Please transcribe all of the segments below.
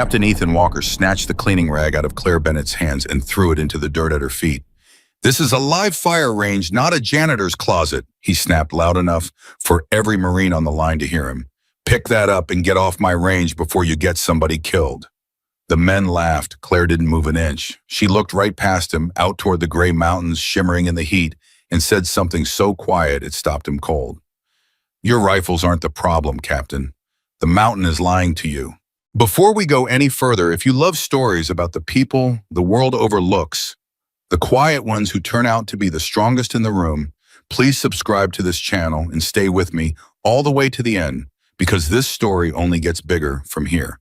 Captain Ethan Walker snatched the cleaning rag out of Claire Bennett's hands and threw it into the dirt at her feet. "This is a live fire range, not a janitor's closet," he snapped loud enough for every Marine on the line to hear him. "Pick that up and get off my range before you get somebody killed." The men laughed. Claire didn't move an inch. She looked right past him, out toward the gray mountains shimmering in the heat, and said something so quiet it stopped him cold. "Your rifles aren't the problem, Captain. The mountain is lying to you." Before we go any further, if you love stories about the people the world overlooks, the quiet ones who turn out to be the strongest in the room, please subscribe to this channel and stay with me all the way to the end, because this story only gets bigger from here.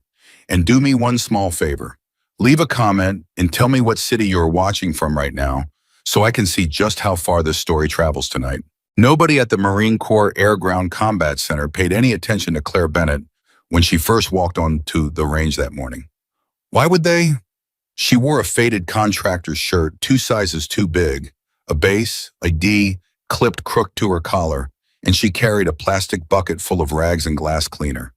And do me one small favor. Leave a comment and tell me what city you're watching from right now, so I can see just how far this story travels tonight. Nobody at the Marine Corps Air Ground Combat Center paid any attention to Claire Bennett when she first walked onto the range that morning. Why would they? She wore a faded contractor's shirt 2 sizes too big, a base, a D, clipped crook to her collar, and she carried a plastic bucket full of rags and glass cleaner.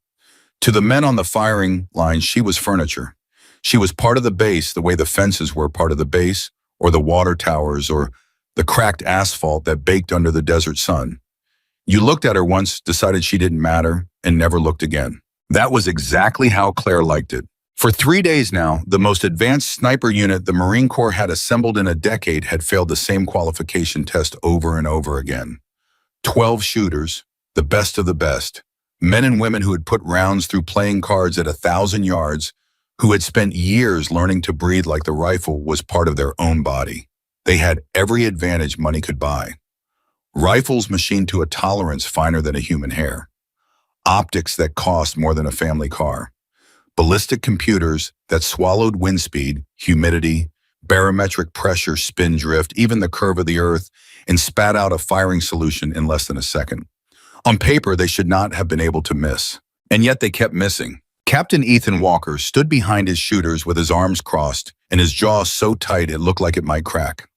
To the men on the firing line, she was furniture. She was part of the base the way the fences were part of the base, or the water towers, or the cracked asphalt that baked under the desert sun. You looked at her once, decided she didn't matter, and never looked again. That was exactly how Claire liked it. For 3 days now, the most advanced sniper unit the Marine Corps had assembled in a decade had failed the same qualification test over and over again. 12 shooters, the best of the best, men and women who had put rounds through playing cards at 1,000 yards, who had spent years learning to breathe like the rifle was part of their own body. They had every advantage money could buy. Rifles machined to a tolerance finer than a human hair. Optics that cost more than a family car. Ballistic computers that swallowed wind speed, humidity, barometric pressure, spin drift, even the curve of the earth, and spat out a firing solution in less than a second. On paper, they should not have been able to miss. And yet they kept missing. Captain Ethan Walker stood behind his shooters with his arms crossed and his jaw so tight it looked like it might crack.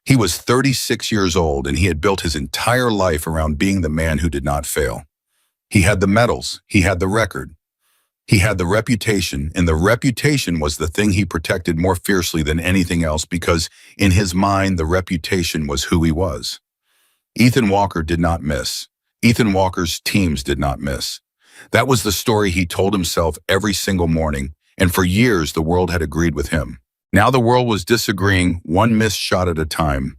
He was 36 years old, and he had built his entire life around being the man who did not fail. He had the medals, he had the record, he had the reputation, and the reputation was the thing he protected more fiercely than anything else because, in his mind, the reputation was who he was. Ethan Walker did not miss. Ethan Walker's teams did not miss. That was the story he told himself every single morning, and for years the world had agreed with him. Now the world was disagreeing, one missed shot at a time.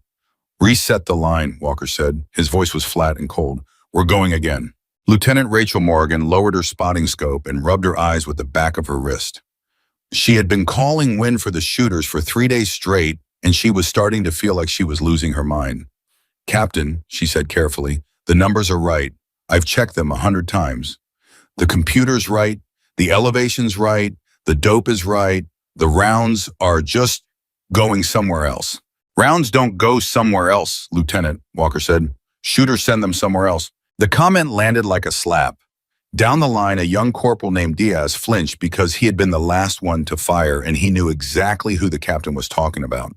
"Reset the line," Walker said. His voice was flat and cold. "We're going again." Lieutenant Rachel Morgan lowered her spotting scope and rubbed her eyes with the back of her wrist. She had been calling wind for the shooters for 3 days straight, and she was starting to feel like she was losing her mind. "Captain," she said carefully, "the numbers are right. I've checked them 100 times. The computer's right, the elevation's right, the dope is right, the rounds are just going somewhere else." "Rounds don't go somewhere else, Lieutenant," Walker said. "Shooters send them somewhere else." The comment landed like a slap. Down the line, a young corporal named Diaz flinched because he had been the last one to fire, and he knew exactly who the captain was talking about.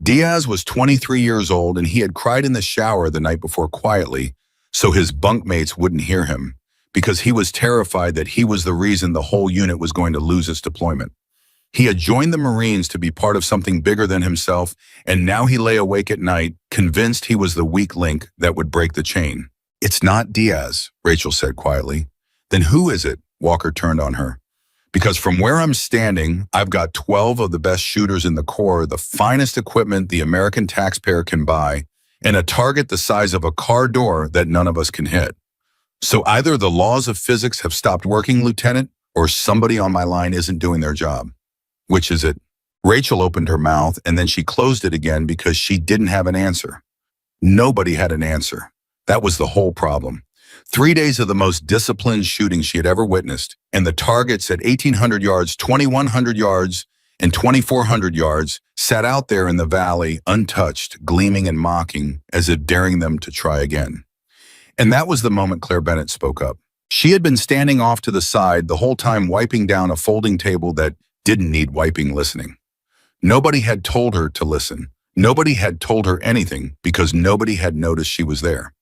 Diaz was 23 years old, and he had cried in the shower the night before quietly so his bunkmates wouldn't hear him, because he was terrified that he was the reason the whole unit was going to lose its deployment. He had joined the Marines to be part of something bigger than himself, and now he lay awake at night, convinced he was the weak link that would break the chain. "It's not Diaz," Rachel said quietly. "Then who is it?" Walker turned on her. "Because from where I'm standing, I've got 12 of the best shooters in the Corps, the finest equipment the American taxpayer can buy, and a target the size of a car door that none of us can hit. So either the laws of physics have stopped working, Lieutenant, or somebody on my line isn't doing their job. Which is it?" Rachel opened her mouth, and then she closed it again because she didn't have an answer. Nobody had an answer. That was the whole problem. 3 days of the most disciplined shooting she had ever witnessed, and the targets at 1,800 yards, 2,100 yards, and 2,400 yards sat out there in the valley, untouched, gleaming and mocking, as if daring them to try again. And that was the moment Claire Bennett spoke up. She had been standing off to the side the whole time, wiping down a folding table that didn't need wiping, listening. Nobody had told her to listen. Nobody had told her anything because nobody had noticed she was there.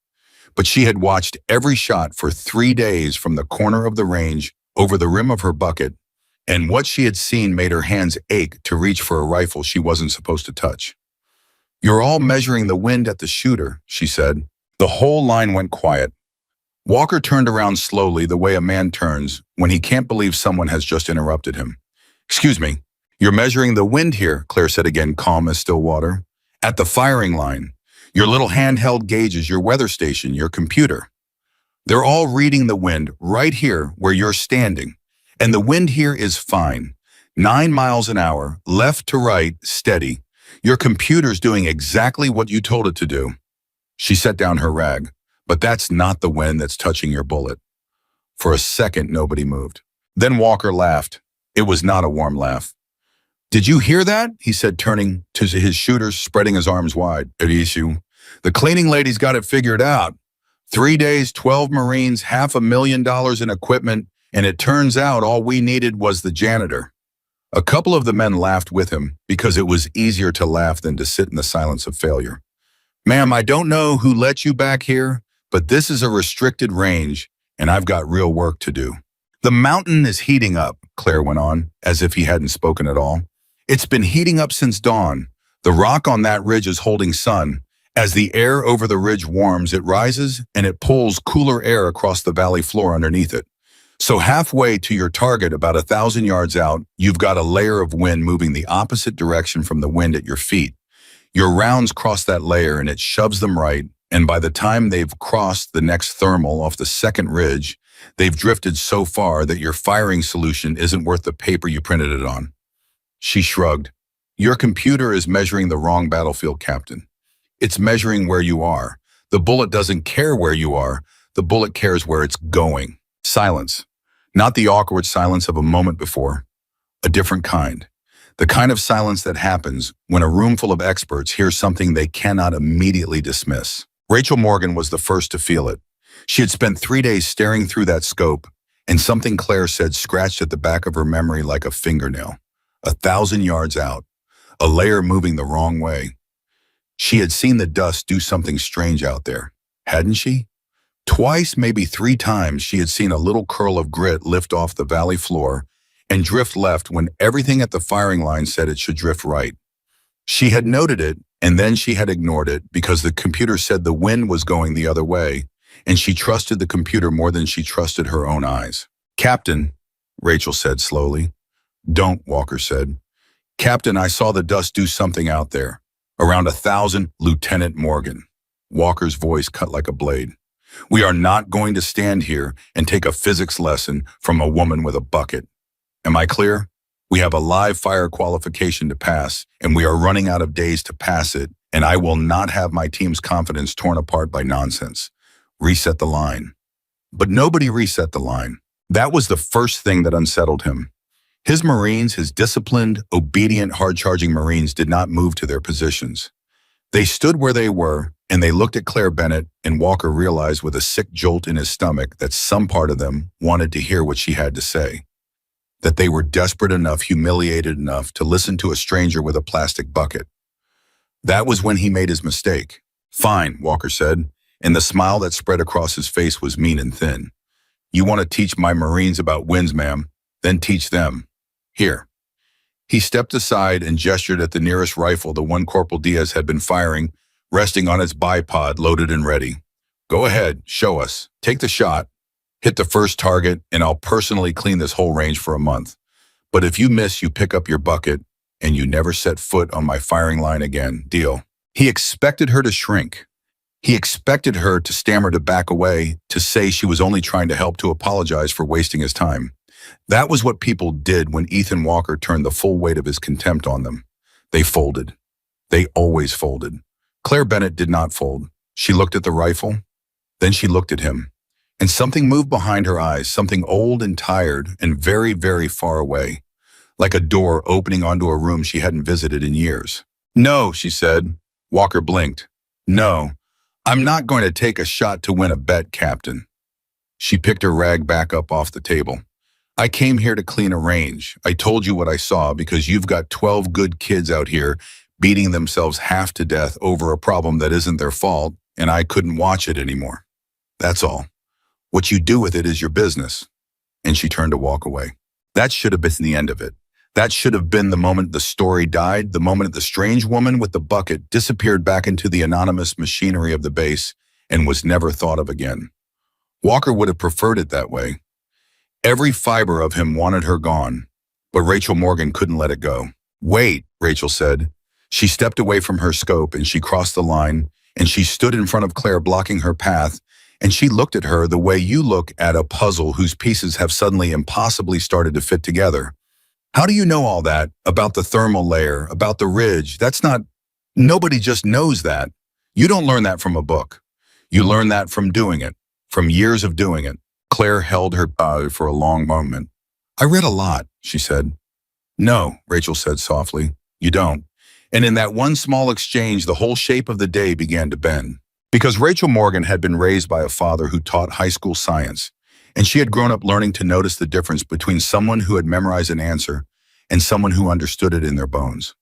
But she had watched every shot for 3 days from the corner of the range over the rim of her bucket, And what she had seen made her hands ache to reach for a rifle she wasn't supposed to touch. "You're all measuring the wind at the shooter," she said. The whole line went quiet. Walker turned around slowly the way a man turns when he can't believe someone has just interrupted him. "Excuse me, you're measuring the wind here," Claire said again, calm as still water. "At the firing line. Your little handheld gauge is your weather station, your computer. They're all reading the wind right here where you're standing. And the wind here is fine. 9 miles an hour, left to right, steady. Your computer's doing exactly what you told it to do." She set down her rag. "But that's not the wind that's touching your bullet." For a second, nobody moved. Then Walker laughed. It was not a warm laugh. "Did you hear that?" he said, turning to his shooters, spreading his arms wide. "At issue. The cleaning lady's got it figured out. 3 days, 12 Marines, $500,000 in equipment, and it turns out all we needed was the janitor." A couple of the men laughed with him because it was easier to laugh than to sit in the silence of failure. "Ma'am, I don't know who let you back here, but this is a restricted range, and I've got real work to do." "The mountain is heating up," Claire went on, as if he hadn't spoken at all. "It's been heating up since dawn. The rock on that ridge is holding sun. As the air over the ridge warms, it rises, and it pulls cooler air across the valley floor underneath it. So halfway to your target, about 1,000 yards out, you've got a layer of wind moving the opposite direction from the wind at your feet. Your rounds cross that layer, and it shoves them right, and by the time they've crossed the next thermal off the second ridge, they've drifted so far that your firing solution isn't worth the paper you printed it on." She shrugged. "Your computer is measuring the wrong battlefield, Captain. It's measuring where you are. The bullet doesn't care where you are. The bullet cares where it's going." Silence. Not the awkward silence of a moment before. A different kind. The kind of silence that happens when a room full of experts hears something they cannot immediately dismiss. Rachel Morgan was the first to feel it. She had spent 3 days staring through that scope, and something Claire said scratched at the back of her memory like a fingernail. 1,000 yards out. A layer moving the wrong way. She had seen the dust do something strange out there, hadn't she? Twice, maybe 3 times, she had seen a little curl of grit lift off the valley floor and drift left when everything at the firing line said it should drift right. She had noted it, and then she had ignored it because the computer said the wind was going the other way, and she trusted the computer more than she trusted her own eyes. "Captain," Rachel said slowly. "Don't," Walker said. "Captain, I saw the dust do something out there. Around 1,000, Lieutenant Morgan." Walker's voice cut like a blade. "We are not going to stand here and take a physics lesson from a woman with a bucket. Am I clear? We have a live fire qualification to pass, and we are running out of days to pass it, and I will not have my team's confidence torn apart by nonsense. Reset the line." But nobody reset the line. That was the first thing that unsettled him. His Marines, his disciplined, obedient, hard-charging Marines, did not move to their positions. They stood where they were, and they looked at Claire Bennett, and Walker realized with a sick jolt in his stomach that some part of them wanted to hear what she had to say. That they were desperate enough, humiliated enough to listen to a stranger with a plastic bucket. That was when he made his mistake. "Fine," Walker said, and the smile that spread across his face was mean and thin. "You want to teach my Marines about winds, ma'am? Then teach them. Here." He stepped aside and gestured at the nearest rifle the one Corporal Diaz had been firing, resting on its bipod, loaded and ready. "Go ahead, show us. Take the shot. Hit the first target, and I'll personally clean this whole range for a month. But if you miss, you pick up your bucket, and you never set foot on my firing line again. Deal?" He expected her to shrink. He expected her to stammer, to back away, to say she was only trying to help, to apologize for wasting his time. That was what people did when Ethan Walker turned the full weight of his contempt on them. They folded. They always folded. Claire Bennett did not fold. She looked at the rifle. Then she looked at him. And something moved behind her eyes, something old and tired and very, very far away, like a door opening onto a room she hadn't visited in years. "No," she said. Walker blinked. "No, I'm not going to take a shot to win a bet, Captain." She picked her rag back up off the table. "I came here to clean a range. I told you what I saw because you've got 12 good kids out here beating themselves half to death over a problem that isn't their fault, and I couldn't watch it anymore. That's all. What you do with it is your business." And she turned to walk away. That should have been the end of it. That should have been the moment the story died, the moment the strange woman with the bucket disappeared back into the anonymous machinery of the base and was never thought of again. Walker would have preferred it that way. Every fiber of him wanted her gone, but Rachel Morgan couldn't let it go. "Wait," Rachel said. She stepped away from her scope and she crossed the line, and she stood in front of Claire blocking her path, and she looked at her the way you look at a puzzle whose pieces have suddenly impossibly started to fit together. "How do you know all that? About the thermal layer, about the ridge? Nobody just knows that. You don't learn that from a book. You learn that from doing it, from years of doing it." Claire held her bow for a long moment. "I read a lot," she said. "No," Rachel said softly, "you don't." And in that one small exchange, the whole shape of the day began to bend. Because Rachel Morgan had been raised by a father who taught high school science, and she had grown up learning to notice the difference between someone who had memorized an answer and someone who understood it in their bones.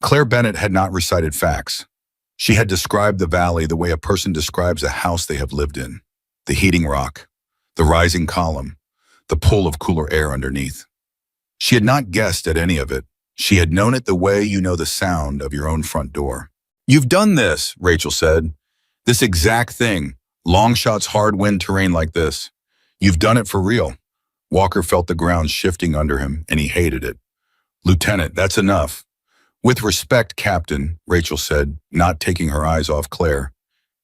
Claire Bennett had not recited facts. She had described the valley the way a person describes a house they have lived in. The heating rock, the rising column, the pull of cooler air underneath. She had not guessed at any of it. She had known it the way you know the sound of your own front door. "You've done this," Rachel said. "This exact thing. Long shots, hard wind terrain like this. You've done it for real." Walker felt the ground shifting under him, and he hated it. "Lieutenant, that's enough." "With respect, Captain," Rachel said, not taking her eyes off Claire.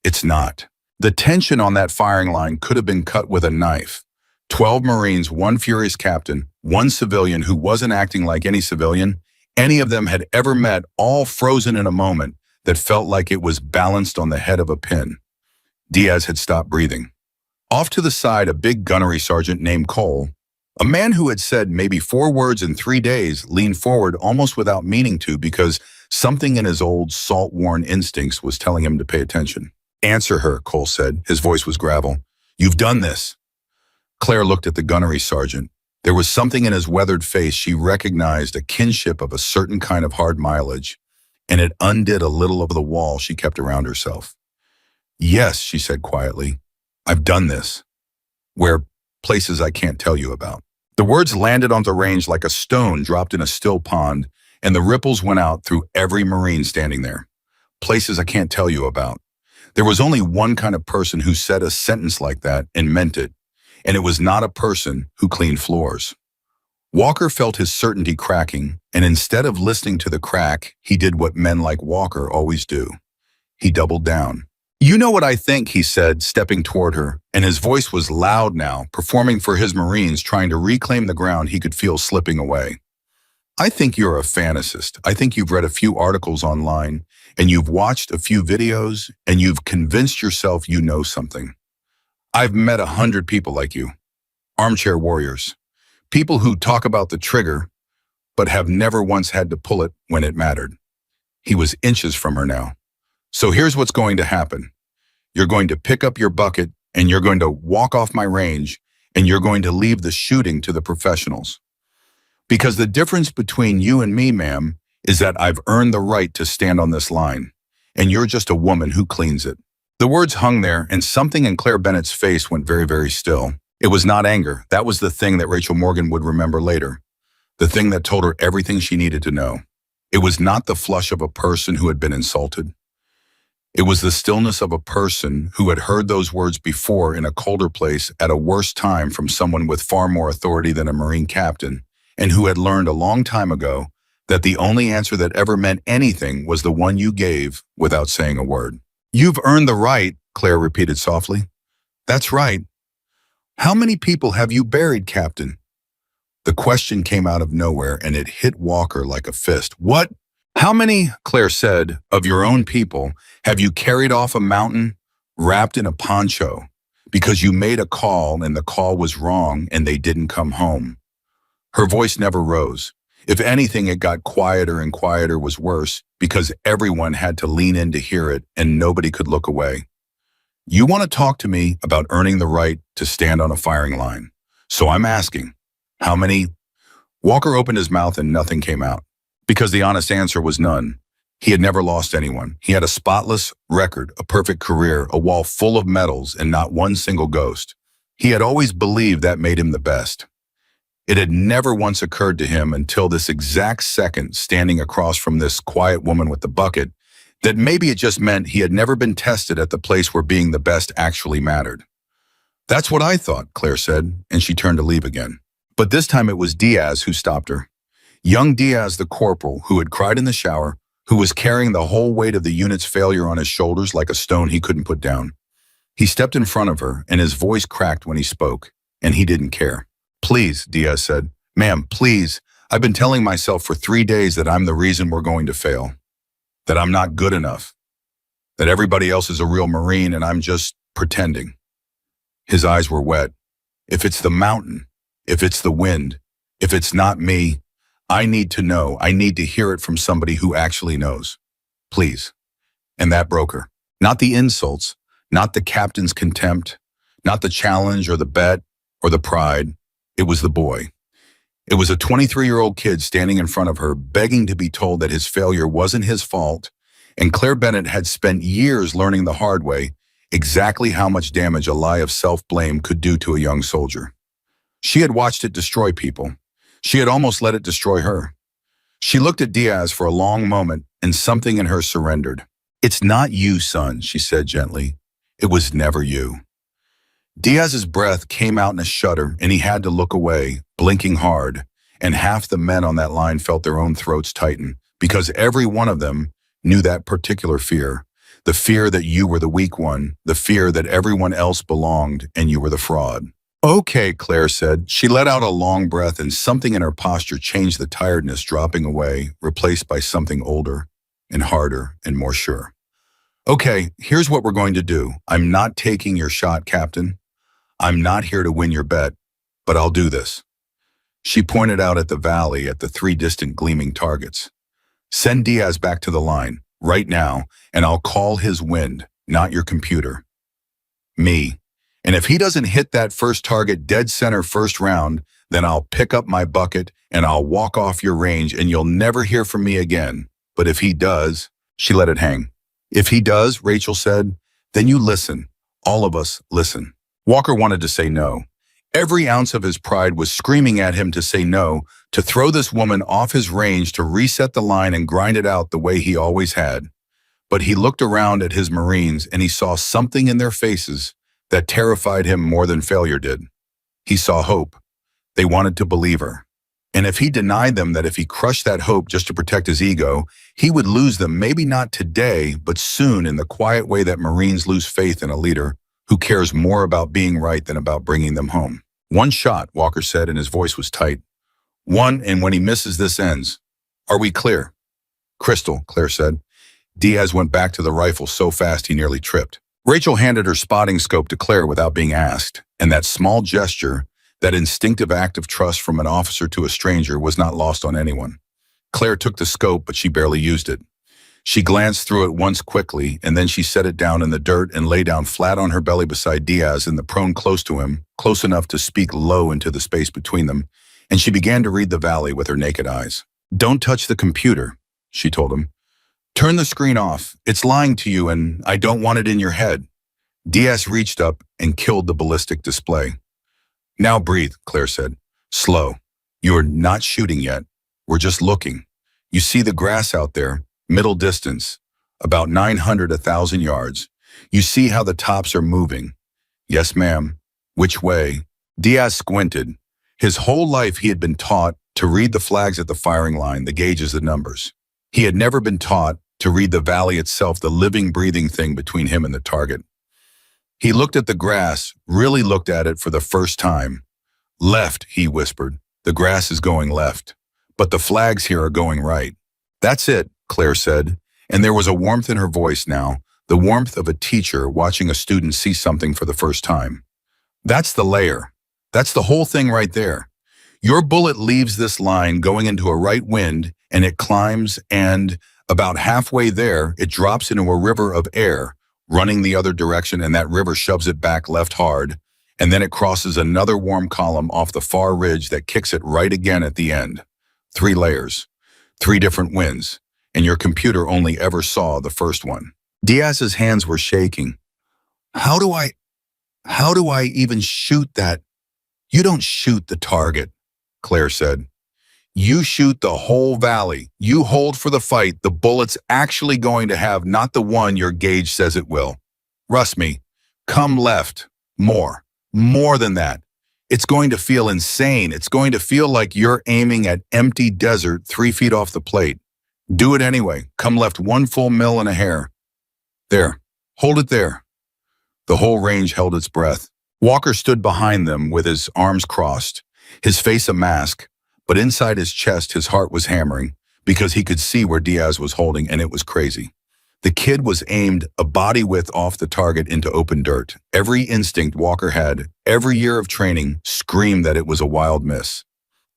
"It's not." The tension on that firing line could have been cut with a knife. 12 Marines, one furious captain, one civilian who wasn't acting like any civilian any of them had ever met, all frozen in a moment that felt like it was balanced on the head of a pin. Diaz had stopped breathing. Off to the side, a big gunnery sergeant named Cole, a man who had said maybe 4 words in 3 days, leaned forward almost without meaning to because something in his old, salt-worn instincts was telling him to pay attention. "Answer her," Cole said. His voice was gravel. "You've done this." Claire looked at the gunnery sergeant. There was something in his weathered face she recognized, a kinship of a certain kind of hard mileage, and it undid a little of the wall she kept around herself. "Yes," she said quietly, "I've done this. Where places I can't tell you about." The words landed on the range like a stone dropped in a still pond, and the ripples went out through every Marine standing there. Places I can't tell you about. There was only one kind of person who said a sentence like that and meant it, and it was not a person who cleaned floors. Walker felt his certainty cracking, and instead of listening to the crack, he did what men like Walker always do. He doubled down. "You know what I think," he said, stepping toward her, and his voice was loud now, performing for his Marines, trying to reclaim the ground he could feel slipping away. "I think you're a fantasist. I think you've read a few articles online, and you've watched a few videos, and you've convinced yourself you know something. I've met 100 people like you. Armchair warriors. People who talk about the trigger, but have never once had to pull it when it mattered." He was inches from her now. "So here's what's going to happen. You're going to pick up your bucket, and you're going to walk off my range, and you're going to leave the shooting to the professionals. Because the difference between you and me, ma'am, is that I've earned the right to stand on this line, and you're just a woman who cleans it." The words hung there, and something in Claire Bennett's face went very, very still. It was not anger. That was the thing that Rachel Morgan would remember later. The thing that told her everything she needed to know. It was not the flush of a person who had been insulted. It was the stillness of a person who had heard those words before in a colder place at a worse time from someone with far more authority than a Marine captain, and who had learned a long time ago that the only answer that ever meant anything was the one you gave without saying a word. "You've earned the right," Claire repeated softly. "That's right. How many people have you buried, Captain?" The question came out of nowhere, and it hit Walker like a fist. "What? How many," Claire said, "of your own people have you carried off a mountain wrapped in a poncho because you made a call and the call was wrong and they didn't come home?" Her voice never rose. If anything, it got quieter, and quieter was worse because everyone had to lean in to hear it and nobody could look away. "You want to talk to me about earning the right to stand on a firing line. So I'm asking, how many?" Walker opened his mouth and nothing came out. Because the honest answer was none. He had never lost anyone. He had a spotless record, a perfect career, a wall full of medals, and not one single ghost. He had always believed that made him the best. It had never once occurred to him until this exact second, standing across from this quiet woman with the bucket, that maybe it just meant he had never been tested at the place where being the best actually mattered. That's what I thought, Claire said, and she turned to leave again. But this time it was Diaz who stopped her. Young Diaz, the corporal, who had cried in the shower, who was carrying the whole weight of the unit's failure on his shoulders like a stone he couldn't put down. He stepped in front of her, and his voice cracked when he spoke, and he didn't care. Please, Diaz said. Ma'am, please. I've been telling myself for 3 days that I'm the reason we're going to fail. That I'm not good enough. That everybody else is a real Marine and I'm just pretending. His eyes were wet. If it's the mountain, if it's the wind, if it's not me, I need to know. I need to hear it from somebody who actually knows. Please. And that broke her. Not the insults, not the captain's contempt, not the challenge or the bet or the pride. It was the boy. It was a 23-year-old kid standing in front of her, begging to be told that his failure wasn't his fault, and Claire Bennett had spent years learning the hard way exactly how much damage a lie of self-blame could do to a young soldier. She had watched it destroy people. She had almost let it destroy her. She looked at Diaz for a long moment, and something in her surrendered. It's not you, son, she said gently. It was never you. Diaz's breath came out in a shudder, and he had to look away, blinking hard, and half the men on that line felt their own throats tighten, because every one of them knew that particular fear, the fear that you were the weak one, the fear that everyone else belonged and you were the fraud. Okay, Claire said. She let out a long breath, and something in her posture changed, the tiredness dropping away, replaced by something older and harder and more sure. Okay, here's what we're going to do. I'm not taking your shot, Captain. I'm not here to win your bet, but I'll do this. She pointed out at the valley at the 3 distant gleaming targets. Send Diaz back to the line, right now, and I'll call his wind, not your computer. Me. And if he doesn't hit that first target dead center first round, then I'll pick up my bucket and I'll walk off your range and you'll never hear from me again. But if he does, she let it hang. If he does, Rachel said, then you listen. All of us listen. Walker wanted to say no. Every ounce of his pride was screaming at him to say no, to throw this woman off his range, to reset the line and grind it out the way he always had. But he looked around at his Marines and he saw something in their faces that terrified him more than failure did. He saw hope. They wanted to believe her. And if he denied them that if he crushed that hope just to protect his ego, he would lose them, maybe not today, but soon, in the quiet way that Marines lose faith in a leader who cares more about being right than about bringing them home. One shot, Walker said, and his voice was tight. One, and when he misses, this ends. Are we clear? Crystal, Claire said. Diaz went back to the rifle so fast he nearly tripped. Rachel handed her spotting scope to Claire without being asked, and that small gesture, that instinctive act of trust from an officer to a stranger, was not lost on anyone. Claire took the scope, but she barely used it. She glanced through it once quickly, and then she set it down in the dirt and lay down flat on her belly beside Diaz in the prone close to him, close enough to speak low into the space between them, and she began to read the valley with her naked eyes. Don't touch the computer, she told him. Turn the screen off. It's lying to you, and I don't want it in your head. Diaz reached up and killed the ballistic display. Now breathe, Claire said. Slow. You're not shooting yet. We're just looking. You see the grass out there, middle distance, about 900, 1,000 yards. You see how the tops are moving. Yes, ma'am. Which way? Diaz squinted. His whole life he had been taught to read the flags at the firing line, the gauges, the numbers. He had never been taught to read the valley itself, the living, breathing thing between him and the target. He looked at the grass, really looked at it for the first time. Left, he whispered. The grass is going left, but the flags here are going right. That's it, Claire said, and there was a warmth in her voice now, the warmth of a teacher watching a student see something for the first time. That's the layer. That's the whole thing right there. Your bullet leaves this line going into a right wind, and it climbs, and about halfway there, it drops into a river of air, running the other direction, and that river shoves it back left hard, and then it crosses another warm column off the far ridge that kicks it right again at the end. 3 layers, 3 different winds, and your computer only ever saw the first one. Diaz's hands were shaking. How do I even shoot that? You don't shoot the target. Claire said. You shoot the whole valley. You hold for the fight the bullet's actually going to have, not the one your gauge says it will. Trust me. Come left. More. More than that. It's going to feel insane. It's going to feel like you're aiming at empty desert 3 feet off the plate. Do it anyway. Come left 1 full mil and a hair. There. Hold it there. The whole range held its breath. Walker stood behind them with his arms crossed, his face a mask, but inside his chest his heart was hammering because he could see where Diaz was holding, and it was crazy. The kid was aimed a body width off the target into open dirt. Every instinct Walker had, every year of training, screamed that it was a wild miss.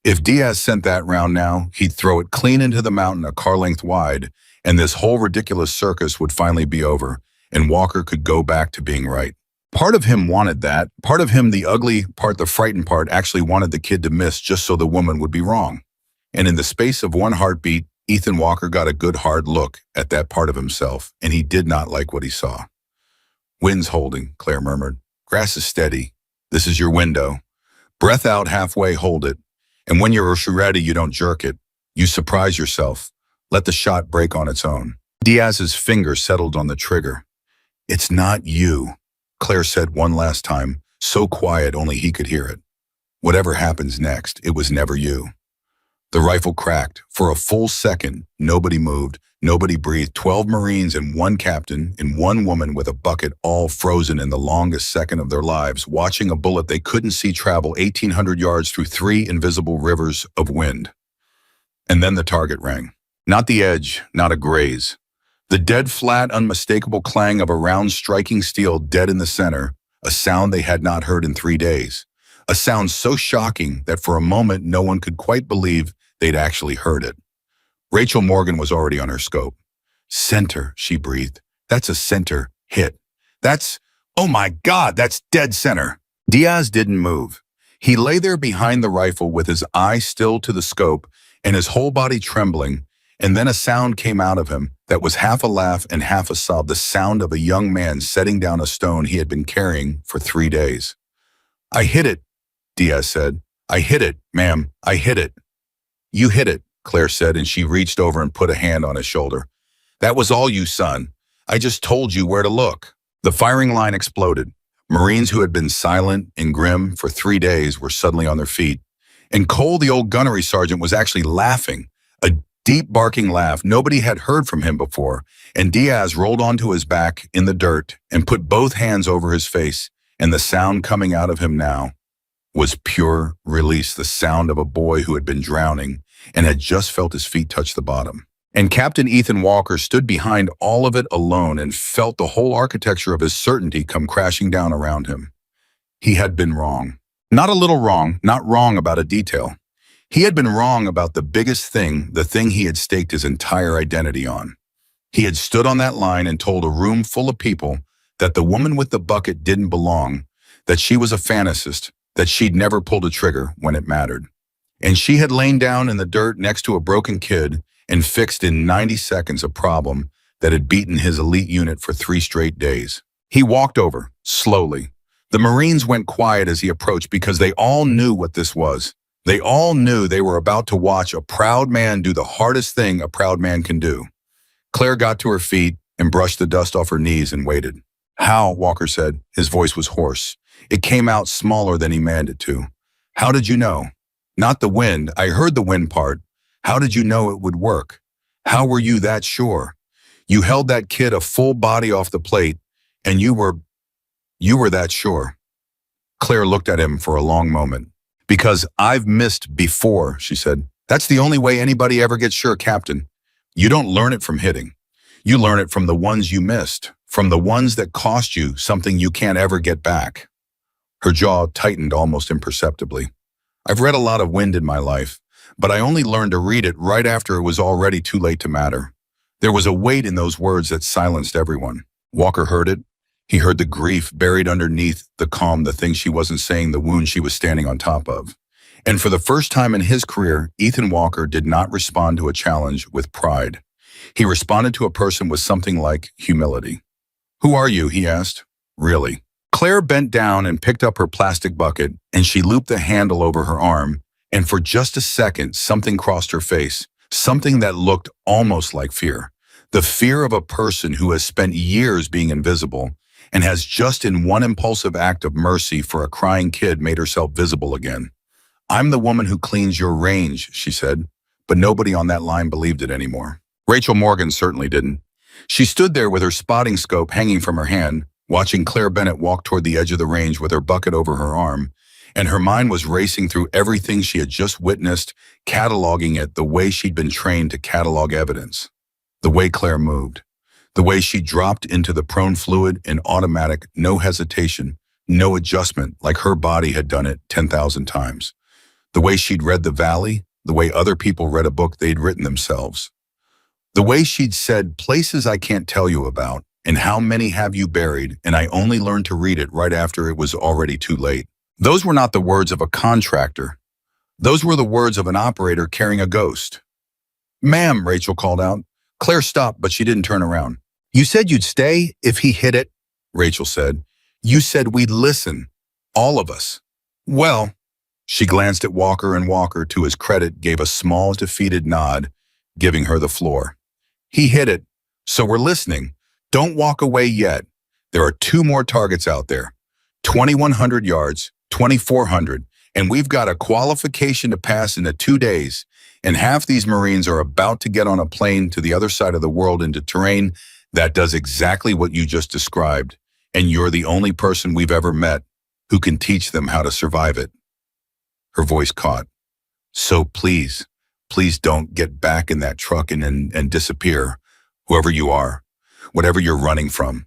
If Diaz sent that round now, he'd throw it clean into the mountain a car length wide, and this whole ridiculous circus would finally be over, and Walker could go back to being right. Part of him wanted that. Part of him, the ugly part, the frightened part, actually wanted the kid to miss just so the woman would be wrong. And in the space of one heartbeat, Ethan Walker got a good hard look at that part of himself, and he did not like what he saw. Wind's holding, Claire murmured. Grass is steady. This is your window. Breath out halfway, hold it. And when you're ready, you don't jerk it. You surprise yourself. Let the shot break on its own. Diaz's finger settled on the trigger. It's not you, Claire said one last time, so quiet only he could hear it. Whatever happens next, it was never you. The rifle cracked. For a full second, nobody moved, nobody breathed. 12 Marines and one captain and one woman with a bucket, all frozen in the longest second of their lives, watching a bullet they couldn't see travel 1,800 yards through 3 invisible rivers of wind. And then the target rang. Not the edge, not a graze. The dead flat, unmistakable clang of a round striking steel dead in the center, a sound they had not heard in 3 days. A sound so shocking that for a moment no one could quite believe they'd actually heard it. Rachel Morgan was already on her scope. Center, she breathed. That's a center hit. Oh my God, that's dead center. Diaz didn't move. He lay there behind the rifle with his eye still to the scope and his whole body trembling, and then a sound came out of him that was half a laugh and half a sob, the sound of a young man setting down a stone he had been carrying for 3 days. I hit it, Diaz said. I hit it, ma'am. I hit it. You hit it, Claire said, and she reached over and put a hand on his shoulder. That was all you, son. I just told you where to look. The firing line exploded. Marines who had been silent and grim for 3 days were suddenly on their feet. And Cole, the old gunnery sergeant, was actually laughing, a deep barking laugh nobody had heard from him before, and Diaz rolled onto his back in the dirt and put both hands over his face, and the sound coming out of him now was pure release, the sound of a boy who had been drowning and had just felt his feet touch the bottom. And Captain Ethan Walker stood behind all of it alone and felt the whole architecture of his certainty come crashing down around him. He had been wrong. Not a little wrong, not wrong about a detail. He had been wrong about the biggest thing, the thing he had staked his entire identity on. He had stood on that line and told a room full of people that the woman with the bucket didn't belong, that she was a fantasist, that she'd never pulled a trigger when it mattered. And she had lain down in the dirt next to a broken kid and fixed in 90 seconds a problem that had beaten his elite unit for 3 straight days. He walked over, slowly. The Marines went quiet as he approached because they all knew what this was. They all knew they were about to watch a proud man do the hardest thing a proud man can do. Claire got to her feet and brushed the dust off her knees and waited. How, Walker said. His voice was hoarse. It came out smaller than he meant it to. How did you know? Not the wind. I heard the wind part. How did you know it would work? How were you that sure? You held that kid a full body off the plate, and you were that sure. Claire looked at him for a long moment. Because I've missed before, she said. That's the only way anybody ever gets sure, Captain. You don't learn it from hitting. You learn it from the ones you missed, from the ones that cost you something you can't ever get back. Her jaw tightened almost imperceptibly. I've read a lot of wind in my life, but I only learned to read it right after it was already too late to matter. There was a weight in those words that silenced everyone. Walker heard it. He heard the grief buried underneath the calm, the thing she wasn't saying, the wound she was standing on top of. And for the first time in his career, Ethan Walker did not respond to a challenge with pride. He responded to a person with something like humility. Who are you? He asked. Really? Claire bent down and picked up her plastic bucket, and she looped the handle over her arm And for just a second, something crossed her face, something that looked almost like fear. The fear of a person who has spent years being invisible and has just in one impulsive act of mercy for a crying kid made herself visible again. "I'm the woman who cleans your range," she said, but nobody on that line believed it anymore. Rachel Morgan certainly didn't. She stood there with her spotting scope hanging from her hand, watching Claire Bennett walk toward the edge of the range with her bucket over her arm, and her mind was racing through everything she had just witnessed, cataloging it the way she'd been trained to catalog evidence. The way Claire moved, the way she dropped into the prone fluid in automatic, no hesitation, no adjustment, like her body had done it 10,000 times. The way she'd read the valley, the way other people read a book they'd written themselves. The way she'd said, "Places I can't tell you about, and how many have you buried, and I only learned to read it right after it was already too late." Those were not the words of a contractor. Those were the words of an operator carrying a ghost. "Ma'am," Rachel called out. Claire stopped, but she didn't turn around. "You said you'd stay if he hit it," Rachel said. "You said we'd listen. All of us." "Well," she glanced at Walker, and Walker, to his credit, gave a small, defeated nod, giving her the floor. "He hit it, so we're listening. Don't walk away yet. There are 2 more targets out there. 2,100 yards, 2,400, and we've got a qualification to pass in 2 days. And half these Marines are about to get on a plane to the other side of the world into terrain that does exactly what you just described, and you're the only person we've ever met who can teach them how to survive it." Her voice caught. "So please, please don't get back in that truck and disappear, whoever you are, whatever you're running from.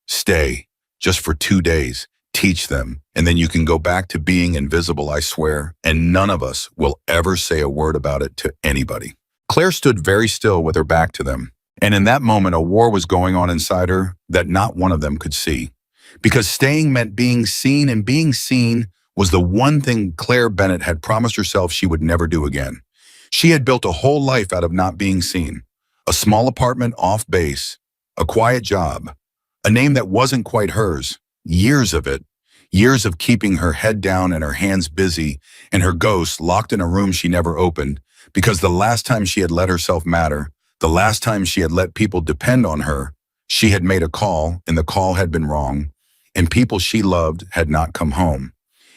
Stay, just for 2 days. Teach them, and then you can go back to being invisible, I swear, and none of us will ever say a word about it to anybody." Claire stood very still with her back to them, and in that moment a war was going on inside her that not one of them could see. Because staying meant being seen, and being seen was the one thing Claire Bennett had promised herself she would never do again. She had built a whole life out of not being seen. A small apartment off base, a quiet job, a name that wasn't quite hers, years of it, years of keeping her head down and her hands busy, and her ghost locked in a room she never opened, because the last time she had let herself matter, the last time she had let people depend on her, she had made a call, and the call had been wrong, and people she loved had not come home.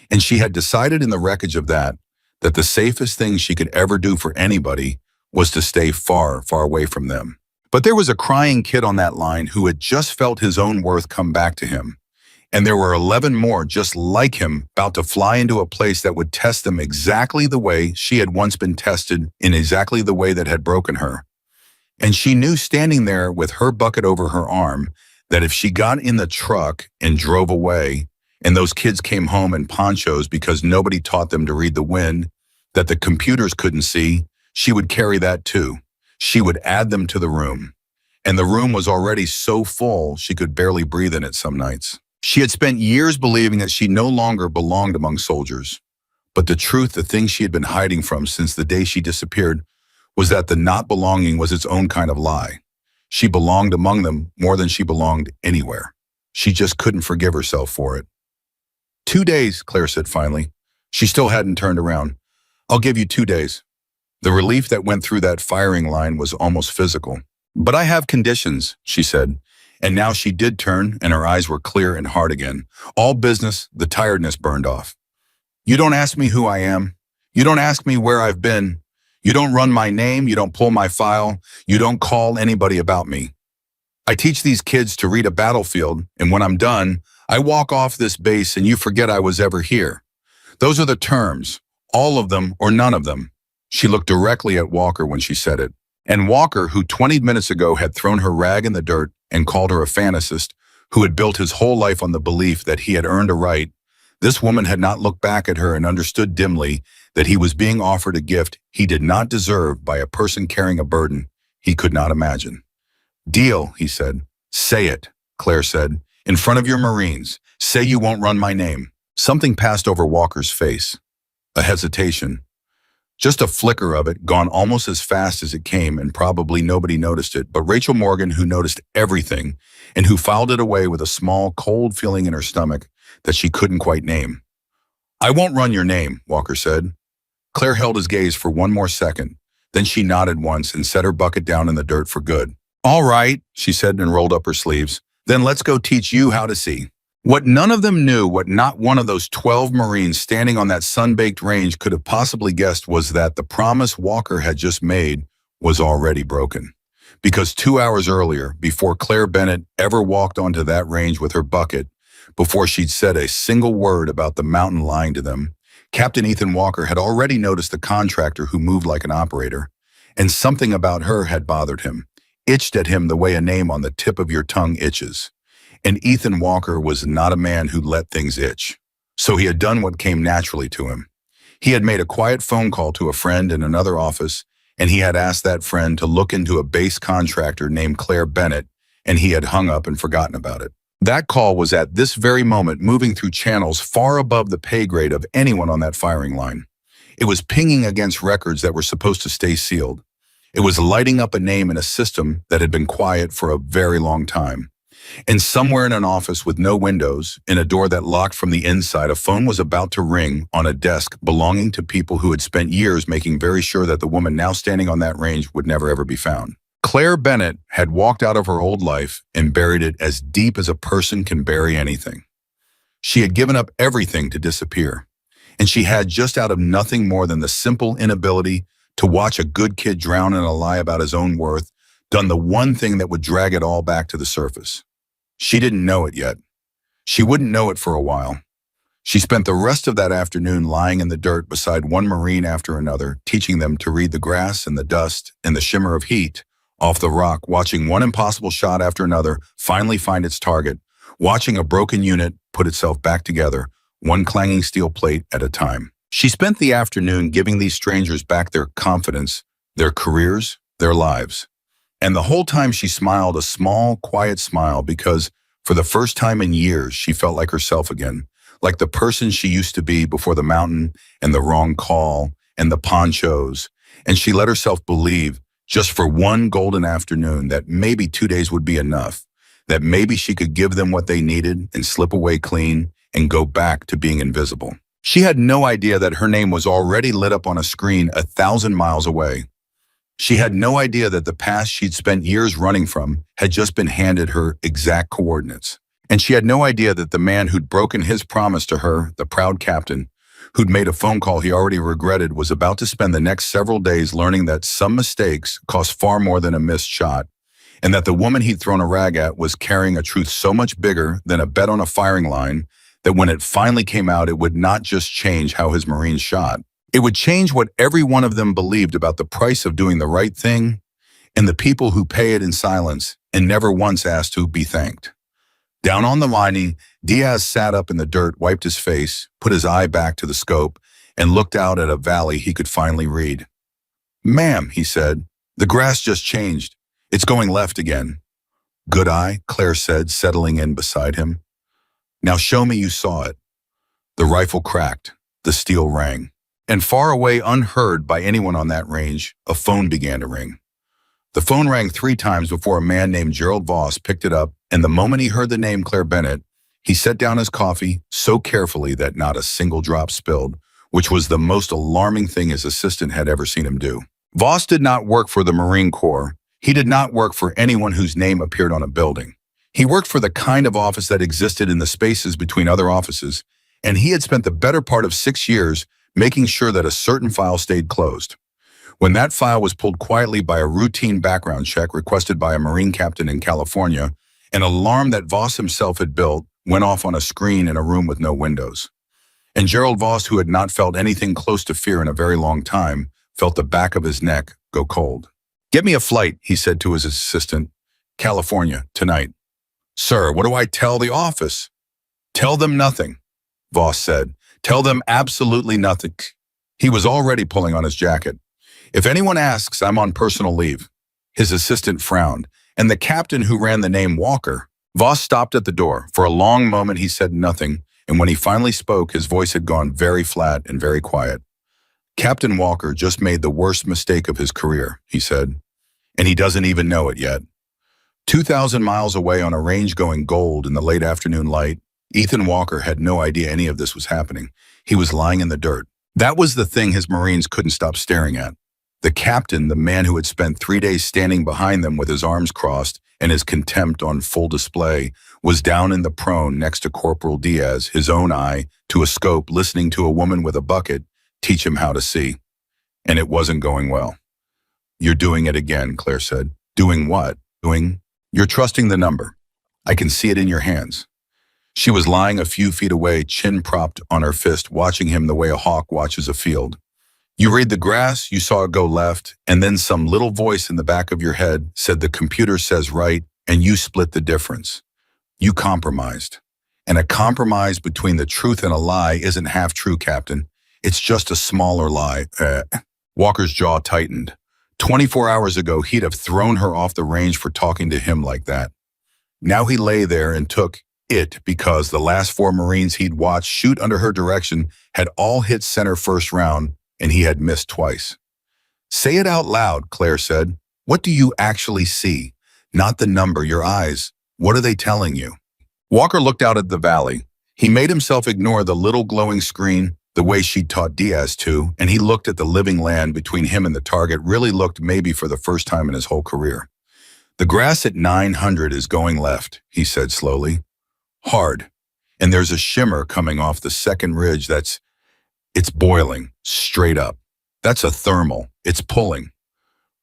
And she had decided in the wreckage of that the safest thing she could ever do for anybody was to stay far, far away from them. But there was a crying kid on that line who had just felt his own worth come back to him. And there were 11 more just like him about to fly into a place that would test them exactly the way she had once been tested, in exactly the way that had broken her. And she knew, standing there with her bucket over her arm, that if she got in the truck and drove away, and those kids came home in ponchos because nobody taught them to read the wind, that the computers couldn't see, she would carry that too. She would add them to the room. And the room was already so full she could barely breathe in it some nights. She had spent years believing that she no longer belonged among soldiers. But the truth, the thing she had been hiding from since the day she disappeared, was that the not belonging was its own kind of lie. She belonged among them more than she belonged anywhere. She just couldn't forgive herself for it. 2 days, Claire said finally. She still hadn't turned around. "I'll give you 2 days." The relief that went through that firing line was almost physical. "But I have conditions," she said. And now she did turn, and her eyes were clear and hard again. All business, the tiredness burned off. "You don't ask me who I am. You don't ask me where I've been. You don't run my name. You don't pull my file. You don't call anybody about me. I teach these kids to read a battlefield, and when I'm done, I walk off this base and you forget I was ever here. Those are the terms, all of them or none of them." She looked directly at Walker when she said it. And Walker, who 20 minutes ago had thrown her rag in the dirt and called her a fantasist, who had built his whole life on the belief that he had earned a right, this woman had not looked back at her and understood dimly that he was being offered a gift he did not deserve by a person carrying a burden he could not imagine. "Deal," he said. "Say it," Claire said, "in front of your Marines. Say you won't run my name." Something passed over Walker's face. A hesitation. Just a flicker of it, gone almost as fast as it came, and probably nobody noticed it, but Rachel Morgan, who noticed everything, and who filed it away with a small, cold feeling in her stomach that she couldn't quite name. "I won't run your name," Walker said. Claire held his gaze for one more second. Then she nodded once and set her bucket down in the dirt for good. All right, she said and rolled up her sleeves. Then let's go teach you how to see. What none of them knew, what not one of those 12 Marines standing on that sun-baked range could have possibly guessed, was that the promise Walker had just made was already broken. Because 2 hours earlier, before Claire Bennett ever walked onto that range with her bucket, before she'd said a single word about the mountain lying to them, Captain Ethan Walker had already noticed the contractor who moved like an operator, and something about her had bothered him, itched at him the way a name on the tip of your tongue itches. And Ethan Walker was not a man who let things itch. So he had done what came naturally to him. He had made a quiet phone call to a friend in another office, and he had asked that friend to look into a base contractor named Claire Bennett, and he had hung up and forgotten about it. That call was at this very moment moving through channels far above the pay grade of anyone on that firing line. It was pinging against records that were supposed to stay sealed. It was lighting up a name in a system that had been quiet for a very long time. And somewhere in an office with no windows, in a door that locked from the inside, a phone was about to ring on a desk belonging to people who had spent years making very sure that the woman now standing on that range would never ever be found. Claire Bennett had walked out of her old life and buried it as deep as a person can bury anything. She had given up everything to disappear, and she had, just out of nothing more than the simple inability to watch a good kid drown in a lie about his own worth, done the one thing that would drag it all back to the surface. She didn't know it yet. She wouldn't know it for a while. She spent the rest of that afternoon lying in the dirt beside one Marine after another, teaching them to read the grass and the dust and the shimmer of heat off the rock, watching one impossible shot after another finally find its target, watching a broken unit put itself back together, one clanging steel plate at a time. She spent the afternoon giving these strangers back their confidence, their careers, their lives. And the whole time she smiled a small, quiet smile because, for the first time in years, she felt like herself again, like the person she used to be before the mountain and the wrong call and the ponchos. And she let herself believe, just for one golden afternoon, that maybe 2 days would be enough, that maybe she could give them what they needed and slip away clean and go back to being invisible. She had no idea that her name was already lit up on a screen 1,000 miles away. She had no idea that the past she'd spent years running from had just been handed her exact coordinates. And she had no idea that the man who'd broken his promise to her, the proud captain, who'd made a phone call he already regretted, was about to spend the next several days learning that some mistakes cost far more than a missed shot, and that the woman he'd thrown a rag at was carrying a truth so much bigger than a bet on a firing line that when it finally came out, it would not just change how his Marines shot. It would change what every one of them believed about the price of doing the right thing and the people who pay it in silence and never once asked to be thanked. Down on the lining, Diaz sat up in the dirt, wiped his face, put his eye back to the scope, and looked out at a valley he could finally read. "Ma'am," he said, "the grass just changed. It's going left again." "Good eye," Claire said, settling in beside him. "Now show me you saw it." The rifle cracked. The steel rang. And far away, unheard by anyone on that range, a phone began to ring. The phone rang 3 times before a man named Gerald Voss picked it up, and the moment he heard the name Claire Bennett, he set down his coffee so carefully that not a single drop spilled, which was the most alarming thing his assistant had ever seen him do. Voss did not work for the Marine Corps. He did not work for anyone whose name appeared on a building. He worked for the kind of office that existed in the spaces between other offices, and he had spent the better part of 6 years making sure that a certain file stayed closed. When that file was pulled quietly by a routine background check requested by a Marine captain in California, an alarm that Voss himself had built went off on a screen in a room with no windows. And Gerald Voss, who had not felt anything close to fear in a very long time, felt the back of his neck go cold. "Get me a flight," he said to his assistant. "California, tonight." "Sir, what do I tell the office?" "Tell them nothing," Voss said. "Tell them absolutely nothing." He was already pulling on his jacket. "If anyone asks, I'm on personal leave." His assistant frowned. "And the captain who ran the name Walker?" Voss stopped at the door. For a long moment he said nothing, and when he finally spoke, his voice had gone very flat and very quiet. "Captain Walker just made the worst mistake of his career," he said, "and he doesn't even know it yet." 2,000 miles away on a range going gold in the late afternoon light, Ethan Walker had no idea any of this was happening. He was lying in the dirt, That was the thing his Marines couldn't stop staring at. The captain, the man who had spent 3 days standing behind them with his arms crossed and his contempt on full display, was down in the prone next to Corporal Diaz, his own eye to a scope, listening to a woman with a bucket teach him how to see. And it wasn't going well. "You're doing it again," Claire said. "Doing what?" "Doing? You're trusting the number. I can see it in your hands." She was lying a few feet away, chin propped on her fist, watching him the way a hawk watches a field. "You read the grass, you saw it go left, and then some little voice in the back of your head said the computer says right, and you split the difference. You compromised. And a compromise between the truth and a lie isn't half true, Captain. It's just a smaller lie." Walker's jaw tightened. 24 hours ago, he'd have thrown her off the range for talking to him like that. Now he lay there and took it because the last 4 Marines he'd watched shoot under her direction had all hit center first round, and he had missed twice. "Say it out loud," Claire said. "What do you actually see? Not the number, your eyes. What are they telling you?" Walker looked out at the valley. He made himself ignore the little glowing screen the way she'd taught Diaz to, and he looked at the living land between him and the target, really looked maybe for the first time in his whole career. "The grass at 900 is going left," he said slowly. "Hard. And there's a shimmer coming off the second ridge it's boiling, straight up. That's a thermal. It's pulling.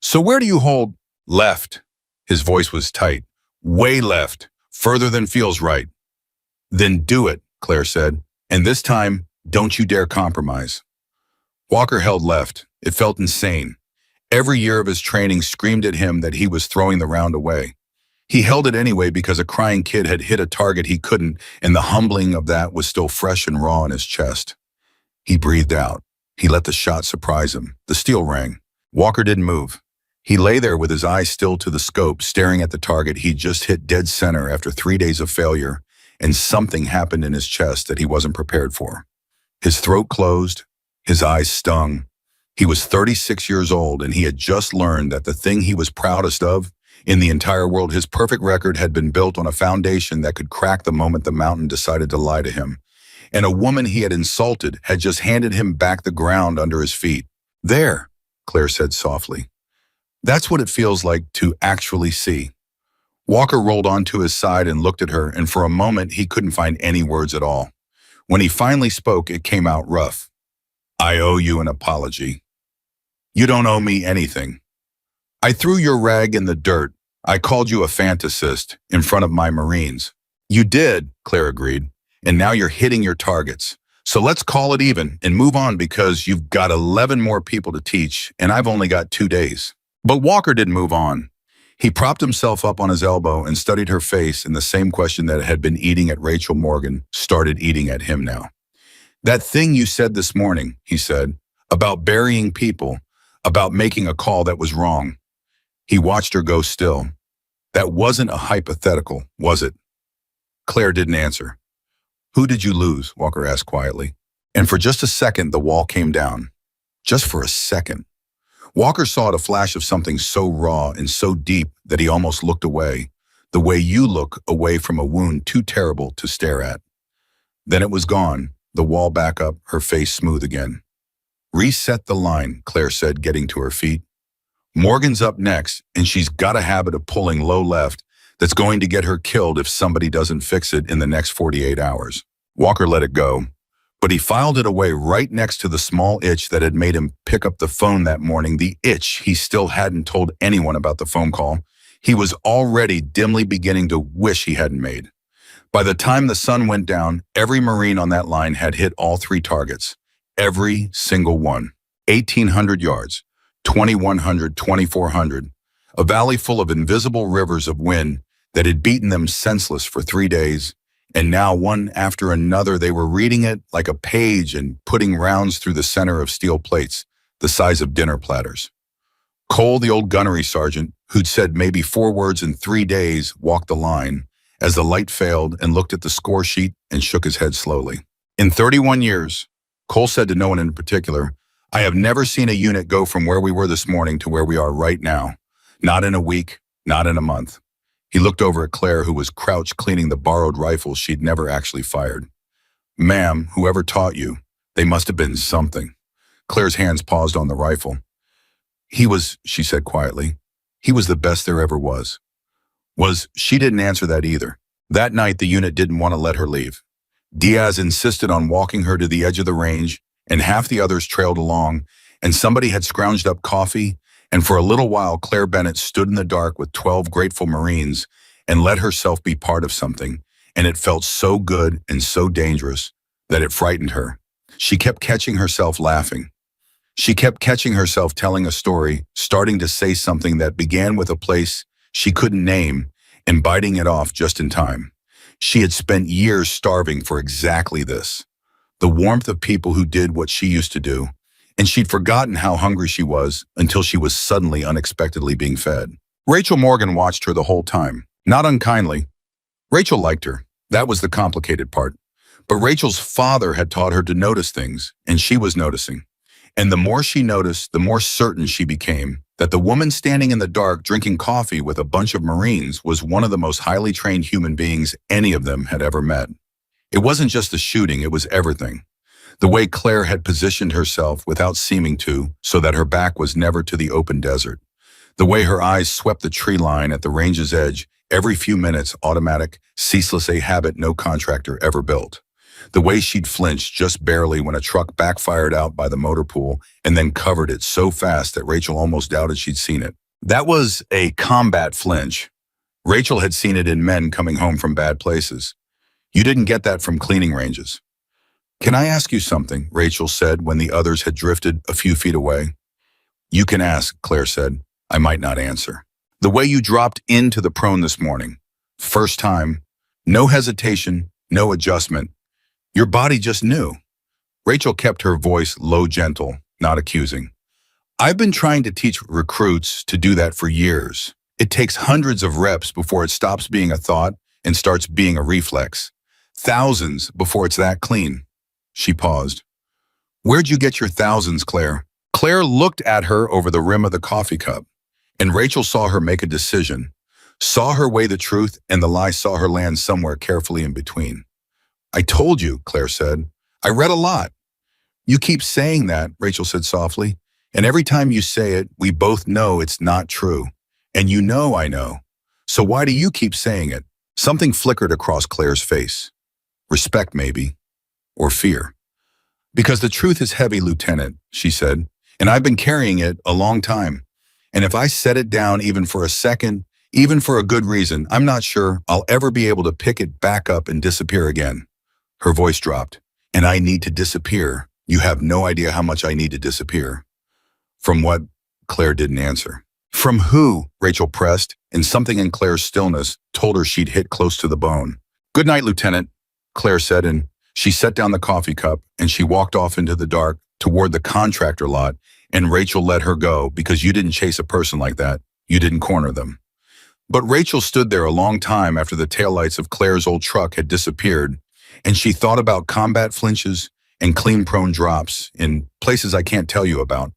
So where do you hold?" "Left." His voice was tight. "Way left. Further than feels right." "Then do it," Claire said. "And this time, don't you dare compromise." Walker held left. It felt insane. Every year of his training screamed at him that he was throwing the round away. He held it anyway because a crying kid had hit a target he couldn't, and the humbling of that was still fresh and raw in his chest. He breathed out. He let the shot surprise him. The steel rang. Walker didn't move. He lay there with his eyes still to the scope, staring at the target he'd just hit dead center after 3 days of failure, and something happened in his chest that he wasn't prepared for. His throat closed. His eyes stung. He was 36 years old, and he had just learned that the thing he was proudest of in the entire world, his perfect record, had been built on a foundation that could crack the moment the mountain decided to lie to him. And a woman he had insulted had just handed him back the ground under his feet. "There," Claire said softly. "That's what it feels like to actually see." Walker rolled onto his side and looked at her, and for a moment he couldn't find any words at all. When he finally spoke, it came out rough. "I owe you an apology." "You don't owe me anything. I threw your rag in the dirt. I called you a fantasist in front of my Marines." "You did," Claire agreed, "and now you're hitting your targets. So let's call it even and move on because you've got 11 more people to teach, and I've only got 2 days." But Walker didn't move on. He propped himself up on his elbow and studied her face, and the same question that had been eating at Rachel Morgan started eating at him now. "That thing you said this morning," he said, "about burying people, about making a call that was wrong." He watched her go still. "That wasn't a hypothetical, was it?" Claire didn't answer. "Who did you lose?" Walker asked quietly. And for just a second, the wall came down. Just for a second. Walker saw a flash of something so raw and so deep that he almost looked away, the way you look away from a wound too terrible to stare at. Then it was gone, the wall back up, her face smooth again. "Reset the line," Claire said, getting to her feet. "Morgan's up next, and she's got a habit of pulling low left that's going to get her killed if somebody doesn't fix it in the next 48 hours. Walker let it go, but he filed it away right next to the small itch that had made him pick up the phone that morning, the itch he still hadn't told anyone about the phone call. He was already dimly beginning to wish he hadn't made. By the time the sun went down, every Marine on that line had hit all 3 targets. Every single one. 1,800 yards, 2,100, 2,400. A valley full of invisible rivers of wind that had beaten them senseless for 3 days, and now one after another they were reading it like a page and putting rounds through the center of steel plates, the size of dinner platters. Cole, the old gunnery sergeant, who'd said maybe 4 words in 3 days, walked the line as the light failed and looked at the score sheet and shook his head slowly. In 31 years, Cole said to no one in particular, "I have never seen a unit go from where we were this morning to where we are right now. Not in a week, not in a month." He looked over at Claire, who was crouched cleaning the borrowed rifles she'd never actually fired. "Ma'am, whoever taught you, they must have been something." Claire's hands paused on the rifle. She said quietly, he was the best there ever was. She didn't answer that either. That night, the unit didn't want to let her leave. Diaz insisted on walking her to the edge of the range, and half the others trailed along, and somebody had scrounged up coffee, and for a little while, Claire Bennett stood in the dark with 12 grateful Marines and let herself be part of something, and it felt so good and so dangerous that it frightened her. She kept catching herself laughing. She kept catching herself telling a story, starting to say something that began with a place she couldn't name and biting it off just in time. She had spent years starving for exactly this, the warmth of people who did what she used to do, and she'd forgotten how hungry she was until she was suddenly unexpectedly being fed. Rachel Morgan watched her the whole time, not unkindly. Rachel liked her. That was the complicated part. But Rachel's father had taught her to notice things, and she was noticing. And the more she noticed, the more certain she became that the woman standing in the dark drinking coffee with a bunch of Marines was one of the most highly trained human beings any of them had ever met. It wasn't just the shooting, it was everything. The way Claire had positioned herself without seeming to, so that her back was never to the open desert. The way her eyes swept the tree line at the range's edge, every few minutes, automatic, ceaseless, a habit no contractor ever built. The way she'd flinched just barely when a truck backfired out by the motor pool and then covered it so fast that Rachel almost doubted she'd seen it. That was a combat flinch. Rachel had seen it in men coming home from bad places. You didn't get that from cleaning ranges. Can I ask you something? Rachel said when the others had drifted a few feet away. You can ask, Claire said. I might not answer. The way you dropped into the prone this morning. First time. No hesitation, no adjustment. Your body just knew. Rachel kept her voice low, gentle, not accusing. I've been trying to teach recruits to do that for years. It takes hundreds of reps before it stops being a thought and starts being a reflex. Thousands before it's that clean. She paused. Where'd you get your thousands, Claire? Claire looked at her over the rim of the coffee cup, and Rachel saw her make a decision, saw her weigh the truth, and the lie saw her land somewhere carefully in between. I told you, Claire said. I read a lot. You keep saying that, Rachel said softly, and every time you say it, we both know it's not true. And you know I know. So why do you keep saying it? Something flickered across Claire's face. Respect, maybe. Or fear. Because the truth is heavy, Lieutenant, she said, and I've been carrying it a long time. And if I set it down even for a second, even for a good reason, I'm not sure I'll ever be able to pick it back up and disappear again. Her voice dropped. And I need to disappear. You have no idea how much I need to disappear. From what? Claire didn't answer. From who? Rachel pressed, and something in Claire's stillness told her she'd hit close to the bone. Good night, Lieutenant, Claire said, and she set down the coffee cup and she walked off into the dark toward the contractor lot, and Rachel let her go because you didn't chase a person like that. You didn't corner them. But Rachel stood there a long time after the taillights of Claire's old truck had disappeared, and she thought about combat flinches and clean-prone drops in places I can't tell you about.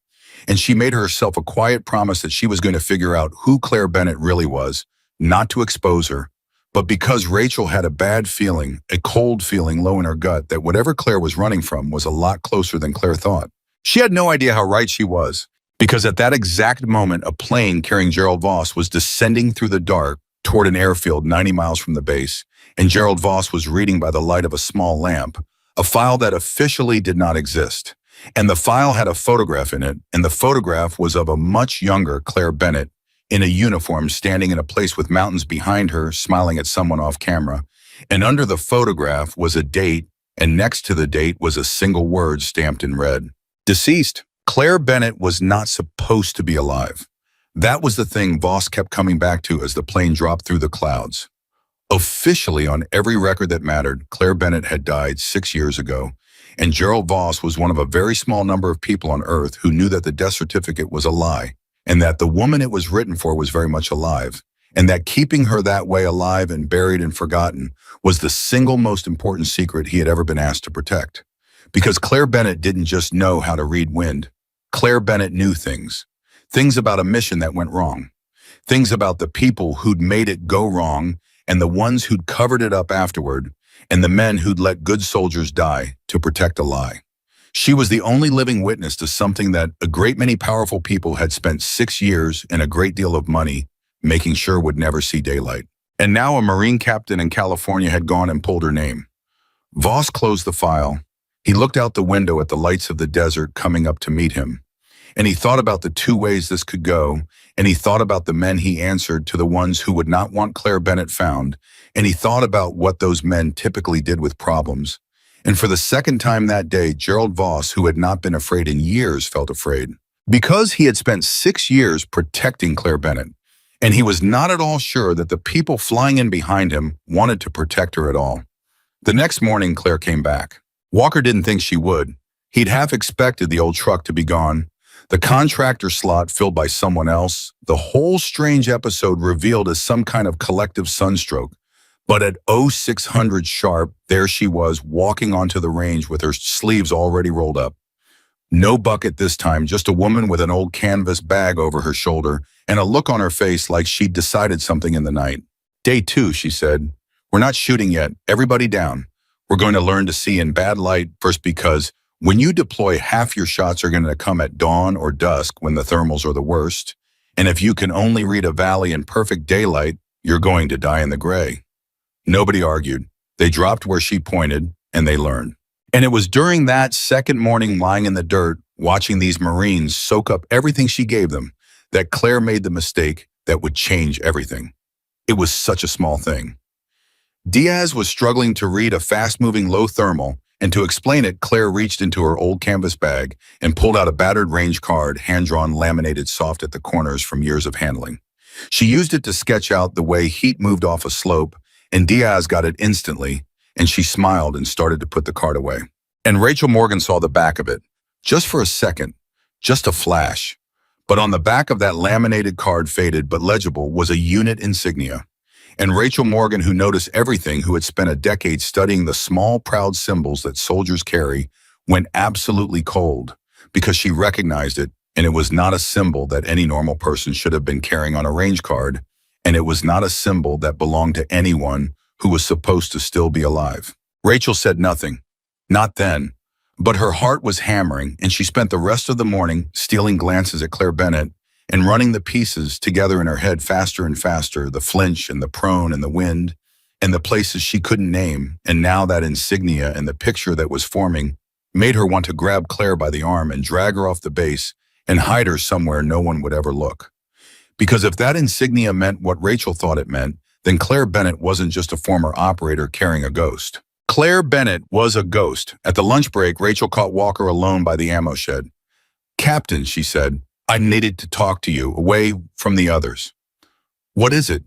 And she made herself a quiet promise that she was going to figure out who Claire Bennett really was, not to expose her, but because Rachel had a bad feeling, a cold feeling low in her gut that whatever Claire was running from was a lot closer than Claire thought. She had no idea how right she was, because at that exact moment, a plane carrying Gerald Voss was descending through the dark toward an airfield 90 miles from the base, and Gerald Voss was reading by the light of a small lamp, a file that officially did not exist. And the file had a photograph in it, and the photograph was of a much younger Claire Bennett in a uniform standing in a place with mountains behind her, smiling at someone off camera. And under the photograph was a date, and next to the date was a single word stamped in red. Deceased. Claire Bennett was not supposed to be alive. That was the thing Voss kept coming back to as the plane dropped through the clouds. Officially, on every record that mattered, Claire Bennett had died 6 years ago, and Gerald Voss was one of a very small number of people on Earth who knew that the death certificate was a lie, and that the woman it was written for was very much alive, and that keeping her that way alive and buried and forgotten was the single most important secret he had ever been asked to protect. Because Claire Bennett didn't just know how to read wind. Claire Bennett knew things. Things about a mission that went wrong. Things about the people who'd made it go wrong, and the ones who'd covered it up afterward, and the men who'd let good soldiers die to protect a lie. She was the only living witness to something that a great many powerful people had spent 6 years and a great deal of money making sure would never see daylight. And now a Marine captain in California had gone and pulled her name. Voss closed the file. He looked out the window at the lights of the desert coming up to meet him. And he thought about the two ways this could go, and he thought about the men he answered to, the ones who would not want Claire Bennett found, and he thought about what those men typically did with problems. And for the second time that day, Gerald Voss, who had not been afraid in years, felt afraid. Because he had spent 6 years protecting Claire Bennett, and he was not at all sure that the people flying in behind him wanted to protect her at all. The next morning, Claire came back. Walker didn't think she would. He'd half expected the old truck to be gone, the contractor slot filled by someone else, the whole strange episode revealed as some kind of collective sunstroke. But at 0600 sharp, there she was, walking onto the range with her sleeves already rolled up. No bucket this time, just a woman with an old canvas bag over her shoulder and a look on her face like she'd decided something in the night. "Day 2, she said. "We're not shooting yet. Everybody down. We're going to learn to see in bad light first, because when you deploy, half your shots are going to come at dawn or dusk when the thermals are the worst. And if you can only read a valley in perfect daylight, you're going to die in the gray." Nobody argued. They dropped where she pointed, and they learned. And it was during that second morning, lying in the dirt, watching these Marines soak up everything she gave them, that Claire made the mistake that would change everything. It was such a small thing. Diaz was struggling to read a fast-moving low thermal, and to explain it, Claire reached into her old canvas bag and pulled out a battered range card, hand-drawn, laminated soft at the corners from years of handling. She used it to sketch out the way heat moved off a slope, and Diaz got it instantly, and she smiled and started to put the card away. And Rachel Morgan saw the back of it, just for a second, just a flash. But on the back of that laminated card, faded but legible, was a unit insignia. And Rachel Morgan, who noticed everything, who had spent a decade studying the small, proud symbols that soldiers carry, went absolutely cold, because she recognized it, and it was not a symbol that any normal person should have been carrying on a range card, and it was not a symbol that belonged to anyone who was supposed to still be alive. Rachel said nothing. Not then. But her heart was hammering, and she spent the rest of the morning stealing glances at Claire Bennett and running the pieces together in her head faster and faster, the flinch and the prone and the wind and the places she couldn't name. And now that insignia and the picture that was forming made her want to grab Claire by the arm and drag her off the base and hide her somewhere no one would ever look. Because if that insignia meant what Rachel thought it meant, then Claire Bennett wasn't just a former operator carrying a ghost. Claire Bennett was a ghost. At the lunch break, Rachel caught Walker alone by the ammo shed. "Captain," she said, "I needed to talk to you, away from the others." "What is it?"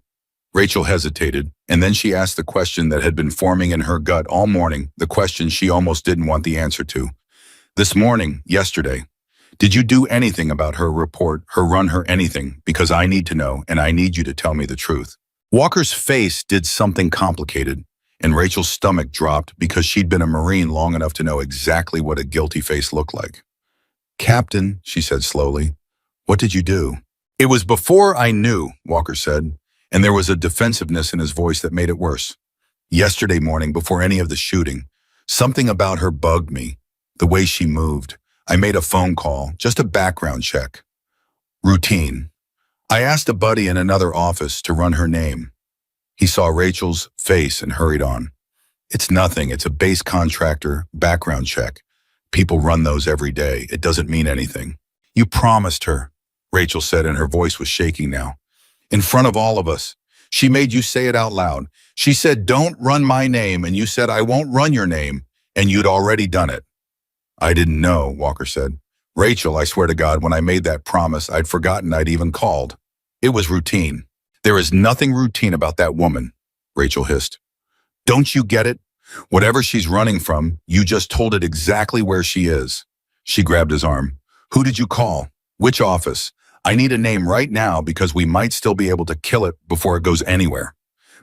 Rachel hesitated, and then she asked the question that had been forming in her gut all morning, the question she almost didn't want the answer to. "This morning, yesterday, did you do anything about her report, her run, her anything? Because I need to know, and I need you to tell me the truth." Walker's face did something complicated, and Rachel's stomach dropped because she'd been a Marine long enough to know exactly what a guilty face looked like. "Captain," she said slowly, "what did you do?" "It was before I knew," Walker said, and there was a defensiveness in his voice that made it worse. "Yesterday morning, before any of the shooting, something about her bugged me, the way she moved. I made a phone call, just a background check. Routine. I asked a buddy in another office to run her name. He saw Rachel's face and hurried on. It's nothing. It's a base contractor background check. People run those every day. It doesn't mean anything." "You promised her," Rachel said, and her voice was shaking now. "In front of all of us. She made you say it out loud. She said, 'Don't run my name,' and you said, 'I won't run your name,' and you'd already done it." "I didn't know," Walker said. "Rachel, I swear to God, when I made that promise, I'd forgotten I'd even called. It was routine." "There is nothing routine about that woman," Rachel hissed. "Don't you get it? Whatever she's running from, you just told it exactly where she is." She grabbed his arm. "Who did you call? Which office? I need a name right now, because we might still be able to kill it before it goes anywhere."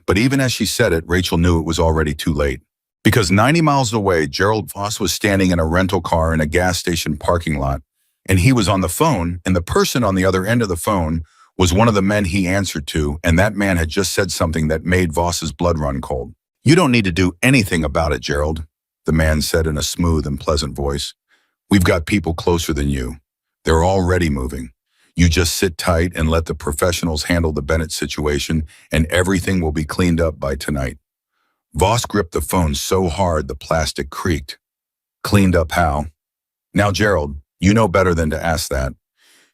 But even as she said it, Rachel knew it was already too late. Because 90 miles away, Gerald Voss was standing in a rental car in a gas station parking lot, and he was on the phone, and the person on the other end of the phone was one of the men he answered to, and that man had just said something that made Voss's blood run cold. "You don't need to do anything about it, Gerald," the man said in a smooth and pleasant voice. We've got people closer than you. They're already moving. You just sit tight and let the professionals handle the Bennett situation, and everything will be cleaned up by tonight. Voss gripped the phone so hard the plastic creaked. Cleaned up how? Now, Gerald, you know better than to ask that.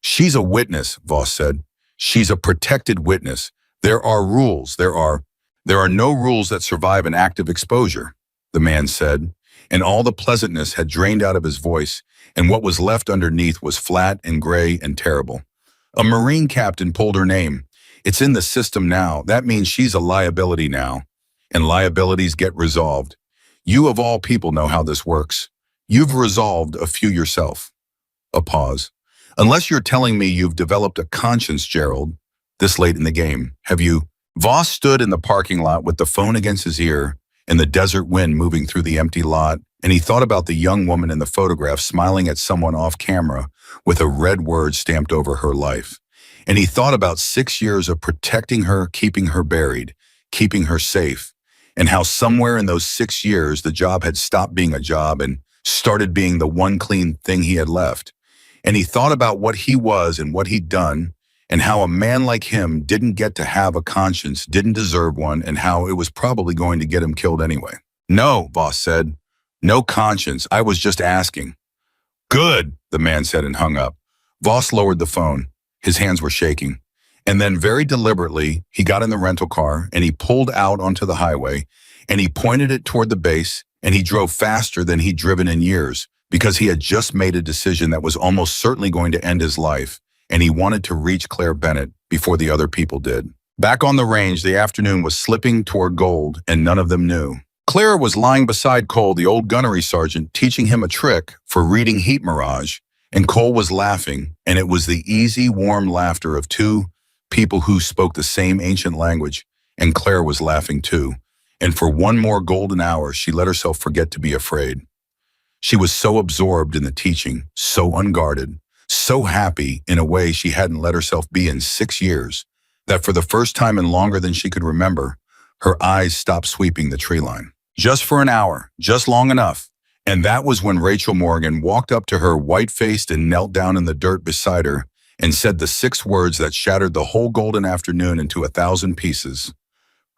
She's a witness, Voss said. She's a protected witness. There are rules. There are no rules that survive an active exposure, the man said, and all the pleasantness had drained out of his voice, and what was left underneath was flat and gray and terrible. A Marine captain pulled her name. It's in the system now. That means she's a liability now, and liabilities get resolved. You of all people know how this works. You've resolved a few yourself. A pause. Unless you're telling me you've developed a conscience, Gerald, this late in the game, have you? Voss stood in the parking lot with the phone against his ear and the desert wind moving through the empty lot, and he thought about the young woman in the photograph smiling at someone off camera with a red word stamped over her life. And he thought about 6 years of protecting her, keeping her buried, keeping her safe, and how somewhere in those 6 years the job had stopped being a job and started being the one clean thing he had left. And he thought about what he was and what he'd done, and how a man like him didn't get to have a conscience, didn't deserve one, and how it was probably going to get him killed anyway. No, Voss said. No conscience. I was just asking. Good, the man said and hung up. Voss lowered the phone. His hands were shaking. And then very deliberately, he got in the rental car and he pulled out onto the highway and he pointed it toward the base and he drove faster than he'd driven in years because he had just made a decision that was almost certainly going to end his life, and he wanted to reach Claire Bennett before the other people did. Back on the range, the afternoon was slipping toward gold, and none of them knew. Claire was lying beside Cole, the old gunnery sergeant, teaching him a trick for reading heat mirage, and Cole was laughing, and it was the easy, warm laughter of two people who spoke the same ancient language, and Claire was laughing too. And for one more golden hour, she let herself forget to be afraid. She was so absorbed in the teaching, so unguarded, so happy in a way she hadn't let herself be in 6 years, that for the first time and longer than she could remember, her eyes stopped sweeping the tree line. Just for an hour, just long enough. And that was when Rachel Morgan walked up to her white-faced and knelt down in the dirt beside her and said the 6 words that shattered the whole golden afternoon into 1,000 pieces.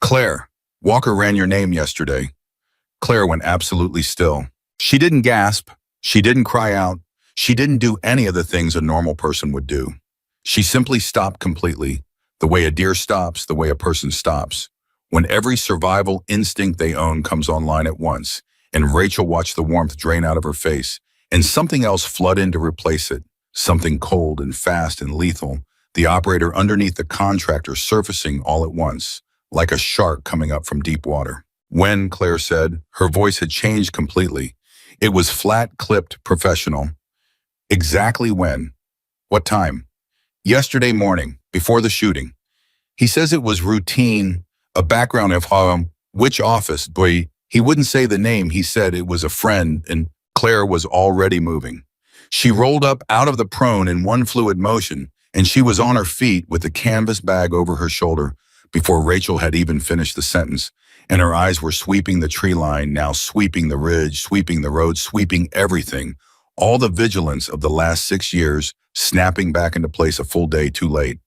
Claire, Walker ran your name yesterday. Claire went absolutely still. She didn't gasp. She didn't cry out. She didn't do any of the things a normal person would do. She simply stopped completely, the way a deer stops, the way a person stops, when every survival instinct they own comes online at once, and Rachel watched the warmth drain out of her face, and something else flood in to replace it, something cold and fast and lethal, the operator underneath the contractor surfacing all at once, like a shark coming up from deep water. When, Claire said, her voice had changed completely. It was flat, clipped, professional. Exactly when? What time? Yesterday morning, before the shooting. He says it was routine, a background of which office, boy. He wouldn't say the name. He said it was a friend, and Claire was already moving. She rolled up out of the prone in one fluid motion, and she was on her feet with the canvas bag over her shoulder before Rachel had even finished the sentence, and her eyes were sweeping the tree line, now sweeping the ridge, sweeping the road, sweeping everything, all the vigilance of the last 6 years, snapping back into place a full day too late.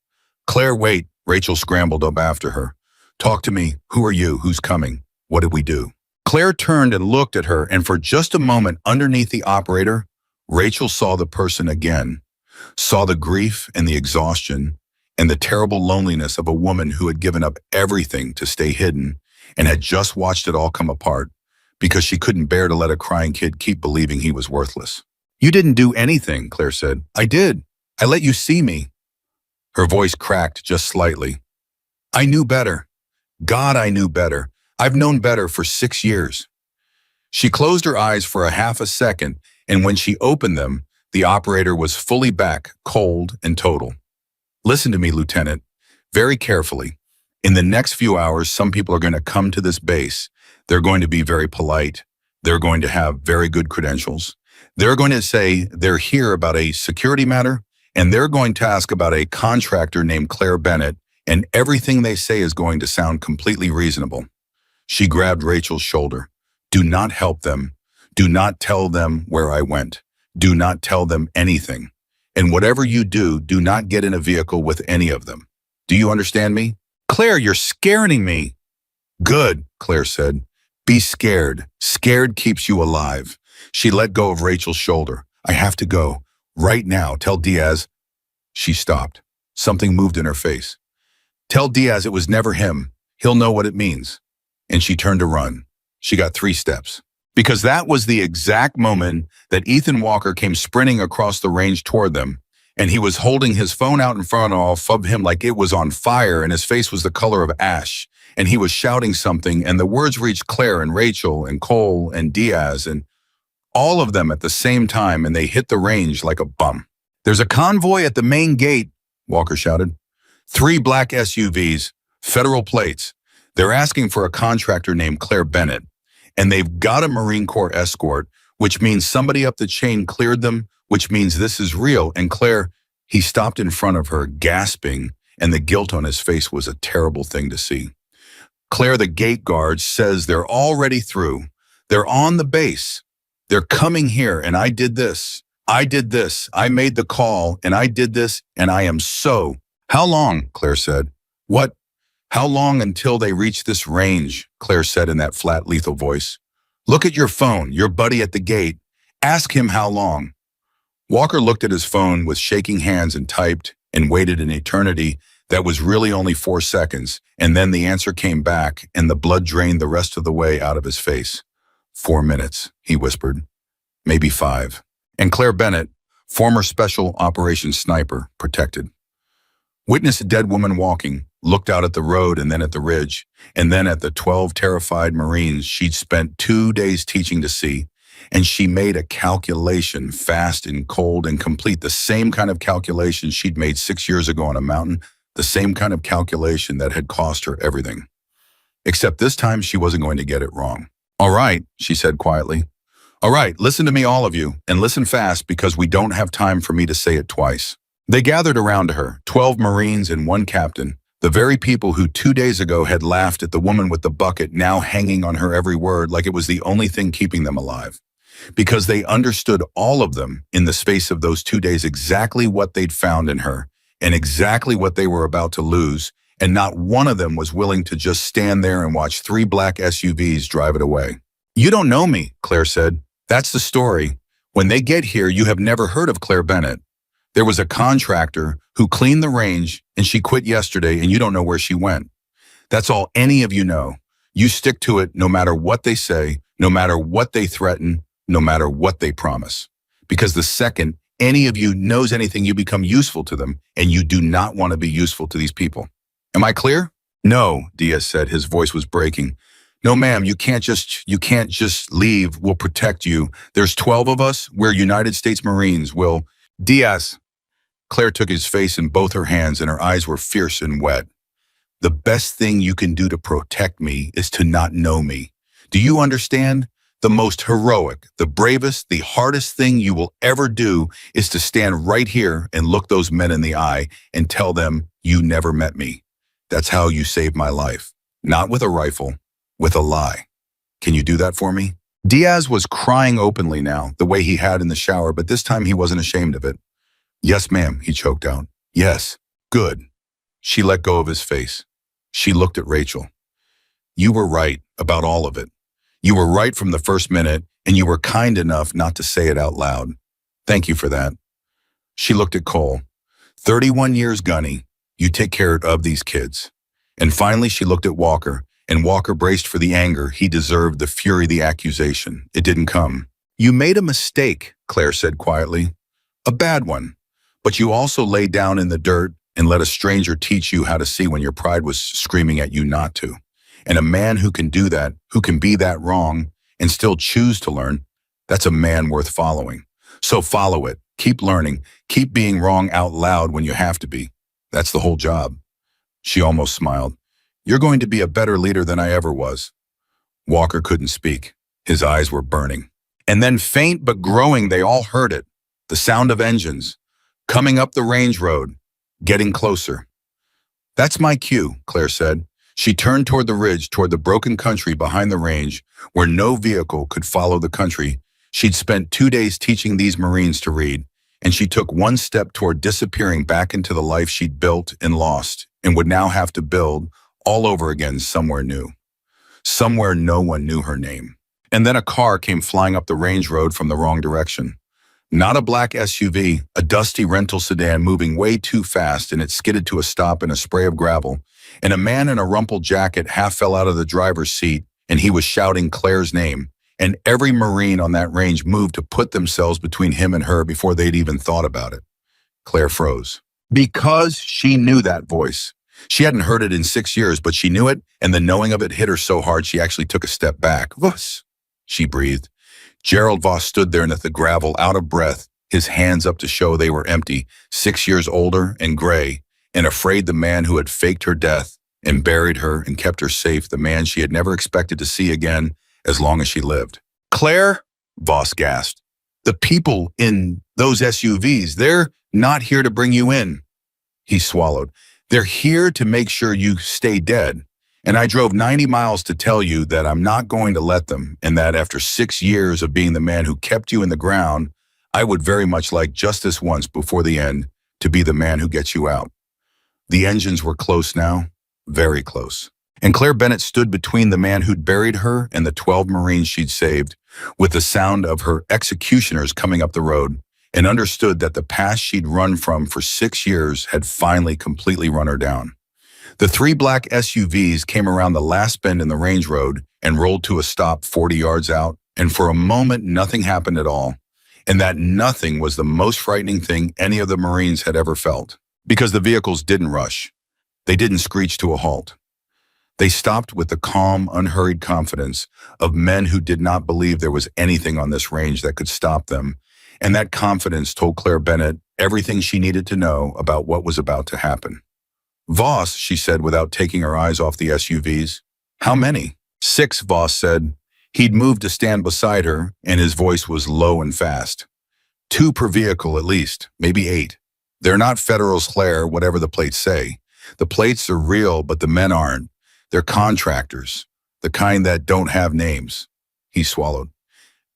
Claire, wait, Rachel scrambled up after her. Talk to me. Who are you? Who's coming? What did we do? Claire turned and looked at her, and for just a moment underneath the operator, Rachel saw the person again, saw the grief and the exhaustion and the terrible loneliness of a woman who had given up everything to stay hidden and had just watched it all come apart because she couldn't bear to let a crying kid keep believing he was worthless. You didn't do anything, Claire said. I did. I let you see me. Her voice cracked just slightly. I knew better. God, I knew better. I've known better for 6 years. She closed her eyes for a half a second, and when she opened them, the operator was fully back, cold and total. Listen to me, Lieutenant, very carefully. In the next few hours, some people are going to come to this base. They're going to be very polite. They're going to have very good credentials. They're going to say they're here about a security matter, and they're going to ask about a contractor named Claire Bennett, and everything they say is going to sound completely reasonable. She grabbed Rachel's shoulder. Do not help them. Do not tell them where I went. Do not tell them anything. And whatever you do, do not get in a vehicle with any of them. Do you understand me? Claire, you're scaring me. Good, Claire said. Be scared. Scared keeps you alive. She let go of Rachel's shoulder. I have to go. Right now, tell Diaz. She stopped. Something moved in her face. Tell Diaz it was never him. He'll know what it means. And she turned to run. She got 3 steps. Because that was the exact moment that Ethan Walker came sprinting across the range toward them, and he was holding his phone out in front of him like it was on fire, and his face was the color of ash, and he was shouting something, and the words reached Claire and Rachel and Cole and Diaz and all of them at the same time, and they hit the range like a bum. There's a convoy at the main gate, Walker shouted. 3 black SUVs, federal plates. They're asking for a contractor named Claire Bennett, and they've got a Marine Corps escort, which means somebody up the chain cleared them, which means this is real. And Claire, he stopped in front of her, gasping, and the guilt on his face was a terrible thing to see. Claire, the gate guard, says they're already through. They're on the base. They're coming here, and I did this. I did this. I made the call, and I did this, and I am so. How long? Claire said. What? How long until they reach this range? Claire said in that flat, lethal voice. Look at your phone, your buddy at the gate. Ask him how long. Walker looked at his phone with shaking hands and typed and waited an eternity that was really only 4 seconds, and then the answer came back and the blood drained the rest of the way out of his face. 4 minutes, he whispered. Maybe 5. And Claire Bennett, former special operations sniper, protected. Witnessed a dead woman walking, looked out at the road and then at the ridge, and then at the 12 terrified Marines she'd spent 2 days teaching to see, and she made a calculation, fast and cold and complete, the same kind of calculation she'd made 6 years ago on a mountain, the same kind of calculation that had cost her everything. Except this time she wasn't going to get it wrong. All right, she said quietly. All right, listen to me all of you, and listen fast because we don't have time for me to say it twice. They gathered around her, 12 Marines and 1 captain, the very people who 2 days ago had laughed at the woman with the bucket now hanging on her every word like it was the only thing keeping them alive. Because they understood, all of them, in the space of those 2 days, exactly what they'd found in her and exactly what they were about to lose, and not one of them was willing to just stand there and watch 3 black SUVs drive it away. You don't know me, Claire said. That's the story. When they get here, you have never heard of Claire Bennett. There was a contractor who cleaned the range, and she quit yesterday, and you don't know where she went. That's all any of you know. You stick to it no matter what they say, no matter what they threaten, no matter what they promise. Because the second any of you knows anything, you become useful to them, and you do not want to be useful to these people. Am I clear? No, Diaz said. His voice was breaking. No, ma'am, you can't just leave. We'll protect you. There's 12 of us. We're United States Marines. We'll... Diaz. Claire took his face in both her hands, and her eyes were fierce and wet. The best thing you can do to protect me is to not know me. Do you understand? The most heroic, the bravest, the hardest thing you will ever do is to stand right here and look those men in the eye and tell them you never met me. That's how you saved my life. Not with a rifle, with a lie. Can you do that for me? Diaz was crying openly now, the way he had in the shower, but this time he wasn't ashamed of it. Yes, ma'am, he choked out. Yes, good. She let go of his face. She looked at Rachel. You were right about all of it. You were right from the first minute, and you were kind enough not to say it out loud. Thank you for that. She looked at Cole. 31 years, Gunny. You take care of these kids. And finally, she looked at Walker, and Walker braced for the anger. He deserved the fury of the accusation. It didn't come. You made a mistake, Claire said quietly. A bad one. But you also lay down in the dirt and let a stranger teach you how to see when your pride was screaming at you not to. And a man who can do that, who can be that wrong and still choose to learn, that's a man worth following. So follow it. Keep learning. Keep being wrong out loud when you have to be. That's the whole job. She almost smiled. You're going to be a better leader than I ever was. Walker couldn't speak. His eyes were burning. And then faint but growing, they all heard it. The sound of engines. Coming up the range road. Getting closer. That's my cue, Claire said. She turned toward the ridge, toward the broken country behind the range, where no vehicle could follow the country. She'd spent 2 days teaching these Marines to read, and she took one step toward disappearing back into the life she'd built and lost, and would now have to build all over again somewhere new. Somewhere no one knew her name. And then a car came flying up the range road from the wrong direction. Not a black SUV, a dusty rental sedan moving way too fast, and it skidded to a stop in a spray of gravel, and a man in a rumpled jacket half fell out of the driver's seat, and he was shouting Claire's name, and every Marine on that range moved to put themselves between him and her before they'd even thought about it. Claire froze. Because she knew that voice. She hadn't heard it in 6 years, but she knew it, and the knowing of it hit her so hard she actually took a step back. Voss, she breathed. Gerald Voss stood there in the gravel, out of breath, his hands up to show they were empty, 6 years older and gray, and afraid the man who had faked her death and buried her and kept her safe, the man she had never expected to see again as long as she lived. Claire, Voss gasped. The people in those SUVs, they're not here to bring you in. He swallowed. They're here to make sure you stay dead. And I drove 90 miles to tell you that I'm not going to let them, and that after 6 years of being the man who kept you in the ground, I would very much like just this once before the end to be the man who gets you out. The engines were close now, very close. And Claire Bennett stood between the man who'd buried her and the 12 Marines she'd saved, with the sound of her executioners coming up the road, and understood that the past she'd run from for 6 years had finally completely run her down. The 3 black SUVs came around the last bend in the range road and rolled to a stop 40 yards out, and for a moment nothing happened at all. And that nothing was the most frightening thing any of the Marines had ever felt. Because the vehicles didn't rush. They didn't screech to a halt. They stopped with the calm, unhurried confidence of men who did not believe there was anything on this range that could stop them, and that confidence told Claire Bennett everything she needed to know about what was about to happen. Voss, she said without taking her eyes off the SUVs. How many? 6, Voss said. He'd moved to stand beside her, and his voice was low and fast. 2 per vehicle at least, maybe 8. They're not Federals, Claire, whatever the plates say. The plates are real, but the men aren't. They're contractors, the kind that don't have names. He swallowed.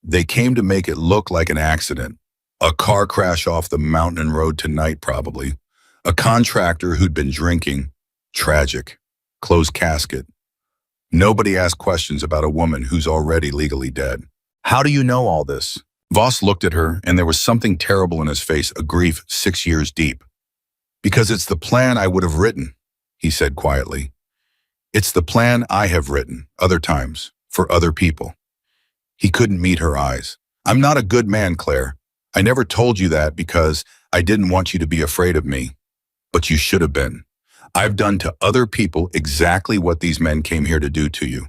They came to make it look like an accident. A car crash off the mountain road tonight, probably. A contractor who'd been drinking. Tragic. Closed casket. Nobody asked questions about a woman who's already legally dead. How do you know all this? Voss looked at her, and there was something terrible in his face, a grief 6 years deep. Because it's the plan I would have written, he said quietly. It's the plan I have written, other times, for other people. He couldn't meet her eyes. I'm not a good man, Claire. I never told you that because I didn't want you to be afraid of me. But you should have been. I've done to other people exactly what these men came here to do to you.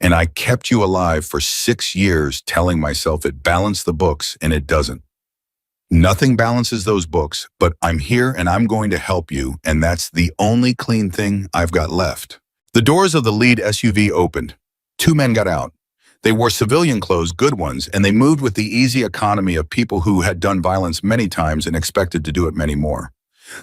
And I kept you alive for 6 years telling myself it balanced the books, and it doesn't. Nothing balances those books, but I'm here and I'm going to help you, and that's the only clean thing I've got left. The doors of the lead SUV opened. 2 men got out. They wore civilian clothes, good ones, and they moved with the easy economy of people who had done violence many times and expected to do it many more.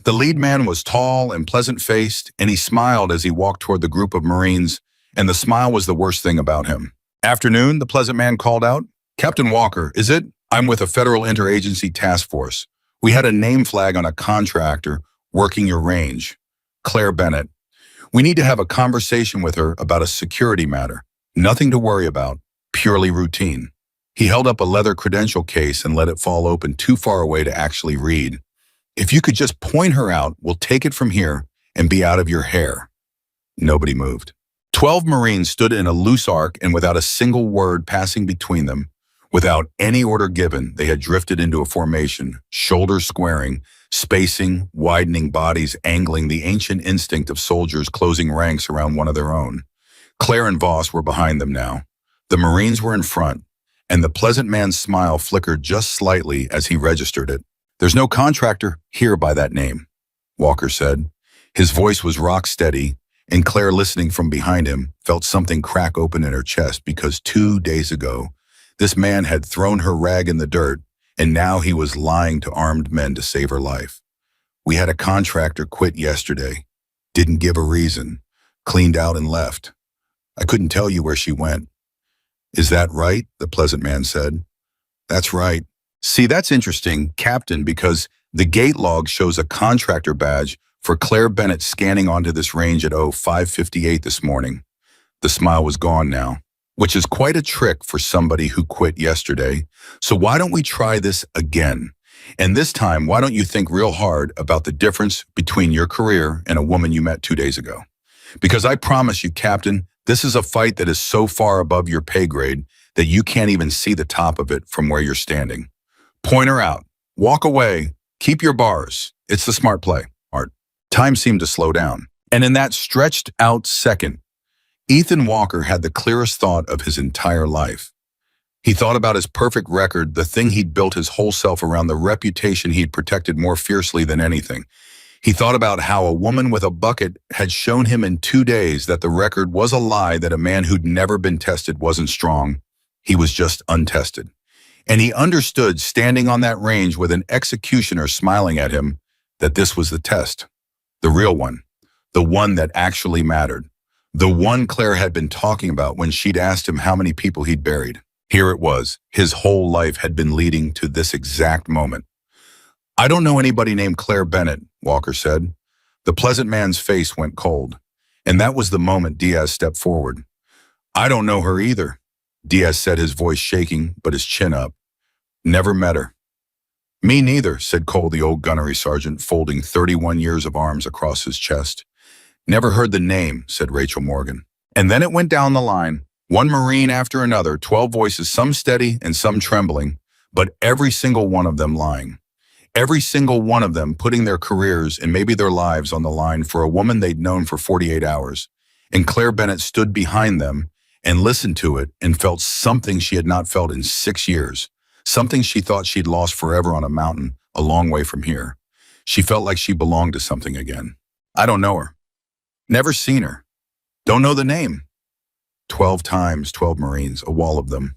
The lead man was tall and pleasant-faced, and he smiled as he walked toward the group of Marines, and the smile was the worst thing about him. Afternoon, the pleasant man called out. Captain Walker, is it? I'm with a federal interagency task force. We had a name flag on a contractor working your range. Claire Bennett. We need to have a conversation with her about a security matter. Nothing to worry about, purely routine. He held up a leather credential case and let it fall open too far away to actually read. If you could just point her out, we'll take it from here and be out of your hair. Nobody moved. 12 Marines stood in a loose arc, and without a single word passing between them, without any order given, they had drifted into a formation, shoulders squaring, spacing, widening bodies, angling, the ancient instinct of soldiers closing ranks around one of their own. Claire and Voss were behind them now. The Marines were in front, and the pleasant man's smile flickered just slightly as he registered it. There's no contractor here by that name, Walker said. His voice was rock steady, and Claire, listening from behind him, felt something crack open in her chest because 2 days ago, this man had thrown her rag in the dirt, and now he was lying to armed men to save her life. We had a contractor quit yesterday, didn't give a reason, cleaned out and left. I couldn't tell you where she went. Is that right? The pleasant man said. That's right. See, that's interesting, Captain, because the gate log shows a contractor badge for Claire Bennett scanning onto this range at 0558 this morning. The smile was gone now, which is quite a trick for somebody who quit yesterday. So why don't we try this again? And this time, why don't you think real hard about the difference between your career and a woman you met 2 days ago? Because I promise you, Captain, this is a fight that is so far above your pay grade that you can't even see the top of it from where you're standing. Point her out. Walk away. Keep your bars. It's the smart play, Art. Time seemed to slow down. And in that stretched out second, Ethan Walker had the clearest thought of his entire life. He thought about his perfect record, the thing he'd built his whole self around, the reputation he'd protected more fiercely than anything. He thought about how a woman with a bucket had shown him in 2 days that the record was a lie, that a man who'd never been tested wasn't strong. He was just untested. And he understood, standing on that range with an executioner smiling at him, that this was the test. The real one. The one that actually mattered. The one Claire had been talking about when she'd asked him how many people he'd buried. Here it was. His whole life had been leading to this exact moment. I don't know anybody named Claire Bennett, Walker said. The pleasant man's face went cold. And that was the moment Diaz stepped forward. I don't know her either, Diaz said, his voice shaking but his chin up. Never met her. Me neither, said Cole, the old gunnery sergeant, folding 31 years of arms across his chest. Never heard the name, said Rachel Morgan. And then it went down the line, one Marine after another, 12 voices, some steady and some trembling, but every single one of them lying. Every single one of them putting their careers and maybe their lives on the line for a woman they'd known for 48 hours. And Claire Bennett stood behind them and listened to it and felt something she had not felt in 6 years, something she thought she'd lost forever on a mountain a long way from here. She felt like she belonged to something again. I don't know her. Never seen her. Don't know the name. 12 times, 12 Marines, a wall of them.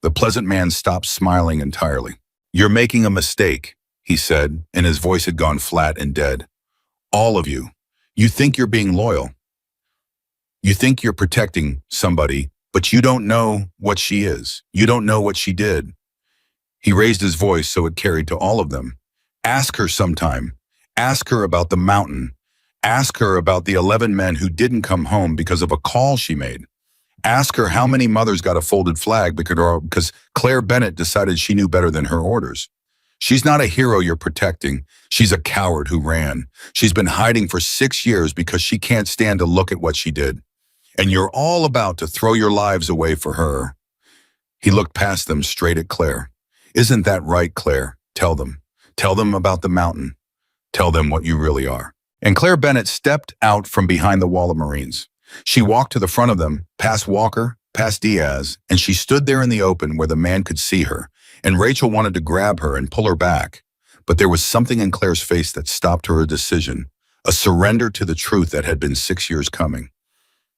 The pleasant man stopped smiling entirely. You're making a mistake, he said, and his voice had gone flat and dead. All of you. You think you're being loyal. You think you're protecting somebody, but you don't know what she is. You don't know what she did. He raised his voice so it carried to all of them. Ask her sometime. Ask her about the mountain. Ask her about the 11 men who didn't come home because of a call she made. Ask her how many mothers got a folded flag because Claire Bennett decided she knew better than her orders. She's not a hero you're protecting. She's a coward who ran. She's been hiding for 6 years because she can't stand to look at what she did. And you're all about to throw your lives away for her. He looked past them straight at Claire. Isn't that right, Claire? Tell them. Tell them about the mountain. Tell them what you really are. And Claire Bennett stepped out from behind the wall of Marines. She walked to the front of them, past Walker, past Diaz, and she stood there in the open where the man could see her, and Rachel wanted to grab her and pull her back. But there was something in Claire's face that stopped her decision, a surrender to the truth that had been 6 years coming.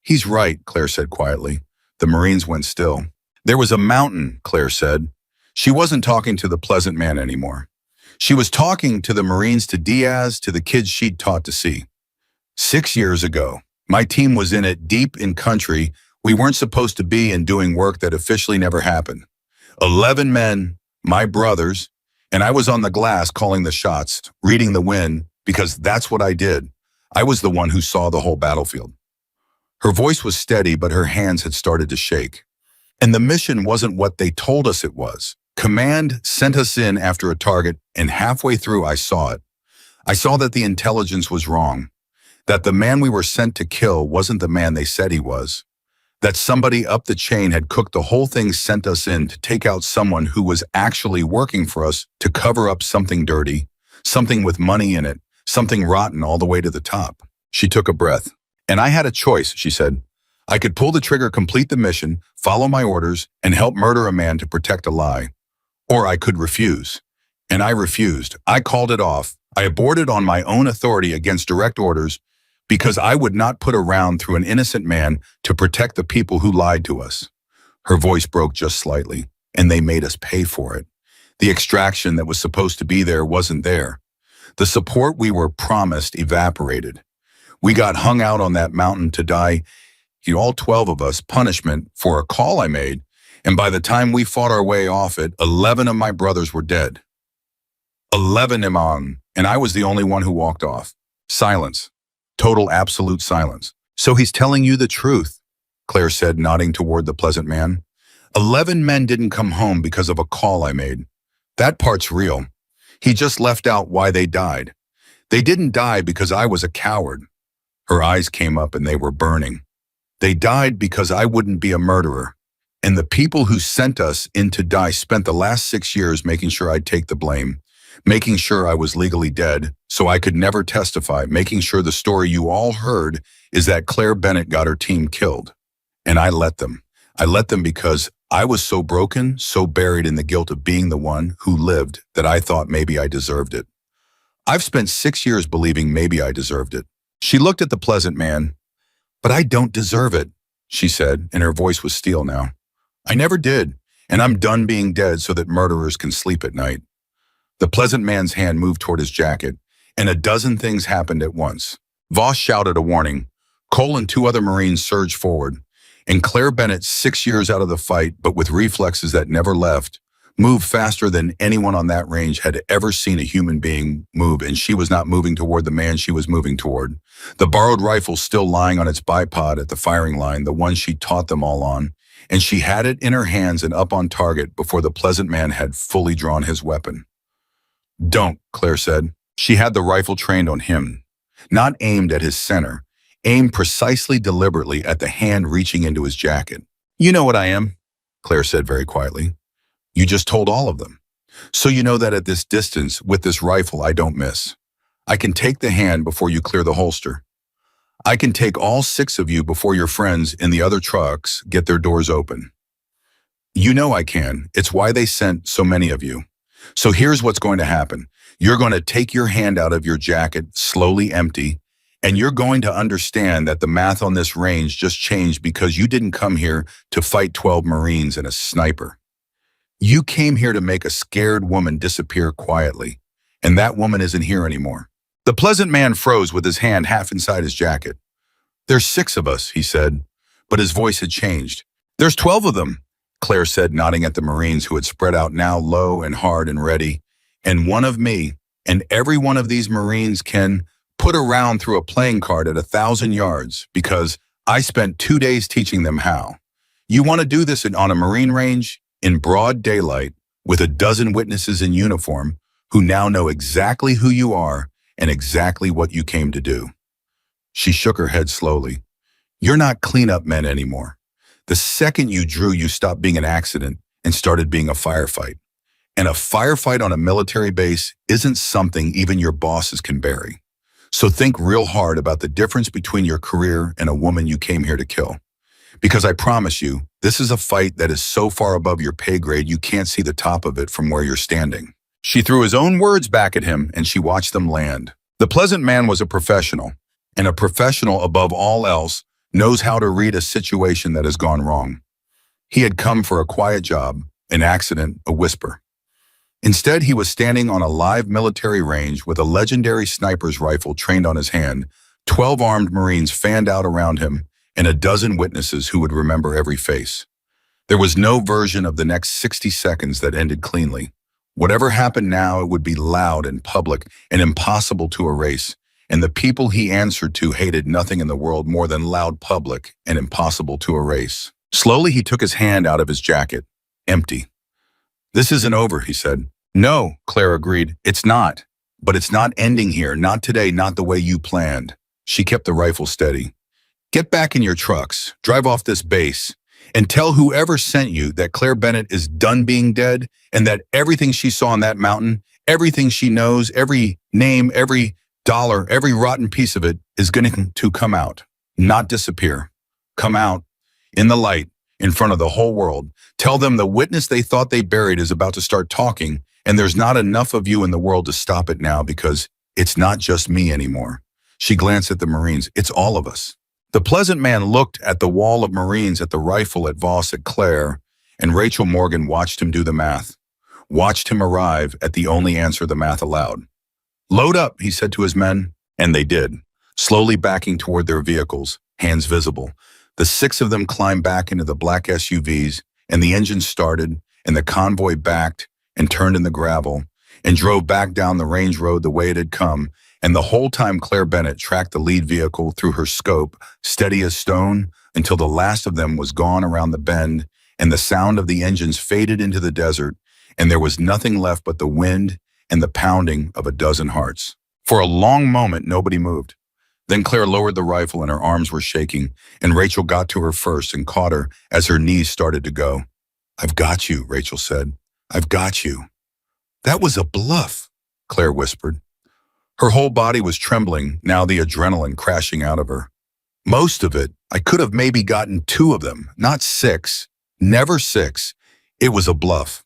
He's right, Claire said quietly. The Marines went still. There was a mountain, Claire said. She wasn't talking to the pleasant man anymore. She was talking to the Marines, to Diaz, to the kids she'd taught to see. 6 years ago, my team was in it, deep in country we weren't supposed to be, and doing work that officially never happened. 11 men, my brothers, and I was on the glass calling the shots, reading the wind, because that's what I did. I was the one who saw the whole battlefield. Her voice was steady, but her hands had started to shake. And the mission wasn't what they told us it was. Command sent us in after a target, and halfway through I saw it. I saw that the intelligence was wrong, that the man we were sent to kill wasn't the man they said he was, that somebody up the chain had cooked the whole thing, sent us in to take out someone who was actually working for us to cover up something dirty, something with money in it, something rotten all the way to the top. She took a breath. And I had a choice, she said. I could pull the trigger, complete the mission, follow my orders, and help murder a man to protect a lie. Or I could refuse. And I refused. I called it off. I aborted on my own authority against direct orders because I would not put a round through an innocent man to protect the people who lied to us. Her voice broke just slightly, and they made us pay for it. The extraction that was supposed to be there wasn't there. The support we were promised evaporated. We got hung out on that mountain to die, all 12 of us, punishment for a call I made, And by the time we fought our way off it, 11 of my brothers were dead. 11 Imam, and I was the only one who walked off. Silence. Total absolute silence. So he's telling you the truth, Claire said, nodding toward the pleasant man. 11 men didn't come home because of a call I made. That part's real. He just left out why they died. They didn't die because I was a coward. Her eyes came up and they were burning. They died because I wouldn't be a murderer. And the people who sent us in to die spent the last 6 years making sure I'd take the blame, making sure I was legally dead so I could never testify, making sure the story you all heard is that Claire Bennett got her team killed. And I let them. I let them because I was so broken, so buried in the guilt of being the one who lived that I thought maybe I deserved it. I've spent 6 years believing maybe I deserved it. She looked at the pleasant man. But I don't deserve it, she said, and her voice was steel now. I never did, and I'm done being dead so that murderers can sleep at night. The pleasant man's hand moved toward his jacket, and a dozen things happened at once. Voss shouted a warning. Cole and 2 other Marines surged forward, and Claire Bennett, 6 years out of the fight, but with reflexes that never left, moved faster than anyone on that range had ever seen a human being move, and she was not moving toward the man she was moving toward. The borrowed rifle still lying on its bipod at the firing line, the one she taught them all on, and she had it in her hands and up on target before the pleasant man had fully drawn his weapon. Don't, Claire said. She had the rifle trained on him, not aimed at his center, aimed precisely deliberately at the hand reaching into his jacket. You know what I am, Claire said very quietly. You just told all of them. So you know that at this distance, with this rifle, I don't miss. I can take the hand before you clear the holster. I can take all 6 of you before your friends in the other trucks get their doors open. You know I can. It's why they sent so many of you. So here's what's going to happen. You're going to take your hand out of your jacket, slowly empty, and you're going to understand that the math on this range just changed because you didn't come here to fight 12 Marines and a sniper. You came here to make a scared woman disappear quietly, and that woman isn't here anymore. The pleasant man froze with his hand half inside his jacket. There's 6 of us, he said, but his voice had changed. There's 12 of them, Claire said, nodding at the Marines who had spread out now low and hard and ready, and 1 of me, and every one of these Marines can put a round through a playing card at 1,000 yards because I spent 2 days teaching them how. You want to do this on a Marine range? In broad daylight, with a dozen witnesses in uniform who now know exactly who you are and exactly what you came to do. She shook her head slowly. You're not cleanup men anymore. The second you drew, you stopped being an accident and started being a firefight. And a firefight on a military base isn't something even your bosses can bury. So think real hard about the difference between your career and a woman you came here to kill. Because I promise you, this is a fight that is so far above your pay grade you can't see the top of it from where you're standing. She threw his own words back at him and she watched them land. The pleasant man was a professional, and a professional above all else knows how to read a situation that has gone wrong. He had come for a quiet job, an accident, a whisper. Instead, he was standing on a live military range with a legendary sniper's rifle trained on his hand, 12 armed Marines fanned out around him, and a dozen witnesses who would remember every face. There was no version of the next 60 seconds that ended cleanly. Whatever happened now, it would be loud and public and impossible to erase, and the people he answered to hated nothing in the world more than loud, public, and impossible to erase. Slowly, he took his hand out of his jacket, empty. This isn't over, he said. No, Claire agreed. It's not. But it's not ending here, not today, not the way you planned. She kept the rifle steady. Get back in your trucks, drive off this base, and tell whoever sent you that Claire Bennett is done being dead and that everything she saw on that mountain, everything she knows, every name, every dollar, every rotten piece of it is going to come out, not disappear. Come out in the light, in front of the whole world. Tell them the witness they thought they buried is about to start talking, and there's not enough of you in the world to stop it now because it's not just me anymore. She glanced at the Marines. It's all of us. The pleasant man looked at the wall of Marines, at the rifle, at Voss, at Claire, and Rachel Morgan watched him do the math, watched him arrive at the only answer the math allowed. Load up, he said to his men, and they did, slowly backing toward their vehicles, hands visible. The 6 of them climbed back into the black SUVs, and the engine started, and the convoy backed and turned in the gravel and drove back down the range road the way it had come, and the whole time Claire Bennett tracked the lead vehicle through her scope, steady as stone, until the last of them was gone around the bend, and the sound of the engines faded into the desert, and there was nothing left but the wind and the pounding of a dozen hearts. For a long moment, nobody moved. Then Claire lowered the rifle and her arms were shaking, and Rachel got to her first and caught her as her knees started to go. "I've got you," Rachel said. "I've got you." "That was a bluff," Claire whispered. Her whole body was trembling, now the adrenaline crashing out of her. "Most of it. I could have maybe gotten 2 of them, not 6. Never 6. It was a bluff."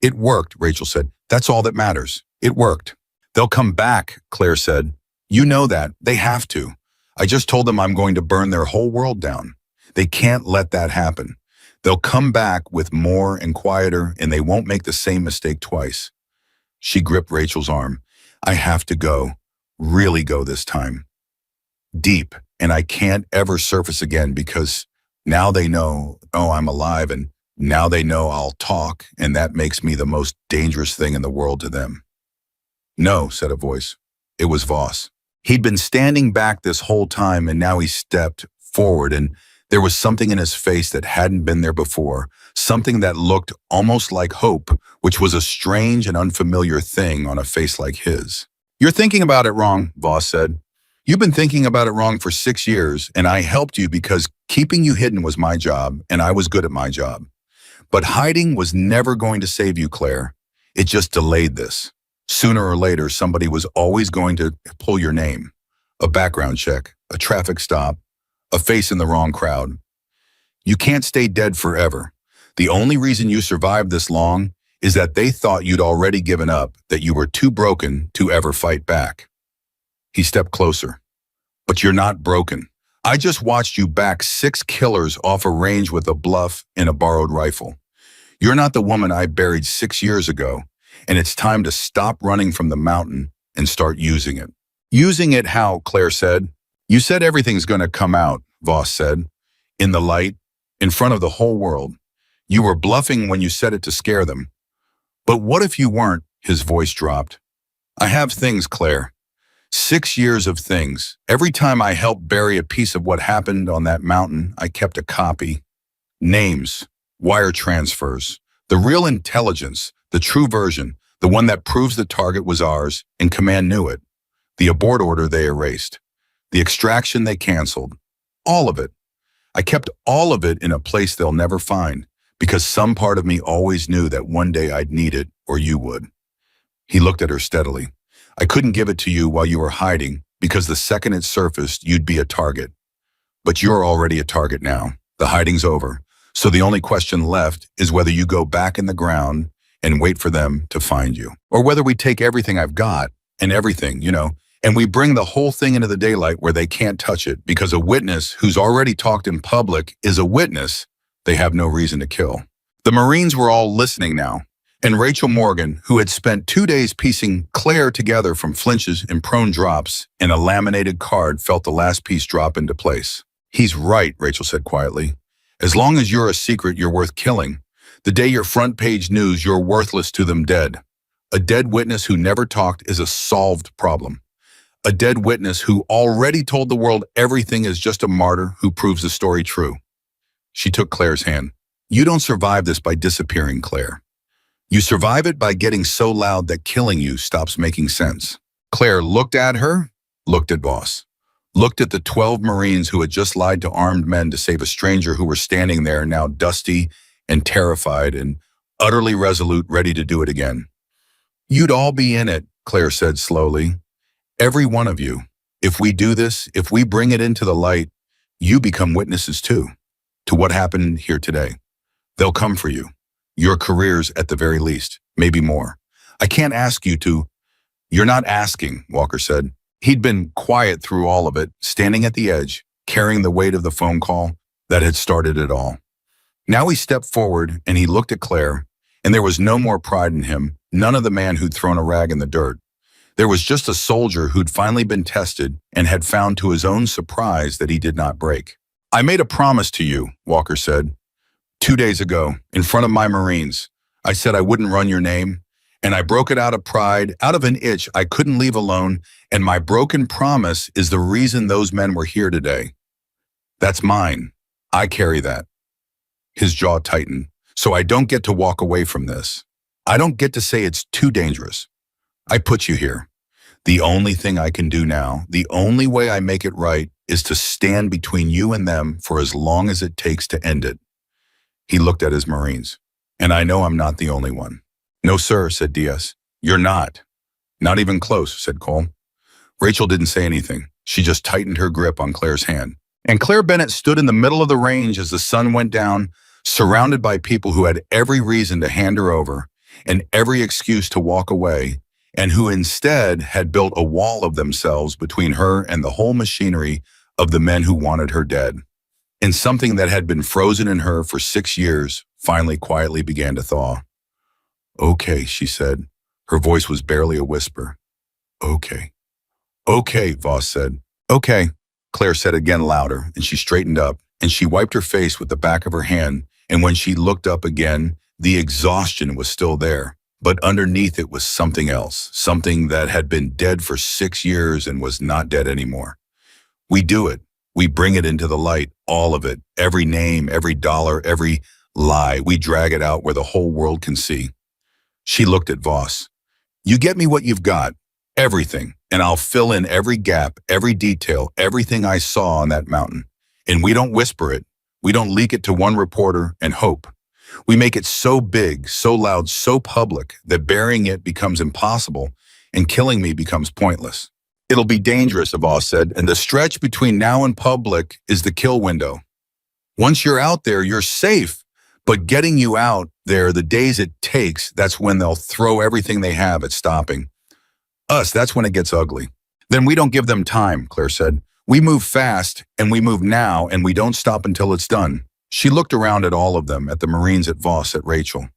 "It worked," Rachel said. "That's all that matters. It worked." "They'll come back," Claire said. "You know that. They have to. I just told them I'm going to burn their whole world down. They can't let that happen. They'll come back with more and quieter, and they won't make the same mistake twice." She gripped Rachel's arm. "I have to go. Really go this time. Deep, and I can't ever surface again because now they know, oh, I'm alive, and now they know I'll talk, and that makes me the most dangerous thing in the world to them." "No," said a voice. It was Voss. He'd been standing back this whole time, and now he stepped forward, and there was something in his face that hadn't been there before, something that looked almost like hope, which was a strange and unfamiliar thing on a face like his. "You're thinking about it wrong," Voss said. "You've been thinking about it wrong for 6 years, and I helped you because keeping you hidden was my job, and I was good at my job. But hiding was never going to save you, Claire. It just delayed this. Sooner or later, somebody was always going to pull your name. A background check, a traffic stop, a face in the wrong crowd. You can't stay dead forever. The only reason you survived this long is that they thought you'd already given up, that you were too broken to ever fight back." He stepped closer. "But you're not broken. I just watched you back 6 killers off a range with a bluff and a borrowed rifle. You're not the woman I buried 6 years ago, and it's time to stop running from the mountain and start using it." "Using it how?" Claire said. "You said everything's going to come out," Voss said. "In the light, in front of the whole world. You were bluffing when you said it to scare them. But what if you weren't?" His voice dropped. "I have things, Claire. 6 years of things. Every time I helped bury a piece of what happened on that mountain, I kept a copy. Names, wire transfers, the real intelligence, the true version, the one that proves the target was ours, and command knew it. The abort order they erased. The extraction they canceled. All of it. I kept all of it in a place they'll never find, because some part of me always knew that one day I'd need it, or you would." He looked at her steadily. "I couldn't give it to you while you were hiding, because the second it surfaced, you'd be a target. But you're already a target now. The hiding's over. So the only question left is whether you go back in the ground and wait for them to find you. Or whether we take everything I've got, and everything, and we bring the whole thing into the daylight where they can't touch it, because a witness who's already talked in public is a witness they have no reason to kill." The Marines were all listening now, and Rachel Morgan, who had spent 2 days piecing Claire together from flinches and prone drops and a laminated card, felt the last piece drop into place. "He's right," Rachel said quietly. "As long as you're a secret, you're worth killing. The day you're front page news, you're worthless to them dead. A dead witness who never talked is a solved problem. A dead witness who already told the world everything is just a martyr who proves the story true." She took Claire's hand. "You don't survive this by disappearing, Claire. You survive it by getting so loud that killing you stops making sense." Claire looked at her, looked at Voss, looked at the 12 Marines who had just lied to armed men to save a stranger who were standing there now dusty and terrified and utterly resolute, ready to do it again. "You'd all be in it," Claire said slowly. "Every one of you. If we do this, if we bring it into the light, you become witnesses too, to what happened here today. They'll come for you. Your careers at the very least, maybe more. I can't ask you to." "You're not asking," Walker said. He'd been quiet through all of it, standing at the edge, carrying the weight of the phone call that had started it all. Now he stepped forward and he looked at Claire, and there was no more pride in him, none of the man who'd thrown a rag in the dirt. There was just a soldier who'd finally been tested and had found to his own surprise that he did not break. "I made a promise to you," Walker said. 2 days ago, in front of my Marines, I said I wouldn't run your name, and I broke it out of pride, out of an itch I couldn't leave alone, and my broken promise is the reason those men were here today. That's mine. I carry that. His jaw tightened. So I don't get to walk away from this. I don't get to say it's too dangerous. I put you here. The only thing I can do now, the only way I make it right, is to stand between you and them for as long as it takes to end it. He looked at his Marines. And I know I'm not the only one. No, sir, said Diaz. You're not. Not even close, said Cole. Rachel didn't say anything. She just tightened her grip on Claire's hand. And Claire Bennett stood in the middle of the range as the sun went down, surrounded by people who had every reason to hand her over and every excuse to walk away, and who instead had built a wall of themselves between her and the whole machinery of the men who wanted her dead. And something that had been frozen in her for 6 years finally quietly began to thaw. Okay, she said. Her voice was barely a whisper. Okay. Okay, Voss said. Okay, Claire said again louder, and she straightened up, and she wiped her face with the back of her hand, and when she looked up again, the exhaustion was still there. But underneath it was something else, something that had been dead for 6 years and was not dead anymore. We do it. We bring it into the light, all of it, every name, every dollar, every lie. We drag it out where the whole world can see. She looked at Voss. You get me what you've got, everything, and I'll fill in every gap, every detail, everything I saw on that mountain. And we don't whisper it. We don't leak it to one reporter and hope. We make it so big, so loud, so public that burying it becomes impossible and killing me becomes pointless. It'll be dangerous, Voss said, and the stretch between now and public is the kill window. Once you're out there, you're safe, but getting you out there, the days it takes, that's when they'll throw everything they have at stopping. Us, that's when it gets ugly. Then we don't give them time, Claire said. We move fast, and we move now, and we don't stop until it's done. She looked around at all of them, at the Marines, at Voss, at Rachel.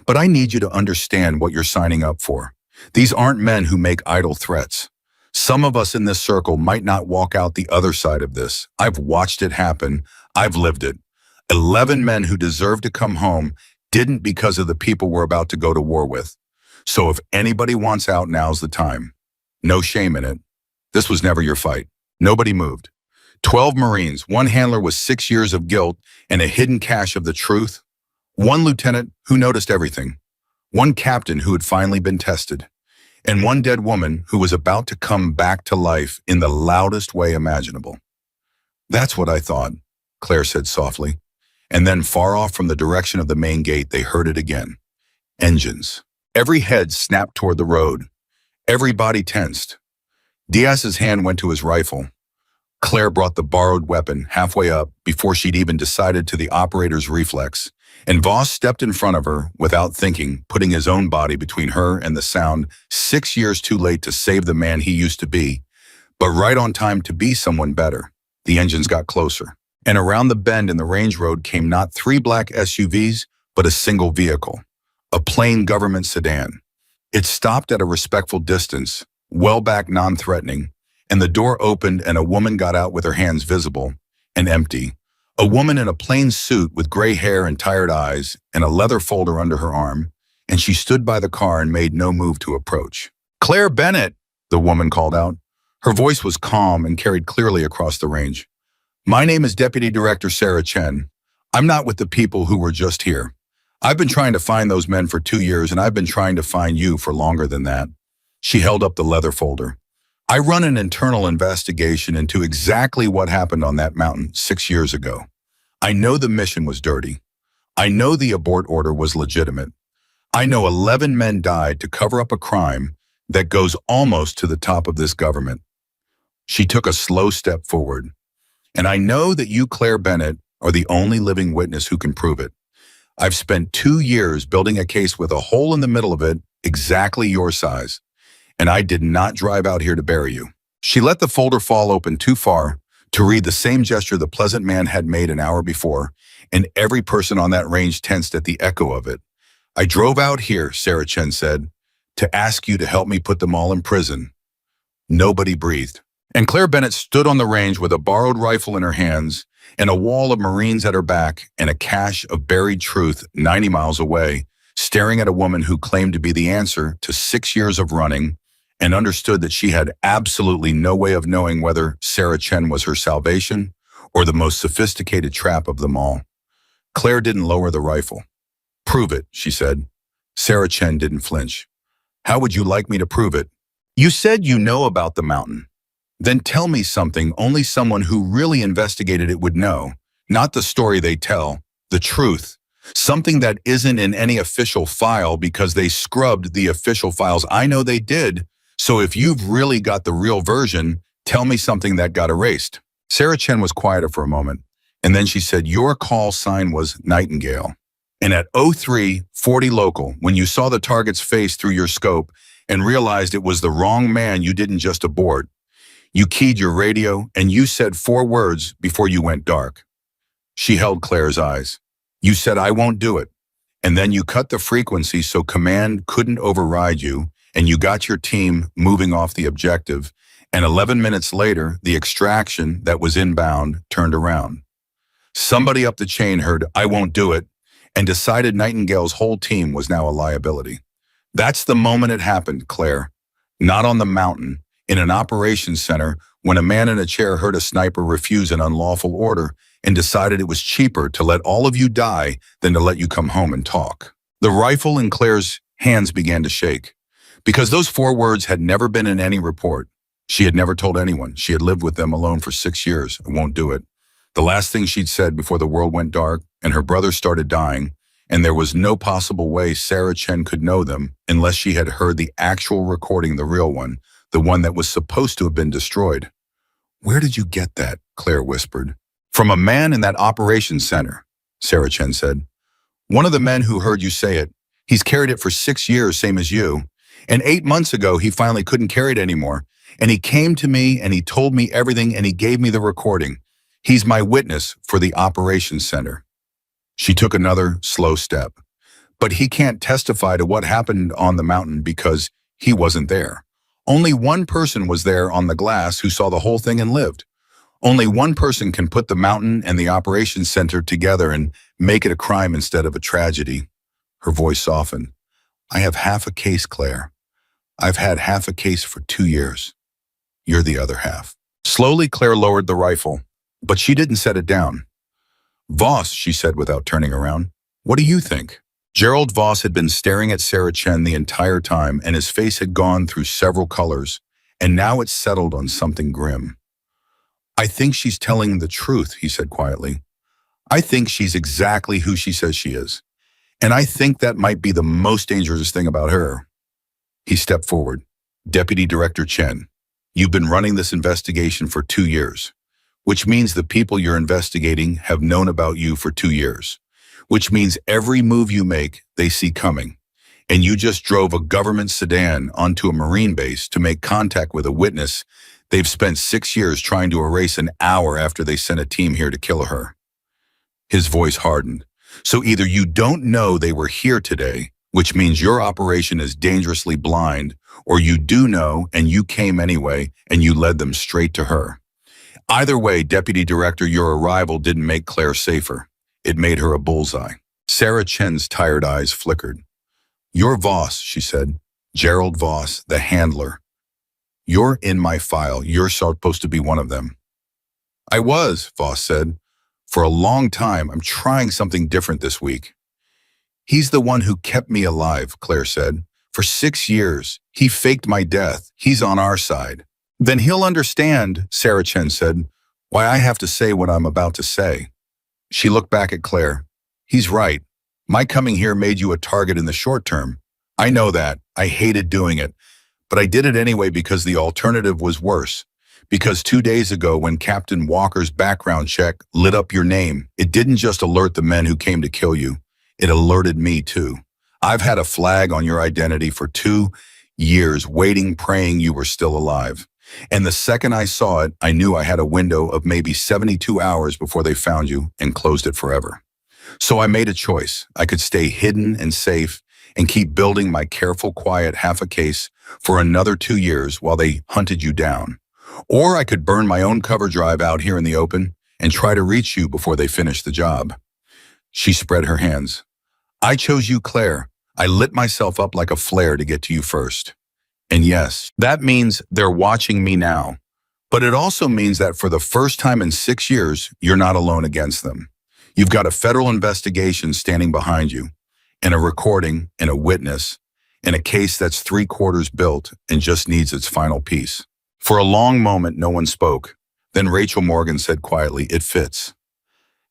But I need you to understand what you're signing up for. These aren't men who make idle threats. Some of us in this circle might not walk out the other side of this. I've watched it happen. I've lived it. 11 men who deserve to come home didn't because of the people we're about to go to war with. So if anybody wants out, now's the time. No shame in it. This was never your fight. Nobody moved. 12 Marines, one handler with 6 years of guilt and a hidden cache of the truth. One lieutenant who noticed everything. One captain who had finally been tested. And one dead woman who was about to come back to life in the loudest way imaginable. That's what I thought, Claire said softly. And then far off from the direction of the main gate, they heard it again. Engines. Every head snapped toward the road. Every body tensed. Diaz's hand went to his rifle. Claire brought the borrowed weapon halfway up before she'd even decided to the operator's reflex, and Voss stepped in front of her without thinking, putting his own body between her and the sound, 6 years too late to save the man he used to be, but right on time to be someone better. The engines got closer, and around the bend in the range road came not 3 black SUVs, but a single vehicle, a plain government sedan. It stopped at a respectful distance, well back, non-threatening, and the door opened and a woman got out with her hands visible and empty. A woman in a plain suit with gray hair and tired eyes and a leather folder under her arm, and she stood by the car and made no move to approach. Claire Bennett, the woman called out. Her voice was calm and carried clearly across the range. My name is Deputy Director Sarah Chen. I'm not with the people who were just here. I've been trying to find those men for 2 years, and I've been trying to find you for longer than that. She held up the leather folder. I run an internal investigation into exactly what happened on that mountain 6 years ago. I know the mission was dirty. I know the abort order was legitimate. I know 11 men died to cover up a crime that goes almost to the top of this government. She took a slow step forward. And I know that you, Claire Bennett, are the only living witness who can prove it. I've spent 2 years building a case with a hole in the middle of it, exactly your size. And I did not drive out here to bury you. She let the folder fall open too far to read the same gesture the pleasant man had made an hour before, and every person on that range tensed at the echo of it. I drove out here, Sarah Chen said, to ask you to help me put them all in prison. Nobody breathed. And Claire Bennett stood on the range with a borrowed rifle in her hands and a wall of Marines at her back and a cache of buried truth 90 miles away, staring at a woman who claimed to be the answer to 6 years of running and understood that she had absolutely no way of knowing whether Sarah Chen was her salvation or the most sophisticated trap of them all. Claire didn't lower the rifle. "Prove it," she said. Sarah Chen didn't flinch. "How would you like me to prove it? You said you know about the mountain. Then tell me something only someone who really investigated it would know, not the story they tell, the truth. Something that isn't in any official file because they scrubbed the official files. I know they did, so if you've really got the real version, tell me something that got erased." Sarah Chen was quieter for a moment, and then she said, "Your call sign was Nightingale. And at 03:40 local, when you saw the target's face through your scope and realized it was the wrong man, you didn't just abort. You keyed your radio, and you said 4 words before you went dark." She held Claire's eyes. "You said, 'I won't do it.' And then you cut the frequency so command couldn't override you, and you got your team moving off the objective, and 11 minutes later, the extraction that was inbound turned around. Somebody up the chain heard, 'I won't do it,' and decided Nightingale's whole team was now a liability. That's the moment it happened, Claire. Not on the mountain, in an operations center, when a man in a chair heard a sniper refuse an unlawful order and decided it was cheaper to let all of you die than to let you come home and talk." The rifle in Claire's hands began to shake, because those 4 words had never been in any report. She had never told anyone. She had lived with them alone for 6 years. "I won't do it." The last thing she'd said before the world went dark and her brother started dying, and there was no possible way Sarah Chen could know them unless she had heard the actual recording, the real one, the one that was supposed to have been destroyed. "Where did you get that?" Claire whispered. "From a man in that operations center," Sarah Chen said. "One of the men who heard you say it. He's carried it for 6 years, same as you. And 8 months ago, he finally couldn't carry it anymore. And he came to me and he told me everything and he gave me the recording. He's my witness for the operations center." She took another slow step. "But he can't testify to what happened on the mountain because he wasn't there. Only one person was there on the glass who saw the whole thing and lived. Only one person can put the mountain and the operations center together and make it a crime instead of a tragedy." Her voice softened. "I have half a case, Claire. I've had half a case for 2 years. You're the other half." Slowly, Claire lowered the rifle, but she didn't set it down. "Voss," she said without turning around, "what do you think?" Gerald Voss had been staring at Sarah Chen the entire time, and his face had gone through several colors, and now it settled on something grim. "I think she's telling the truth," he said quietly. "I think she's exactly who she says she is. And I think that might be the most dangerous thing about her." He stepped forward. "Deputy Director Chen, you've been running this investigation for 2 years, which means the people you're investigating have known about you for 2 years, which means every move you make, they see coming. And you just drove a government sedan onto a Marine base to make contact with a witness they've spent 6 years trying to erase an hour after they sent a team here to kill her." His voice hardened. "So either you don't know they were here today, which means your operation is dangerously blind, or you do know and you came anyway and you led them straight to her. Either way, Deputy Director, your arrival didn't make Claire safer. It made her a bullseye." Sarah Chen's tired eyes flickered. "You're Voss," she said. "Gerald Voss, the handler. You're in my file. You're supposed to be one of them." "I was," Voss said. "For a long time. I'm trying something different this week." "He's the one who kept me alive," Claire said. "For 6 years. He faked my death. He's on our side." "Then he'll understand," Sarah Chen said, "why I have to say what I'm about to say." She looked back at Claire. "He's right. My coming here made you a target in the short term. I know that. I hated doing it. But I did it anyway because the alternative was worse. Because 2 days ago, when Captain Walker's background check lit up your name, it didn't just alert the men who came to kill you. It alerted me too. I've had a flag on your identity for 2 years, waiting, praying you were still alive. And the second I saw it, I knew I had a window of maybe 72 hours before they found you and closed it forever. So I made a choice. I could stay hidden and safe and keep building my careful, quiet half a case for another 2 years while they hunted you down. Or I could burn my own cover drive out here in the open and try to reach you before they finish the job. She spread her hands. I chose you, Claire. I lit myself up like a flare to get to you first. And yes, that means they're watching me now. But it also means that for the first time in 6 years, you're not alone against them. You've got a federal investigation standing behind you, and a recording, and a witness, and a case that's 3/4 built and just needs its final piece. For a long moment, no one spoke. Then Rachel Morgan said quietly, "It fits."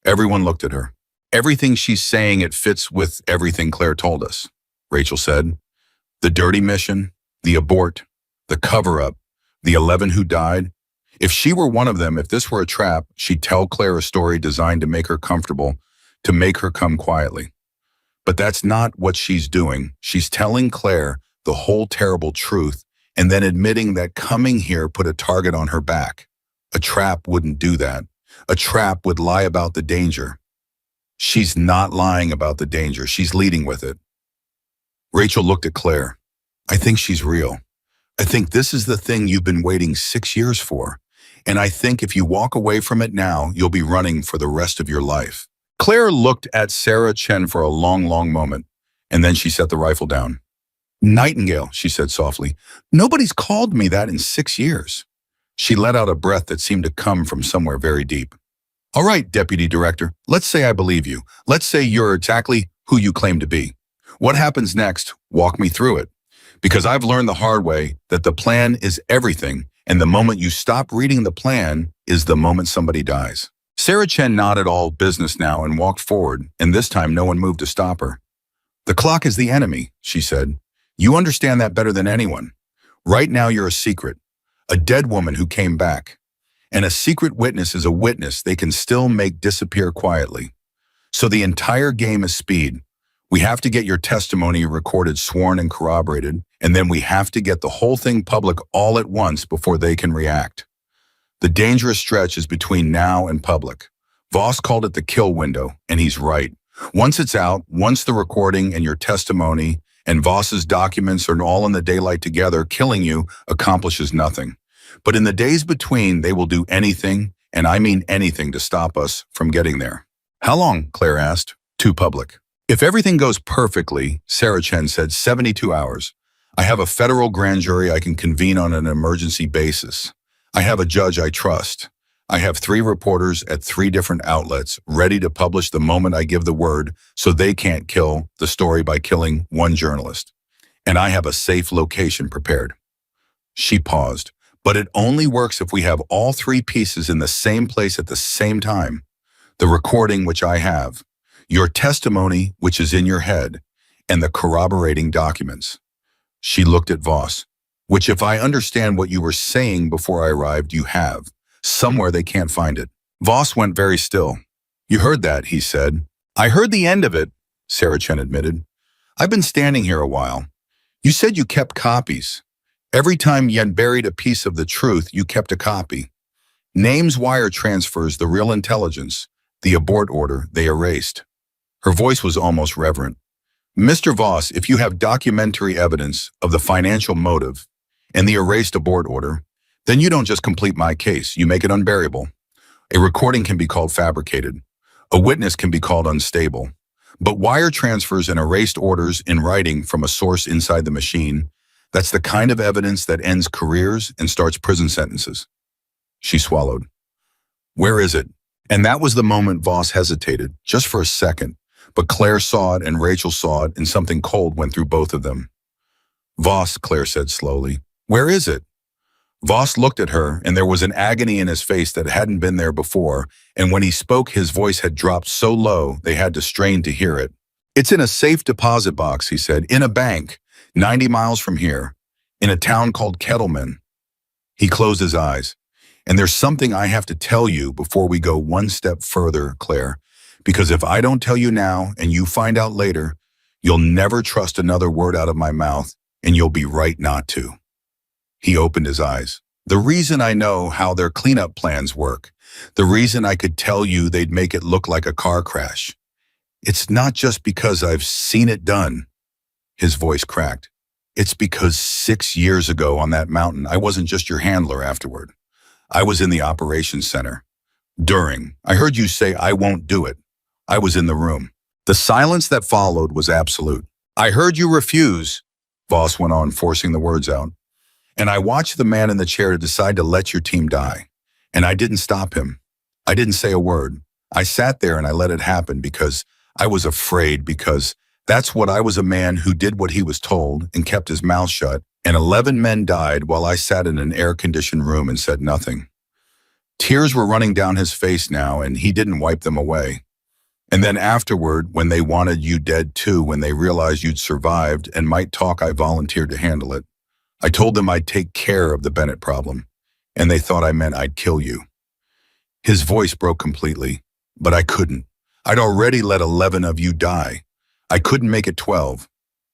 Everyone looked at her. "Everything she's saying, it fits with everything Claire told us," Rachel said. "The dirty mission, the abort, the cover-up, the 11 who died. If she were one of them, if this were a trap, she'd tell Claire a story designed to make her comfortable, to make her come quietly. But that's not what she's doing. She's telling Claire the whole terrible truth and then admitting that coming here put a target on her back. A trap wouldn't do that. A trap would lie about the danger. She's not lying about the danger. She's leading with it." Rachel looked at Claire. "I think she's real. I think this is the thing you've been waiting 6 years for. And I think if you walk away from it now, you'll be running for the rest of your life." Claire looked at Sarah Chen for a long, long moment, and then she set the rifle down. "Nightingale," she said softly. "Nobody's called me that in 6 years." She let out a breath that seemed to come from somewhere very deep. "All right, Deputy Director, let's say I believe you. Let's say you're exactly who you claim to be. What happens next? Walk me through it. Because I've learned the hard way that the plan is everything, and the moment you stop reading the plan is the moment somebody dies." Sarah Chen nodded all business now and walked forward, and this time no one moved to stop her. "The clock is the enemy," she said. "You understand that better than anyone. Right now you're a secret, a dead woman who came back. And a secret witness is a witness they can still make disappear quietly. So the entire game is speed. We have to get your testimony recorded, sworn, and corroborated, and then we have to get the whole thing public all at once before they can react. The dangerous stretch is between now and public. Voss called it the kill window, and he's right. Once it's out, once the recording and your testimony and Voss's documents are all in the daylight together, killing you accomplishes nothing. But in the days between, they will do anything, and I mean anything, to stop us from getting there." "How long?" Claire asked. "To public." "If everything goes perfectly," Sarah Chen said, 72 hours. "I have a federal grand jury I can convene on an emergency basis. I have a judge I trust. I have 3 reporters at 3 different outlets ready to publish the moment I give the word, so they can't kill the story by killing one journalist. And I have a safe location prepared." She paused. "But it only works if we have all 3 pieces in the same place at the same time. The recording, which I have, your testimony, which is in your head, and the corroborating documents." She looked at Voss. "Which, if I understand what you were saying before I arrived, you have. Somewhere they can't find it." Voss went very still. "You heard that," he said. "I heard the end of it," Sarah Chen admitted. "I've been standing here a while. You said you kept copies. Every time you had buried a piece of the truth, you kept a copy. Names, wire transfers, the real intelligence, the abort order, they erased." Her voice was almost reverent. "Mr. Voss, if you have documentary evidence of the financial motive and the erased abort order, then you don't just complete my case, you make it unbearable. A recording can be called fabricated. A witness can be called unstable. But wire transfers and erased orders in writing from a source inside the machine, that's the kind of evidence that ends careers and starts prison sentences." She swallowed. "Where is it?" And that was the moment Voss hesitated, just for a second. But Claire saw it and Rachel saw it, and something cold went through both of them. "Voss," Claire said slowly, "where is it?" Voss looked at her, and there was an agony in his face that hadn't been there before, and when he spoke, his voice had dropped so low they had to strain to hear it. "It's in a safe deposit box," he said, "in a bank, 90 miles from here, in a town called Kettleman." He closed his eyes. "And there's something I have to tell you before we go one step further, Claire, because if I don't tell you now and you find out later, you'll never trust another word out of my mouth, and you'll be right not to." He opened his eyes. "The reason I know how their cleanup plans work, the reason I could tell you they'd make it look like a car crash, it's not just because I've seen it done." His voice cracked. "It's because 6 years ago on that mountain, I wasn't just your handler afterward. I was in the operations center. During, I heard you say, I won't do it. I was in the room. The silence that followed was absolute. I heard you refuse, Voss went on, forcing the words out. And I watched the man in the chair decide to let your team die. And I didn't stop him. I didn't say a word. I sat there and I let it happen because I was afraid, because that's what I was, a man who did what he was told and kept his mouth shut, and 11 men died while I sat in an air-conditioned room and said nothing. Tears were running down his face now, and he didn't wipe them away. And then afterward, when they wanted you dead too, when they realized you'd survived and might talk, I volunteered to handle it. I told them I'd take care of the Bennett problem, and they thought I meant I'd kill you. His voice broke completely, but I couldn't. I'd already let 11 of you die. I couldn't make it 12.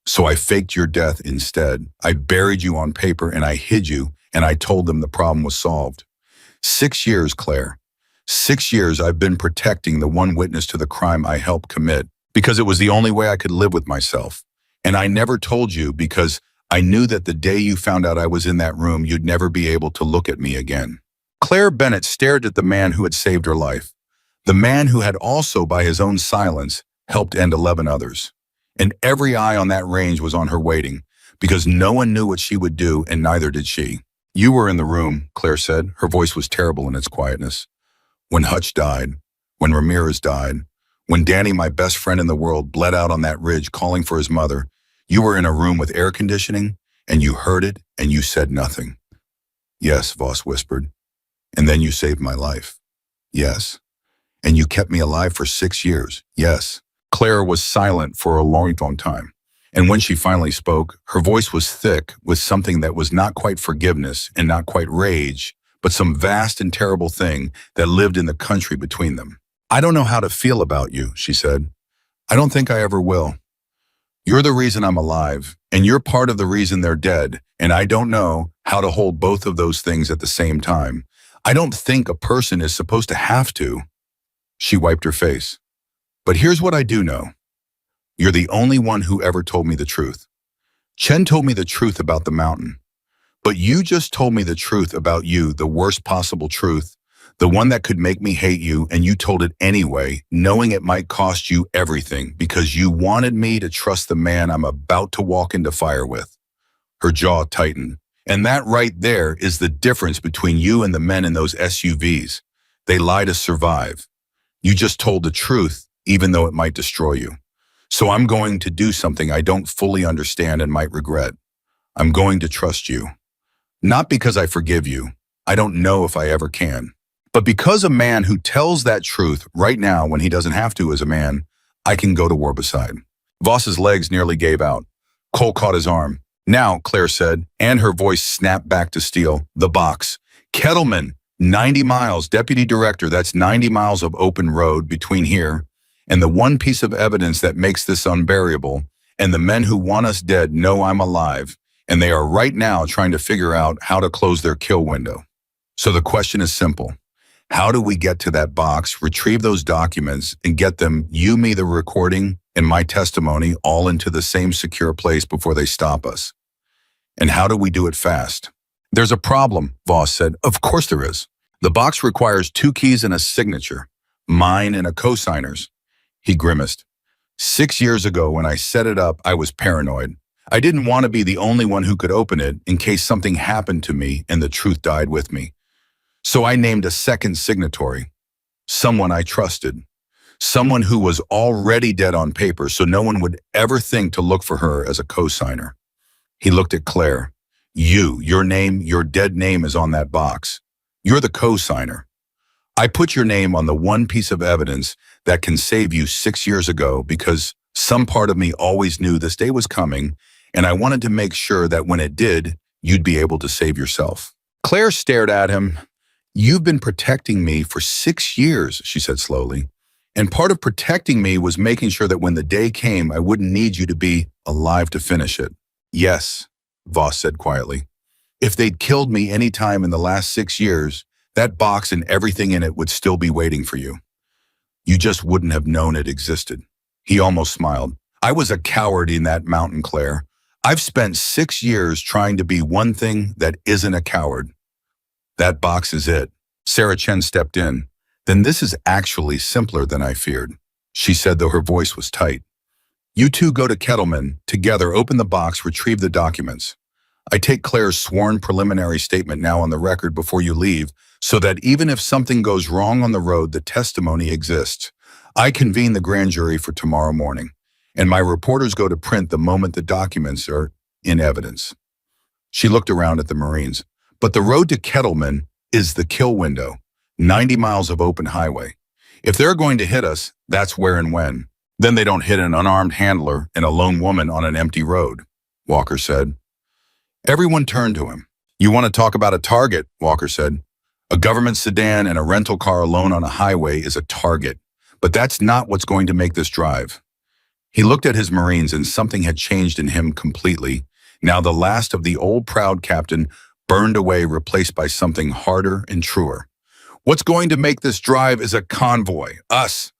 So I faked your death instead. I buried you on paper and I hid you, and I told them the problem was solved. 6 years, Claire. 6 years I've been protecting the one witness to the crime I helped commit, because it was the only way I could live with myself. And I never told you because I knew that the day you found out I was in that room, you'd never be able to look at me again. Claire Bennett stared at the man who had saved her life, the man who had also, by his own silence, helped end 11 others. And every eye on that range was on her waiting, because no one knew what she would do, and neither did she. You were in the room, Claire said. Her voice was terrible in its quietness. When Hutch died, when Ramirez died, when Danny, my best friend in the world, bled out on that ridge calling for his mother, you were in a room with air conditioning, and you heard it, and you said nothing. Yes, Voss whispered. And then you saved my life. Yes. And you kept me alive for 6 years. Yes. Claire was silent for a long time. And when she finally spoke, her voice was thick with something that was not quite forgiveness and not quite rage, but some vast and terrible thing that lived in the country between them. I don't know how to feel about you, she said. I don't think I ever will. You're the reason I'm alive, and you're part of the reason they're dead, and I don't know how to hold both of those things at the same time. I don't think a person is supposed to have to. She wiped her face. But here's what I do know. You're the only one who ever told me the truth. Chen told me the truth about the mountain. But you just told me the truth about you, the worst possible truth, the one that could make me hate you, and you told it anyway, knowing it might cost you everything, because you wanted me to trust the man I'm about to walk into fire with. Her jaw tightened. And that right there is the difference between you and the men in those SUVs. They lie to survive. You just told the truth, even though it might destroy you. So I'm going to do something I don't fully understand and might regret. I'm going to trust you. Not because I forgive you. I don't know if I ever can. But because a man who tells that truth right now when he doesn't have to as a man, I can go to war beside. Voss's legs nearly gave out. Cole caught his arm. Now, Claire said, and her voice snapped back to steel, the box. Kettleman, 90 miles, deputy director, that's 90 miles of open road between here and the one piece of evidence that makes this unbearable, and the men who want us dead know I'm alive, and they are right now trying to figure out how to close their kill window. So the question is simple. How do we get to that box, retrieve those documents, and get them, you, me, the recording, and my testimony, all into the same secure place before they stop us? And how do we do it fast? There's a problem, Voss said. Of course there is. The box requires 2 keys and a signature, mine and a co-signer's. He grimaced. 6 years ago when I set it up, I was paranoid. I didn't want to be the only one who could open it in case something happened to me and the truth died with me. So I named a second signatory, someone I trusted, someone who was already dead on paper so no one would ever think to look for her as a co-signer. He looked at Claire. Your name, your dead name is on that box. You're the co-signer. I put your name on the one piece of evidence that can save you 6 years ago because some part of me always knew this day was coming, and I wanted to make sure that when it did, you'd be able to save yourself. Claire stared at him. You've been protecting me for 6 years, she said slowly. And part of protecting me was making sure that when the day came, I wouldn't need you to be alive to finish it. Yes, Voss said quietly. If they'd killed me any time in the last 6 years, that box and everything in it would still be waiting for you. You just wouldn't have known it existed. He almost smiled. I was a coward in that mountain, Claire. I've spent 6 years trying to be one thing that isn't a coward. That box is it. Sarah Chen stepped in. Then this is actually simpler than I feared, she said, though her voice was tight. You two go to Kettleman, together open the box, retrieve the documents. I take Claire's sworn preliminary statement now on the record before you leave, so that even if something goes wrong on the road, the testimony exists. I convene the grand jury for tomorrow morning, and my reporters go to print the moment the documents are in evidence. She looked around at the Marines. But the road to Kettleman is the kill window, 90 miles of open highway. If they're going to hit us, that's where and when. Then they don't hit an unarmed handler and a lone woman on an empty road, Walker said. Everyone turned to him. You want to talk about a target, Walker said. A government sedan and a rental car alone on a highway is a target. But that's not what's going to make this drive. He looked at his Marines, and something had changed in him completely. Now the last of the old proud captain burned away, replaced by something harder and truer. What's going to make this drive is a convoy. Us.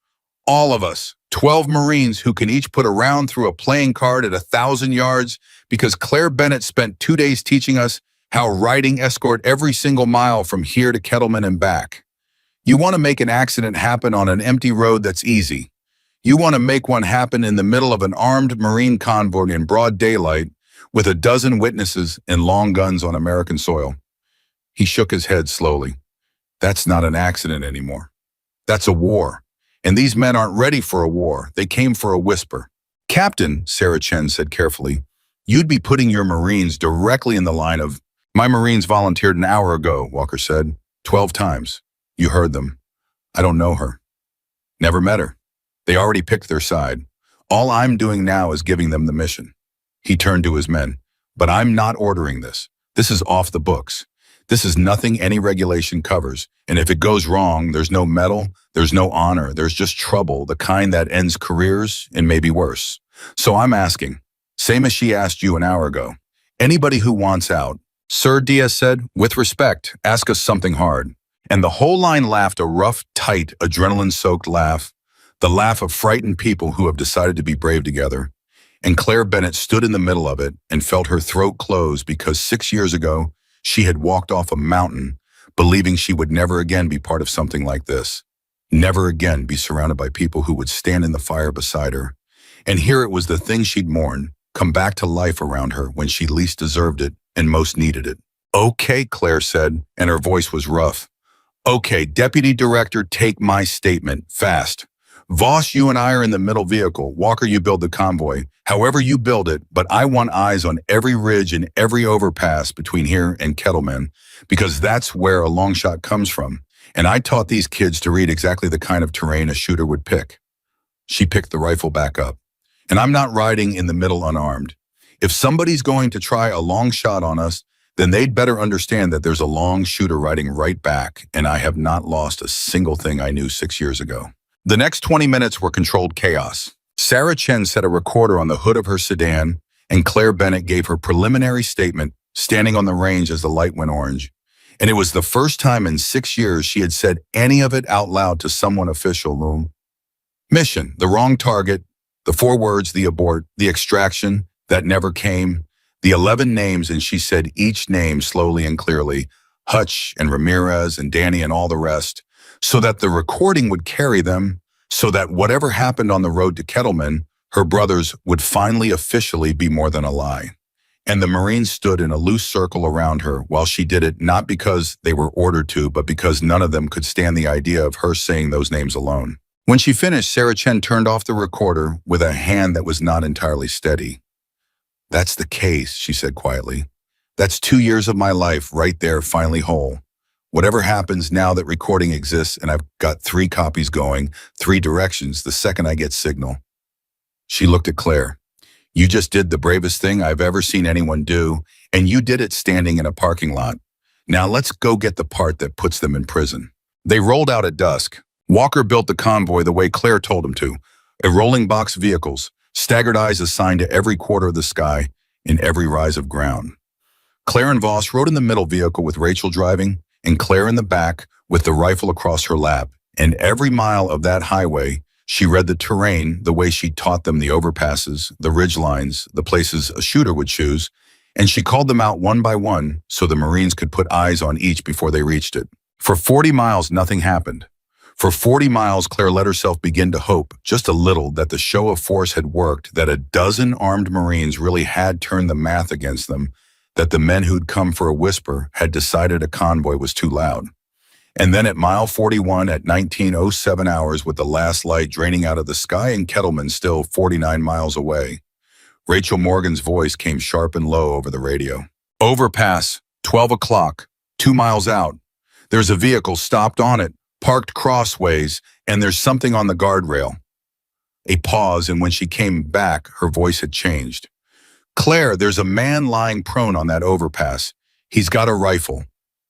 All of us. 12 Marines who can each put a round through a playing card at 1,000 yards because Claire Bennett spent 2 days teaching us how riding escort every single mile from here to Kettleman and back. You want to make an accident happen on an empty road, that's easy. You want to make one happen in the middle of an armed Marine convoy in broad daylight with a dozen witnesses and long guns on American soil. He shook his head slowly. That's not an accident anymore. That's a war. And these men aren't ready for a war. They came for a whisper. Captain, Sarah Chen said carefully, you'd be putting your Marines directly in the line of... My Marines volunteered an hour ago, Walker said. 12 times. You heard them. I don't know her. Never met her. They already picked their side. All I'm doing now is giving them the mission. He turned to his men. But I'm not ordering this. This is off the books. This is nothing any regulation covers. And if it goes wrong, there's no medal, there's no honor, there's just trouble, the kind that ends careers and maybe worse. So I'm asking, same as she asked you an hour ago, anybody who wants out. Sir, Diaz said, with respect, ask us something hard. And the whole line laughed, a rough, tight, adrenaline-soaked laugh, the laugh of frightened people who have decided to be brave together. And Claire Bennett stood in the middle of it and felt her throat close because 6 years ago, she had walked off a mountain, believing she would never again be part of something like this. Never again be surrounded by people who would stand in the fire beside her. And here it was, the thing she'd mourned, come back to life around her when she least deserved it and most needed it. Okay, Claire said, and her voice was rough. Okay, Deputy Director, take my statement, fast. Voss, you and I are in the middle vehicle. Walker, you build the convoy. However you build it, but I want eyes on every ridge and every overpass between here and Kettleman, because that's where a long shot comes from. And I taught these kids to read exactly the kind of terrain a shooter would pick. She picked the rifle back up. And I'm not riding in the middle unarmed. If somebody's going to try a long shot on us, then they'd better understand that there's a long shooter riding right back, and I have not lost a single thing I knew 6 years ago. The next 20 minutes were controlled chaos. Sarah Chen set a recorder on the hood of her sedan, and Claire Bennett gave her preliminary statement, standing on the range as the light went orange. And it was the first time in 6 years she had said any of it out loud to someone official. Mission, the wrong target, the 4 words, the abort, the extraction, that never came, the 11 names, and she said each name slowly and clearly, Hutch and Ramirez and Danny and all the rest, so that the recording would carry them, so that whatever happened on the road to Kettleman, her brothers would finally officially be more than a lie. And the Marines stood in a loose circle around her while she did it, not because they were ordered to, but because none of them could stand the idea of her saying those names alone. When she finished, Sarah Chen turned off the recorder with a hand that was not entirely steady. That's the case, she said quietly. That's 2 years of my life right there, finally whole. Whatever happens now that recording exists, and I've got 3 copies going, 3 directions, the second I get signal. She looked at Claire. You just did the bravest thing I've ever seen anyone do, and you did it standing in a parking lot. Now let's go get the part that puts them in prison. They rolled out at dusk. Walker built the convoy the way Claire told him to, a rolling box of vehicles, staggered eyes assigned to every quarter of the sky in every rise of ground. Claire and Voss rode in the middle vehicle with Rachel driving, and Claire in the back with the rifle across her lap. And every mile of that highway, she read the terrain the way she taught them the overpasses, the ridge lines, the places a shooter would choose, and she called them out one by one so the Marines could put eyes on each before they reached it. For 40 miles, nothing happened. For 40 miles, Claire let herself begin to hope, just a little, that the show of force had worked, that a dozen armed Marines really had turned the math against them, that the men who'd come for a whisper had decided a convoy was too loud. And then at mile 41 at 19:07 hours, with the last light draining out of the sky and Kettleman still 49 miles away, Rachel Morgan's voice came sharp and low over the radio. Overpass, 12 o'clock, 2 miles out. There's a vehicle stopped on it, parked crossways, and there's something on the guardrail. A pause, and when she came back, her voice had changed. Claire, there's a man lying prone on that overpass. He's got a rifle,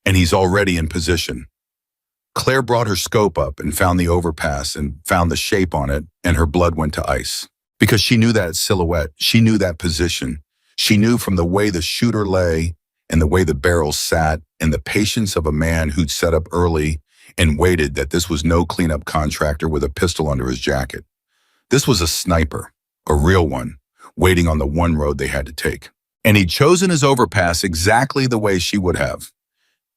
and he's already in position. Claire brought her scope up and found the overpass and found the shape on it, and her blood went to ice. Because she knew that silhouette, she knew that position. She knew from the way the shooter lay and the way the barrel sat and the patience of a man who'd set up early and waited, that this was no cleanup contractor with a pistol under his jacket. This was a sniper, a real one, waiting on the one road they had to take. And he'd chosen his overpass exactly the way she would have.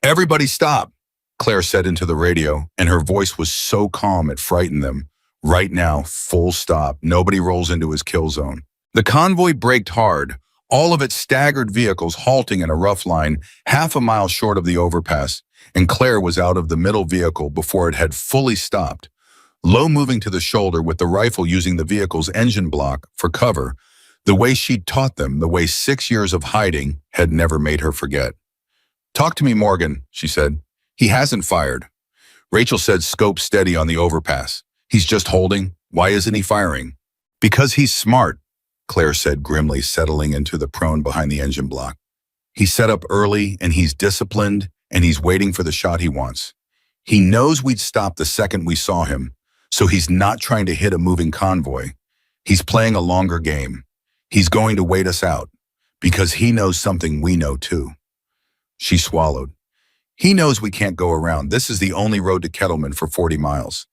"Everybody stop," Claire said into the radio, and her voice was so calm it frightened them. Right now, full stop. Nobody rolls into his kill zone. The convoy braked hard, all of its staggered vehicles halting in a rough line half a mile short of the overpass, and Claire was out of the middle vehicle before it had fully stopped, low moving to the shoulder with the rifle using the vehicle's engine block for cover, the way she'd taught them, the way 6 years of hiding had never made her forget. "Talk to me, Morgan," she said. "He hasn't fired." Rachel said, "Scope steady on the overpass. He's just holding. Why isn't he firing?" "Because he's smart," Claire said grimly, settling into the prone behind the engine block. "He set up early, and he's disciplined, and he's waiting for the shot he wants. He knows we'd stop the second we saw him, so he's not trying to hit a moving convoy. He's playing a longer game. He's going to wait us out, because he knows something we know too." She swallowed. "He knows we can't go around. This is the only road to Kettleman for 40 miles.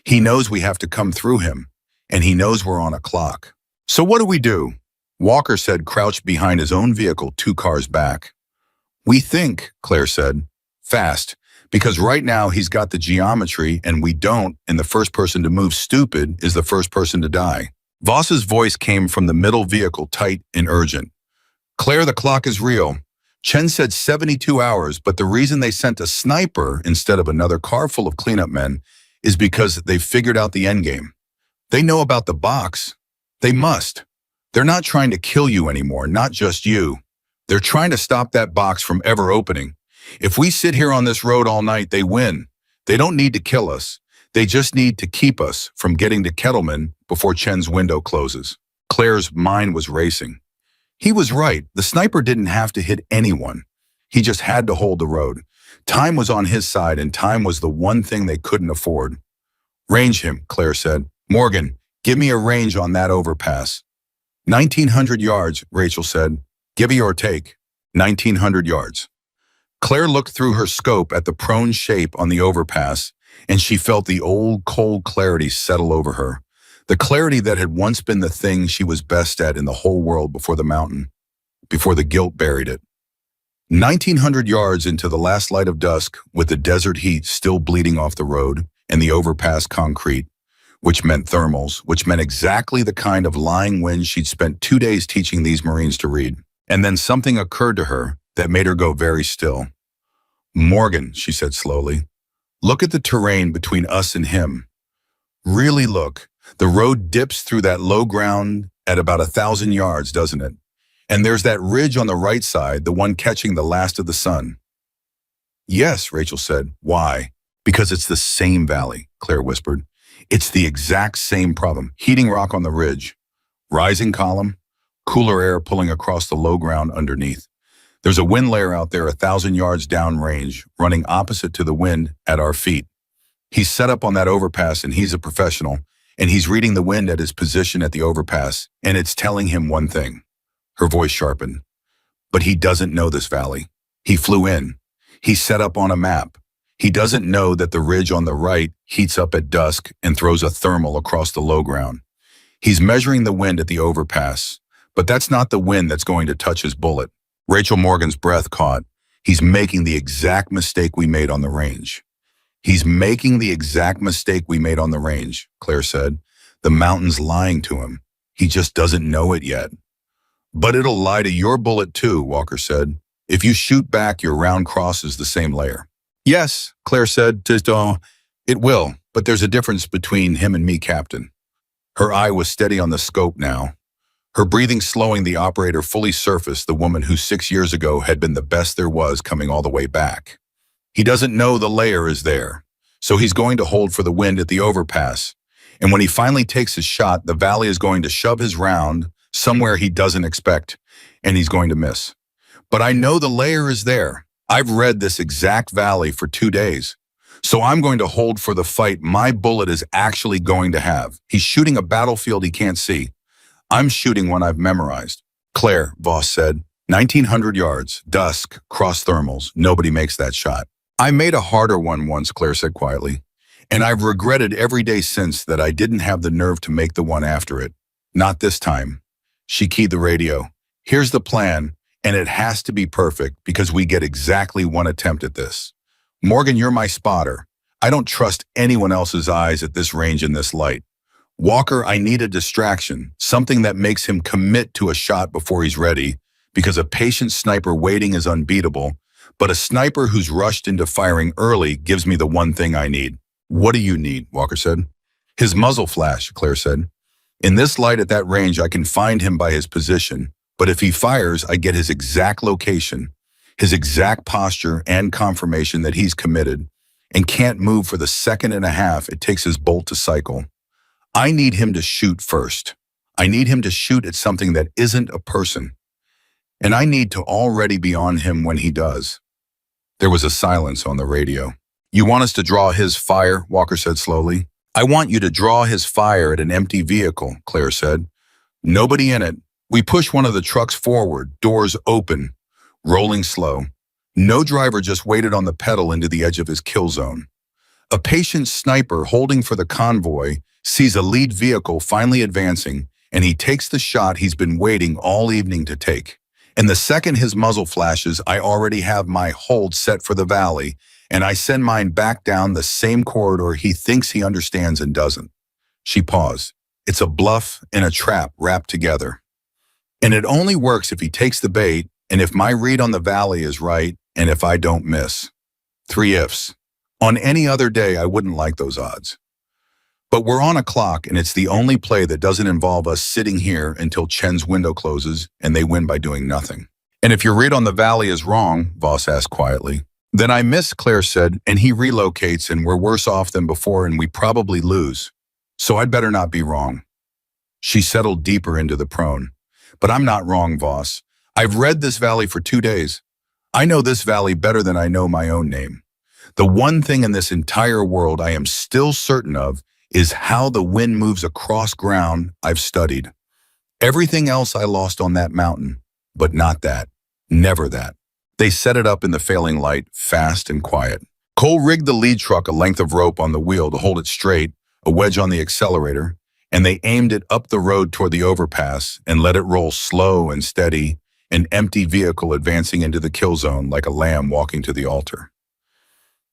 He knows we have to come through him, and he knows we're on a clock. So what do we do?" Walker said, crouched behind his own vehicle 2 cars back. "We think," Claire said, "fast, because right now he's got the geometry and we don't, and the first person to move stupid is the first person to die." Voss's voice came from the middle vehicle, tight and urgent. "Claire, the clock is real. Chen said 72 hours, but the reason they sent a sniper instead of another car full of cleanup men is because they figured out the endgame. They know about the box. They must. They're not trying to kill you anymore, not just you. They're trying to stop that box from ever opening. If we sit here on this road all night, they win. They don't need to kill us. They just need to keep us from getting to Kettleman before Chen's window closes." Claire's mind was racing. He was right. The sniper didn't have to hit anyone. He just had to hold the road. Time was on his side, and time was the one thing they couldn't afford. "Range him," Claire said. "Morgan, give me a range on that overpass." 1,900 yards, Rachel said. "Give it or take." 1,900 yards. Claire looked through her scope at the prone shape on the overpass, and she felt the old cold clarity settle over her. The clarity that had once been the thing she was best at in the whole world before the mountain, before the guilt buried it. 1,900 yards into the last light of dusk, with the desert heat still bleeding off the road and the overpass concrete, which meant thermals, which meant exactly the kind of lying wind she'd spent 2 days teaching these Marines to read. And then something occurred to her that made her go very still. "Morgan," she said slowly, "look at the terrain between us and him. Really look. The road dips through that low ground at about 1,000 yards, doesn't it? And there's that ridge on the right side, the one catching the last of the sun." "Yes," Rachel said. "Why?" "Because it's the same valley," Claire whispered. "It's the exact same problem. Heating rock on the ridge. Rising column. Cooler air pulling across the low ground underneath. There's a wind layer out there 1,000 yards downrange, running opposite to the wind at our feet. He's set up on that overpass, and he's a professional, and he's reading the wind at his position at the overpass, and it's telling him one thing." Her voice sharpened. "But he doesn't know this valley. He flew in. He's set up on a map. He doesn't know that the ridge on the right heats up at dusk and throws a thermal across the low ground. He's measuring the wind at the overpass, but that's not the wind that's going to touch his bullet. Rachel Morgan's breath caught. He's making the exact mistake we made on the range. He's making the exact mistake we made on the range, Claire said. The mountain's lying to him. He just doesn't know it yet. But it'll lie to your bullet too, Walker said. If you shoot back, your round crosses the same layer. Yes, Claire said, it will, but there's a difference between him and me, Captain. Her eye was steady on the scope now. Her breathing slowing, the operator fully surfaced the woman who 6 years ago had been the best there was, coming all the way back. He doesn't know the layer is there, so he's going to hold for the wind at the overpass. And when he finally takes his shot, the valley is going to shove his round somewhere he doesn't expect, and he's going to miss. But I know the layer is there. I've read this exact valley for 2 days. So I'm going to hold for the fight my bullet is actually going to have. He's shooting a battlefield he can't see. I'm shooting one I've memorized. Claire, Voss said, 1,900 yards, dusk, cross thermals. Nobody makes that shot. I made a harder one once, Claire said quietly, and I've regretted every day since that I didn't have the nerve to make the one after it. Not this time. She keyed the radio. Here's the plan, and it has to be perfect because we get exactly one attempt at this. Morgan, you're my spotter. I don't trust anyone else's eyes at this range in this light. Walker, I need a distraction, something that makes him commit to a shot before he's ready, because a patient sniper waiting is unbeatable, but a sniper who's rushed into firing early gives me the one thing I need. What do you need? Walker said. His muzzle flash, Claire said. In this light at that range, I can find him by his position, but if he fires, I get his exact location, his exact posture and confirmation that he's committed and can't move for the second and a half it takes his bolt to cycle. I need him to shoot first. I need him to shoot at something that isn't a person. And I need to already be on him when he does. There was a silence on the radio. You want us to draw his fire, Walker said slowly. I want you to draw his fire at an empty vehicle, Claire said. Nobody in it. We push one of the trucks forward, doors open, rolling slow. No driver, just waited on the pedal into the edge of his kill zone. A patient sniper holding for the convoy sees a lead vehicle finally advancing, and he takes the shot he's been waiting all evening to take. And the second his muzzle flashes, I already have my hold set for the valley, and I send mine back down the same corridor he thinks he understands and doesn't. She paused. It's a bluff and a trap wrapped together. And it only works if he takes the bait, and if my read on the valley is right, and if I don't miss. 3 ifs. On any other day, I wouldn't like those odds. But we're on a clock, and it's the only play that doesn't involve us sitting here until Chen's window closes and they win by doing nothing. And if your read on the valley is wrong, Voss asked quietly, then I miss, Claire said, and he relocates and we're worse off than before and we probably lose. So I'd better not be wrong. She settled deeper into the prone. But I'm not wrong, Voss. I've read this valley for 2 days. I know this valley better than I know my own name. The one thing in this entire world I am still certain of is how the wind moves across ground I've studied. Everything else I lost on that mountain, but not that. Never that. They set it up in the failing light, fast and quiet. Cole rigged the lead truck a length of rope on the wheel to hold it straight, a wedge on the accelerator, and they aimed it up the road toward the overpass and let it roll slow and steady, an empty vehicle advancing into the kill zone like a lamb walking to the altar.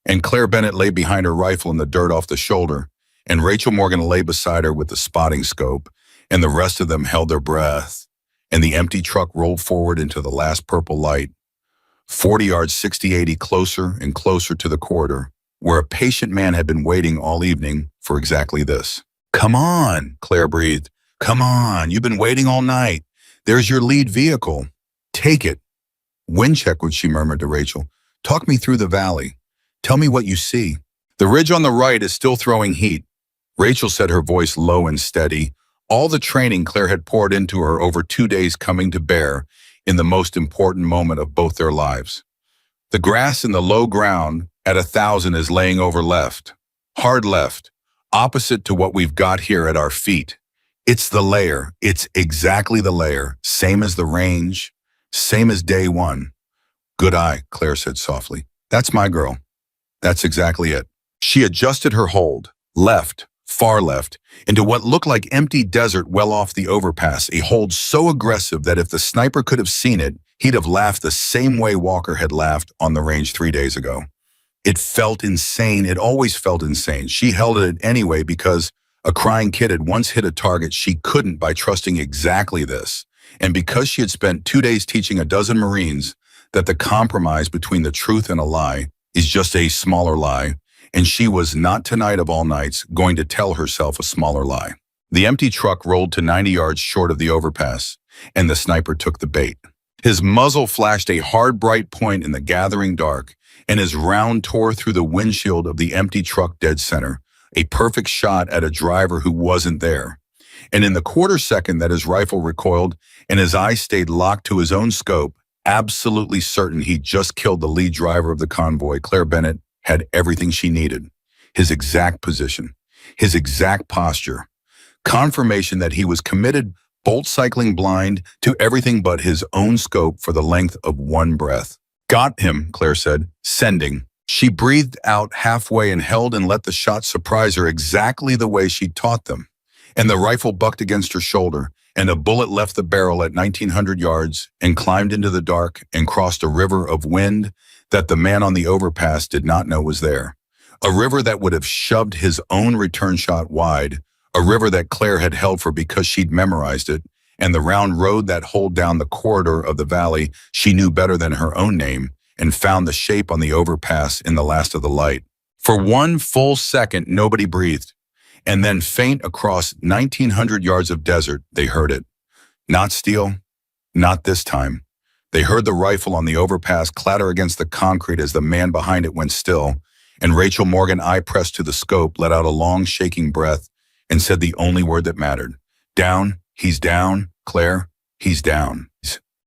And Claire Bennett lay behind her rifle in the dirt off the shoulder, and Rachel Morgan lay beside her with the spotting scope, and the rest of them held their breath, and the empty truck rolled forward into the last purple light, 40 yards 60-80 closer and closer to the corridor, where a patient man had been waiting all evening for exactly this. Come on, Claire breathed. Come on, you've been waiting all night. There's your lead vehicle. Take it. Wind check, what she murmured to Rachel. Talk me through the valley. Tell me what you see. The ridge on the right is still throwing heat. Rachel said, her voice low and steady, all the training Claire had poured into her over 2 days coming to bear in the most important moment of both their lives. The grass in the low ground at 1,000 is laying over left, hard left, opposite to what we've got here at our feet. It's the layer. It's exactly the layer, same as the range, same as day one. Good eye, Claire said softly. That's my girl. That's exactly it. She adjusted her hold, left, far left, into what looked like empty desert well off the overpass, a hold so aggressive that if the sniper could have seen it, he'd have laughed the same way Walker had laughed on the range 3 days ago. It felt insane. It always felt insane. She held it anyway because a crying kid had once hit a target she couldn't by trusting exactly this. And because she had spent 2 days teaching a dozen Marines that the compromise between the truth and a lie is just a smaller lie, and she was not tonight of all nights going to tell herself a smaller lie. The empty truck rolled to 90 yards short of the overpass, and the sniper took the bait. His muzzle flashed a hard, bright point in the gathering dark, and his round tore through the windshield of the empty truck dead center, a perfect shot at a driver who wasn't there. And in the quarter second that his rifle recoiled and his eyes stayed locked to his own scope, absolutely certain he'd just killed the lead driver of the convoy, Claire Bennett had everything she needed. His exact position, his exact posture, confirmation that he was committed, bolt cycling blind to everything but his own scope for the length of one breath. Got him, Claire said, sending. She breathed out halfway and held and let the shot surprise her exactly the way she'd taught them. And the rifle bucked against her shoulder, and a bullet left the barrel at 1,900 yards and climbed into the dark and crossed a river of wind that the man on the overpass did not know was there. A river that would have shoved his own return shot wide, a river that Claire had held for because she'd memorized it, and the round road that holed down the corridor of the valley she knew better than her own name, and found the shape on the overpass in the last of the light. For one full second, nobody breathed. And then faint across 1,900 yards of desert, they heard it. Not steel, not this time. They heard the rifle on the overpass clatter against the concrete as the man behind it went still, and Rachel Morgan, eye pressed to the scope, let out a long, shaking breath and said the only word that mattered. Down, he's down, Claire, he's down.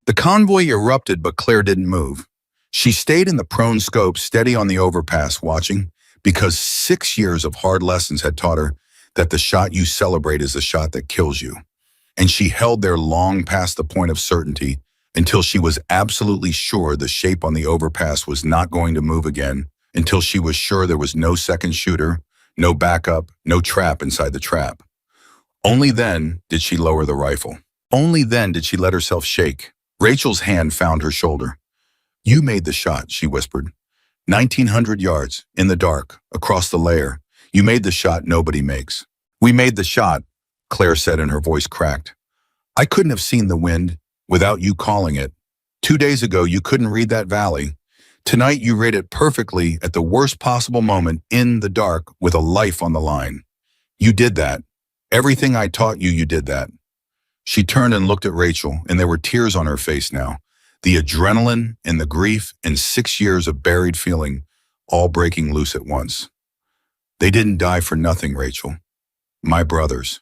The convoy erupted, but Claire didn't move. She stayed in the prone scope, steady on the overpass, watching, because 6 years of hard lessons had taught her that the shot you celebrate is the shot that kills you. And she held there long past the point of certainty until she was absolutely sure the shape on the overpass was not going to move again, until she was sure there was no second shooter, no backup, no trap inside the trap. Only then did she lower the rifle. Only then did she let herself shake. Rachel's hand found her shoulder. You made the shot, she whispered. 1,900 yards, in the dark, across the layer. You made the shot nobody makes. We made the shot, Claire said, and her voice cracked. I couldn't have seen the wind without you calling it. 2 days ago, you couldn't read that valley. Tonight, you read it perfectly at the worst possible moment in the dark with a life on the line. You did that. Everything I taught you, you did that. She turned and looked at Rachel, and there were tears on her face now. The adrenaline and the grief and 6 years of buried feeling all breaking loose at once. They didn't die for nothing, Rachel. My brothers.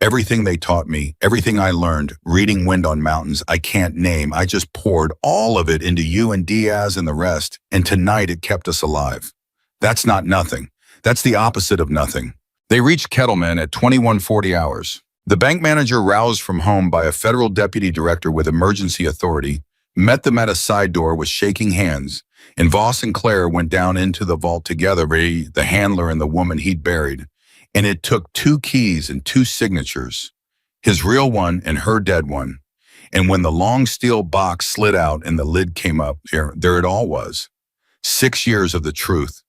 Everything they taught me, everything I learned, reading Wind on Mountains, I can't name. I just poured all of it into you and Diaz and the rest, and tonight it kept us alive. That's not nothing. That's the opposite of nothing. They reached Kettleman at 2140 hours. The bank manager, roused from home by a federal deputy director with emergency authority, met them at a side door with shaking hands, and Voss and Claire went down into the vault together, the handler and the woman he'd buried. And it took 2 keys and 2 signatures, his real one and her dead one. And when the long steel box slid out and the lid came up, there it all was. 6 years of the truth,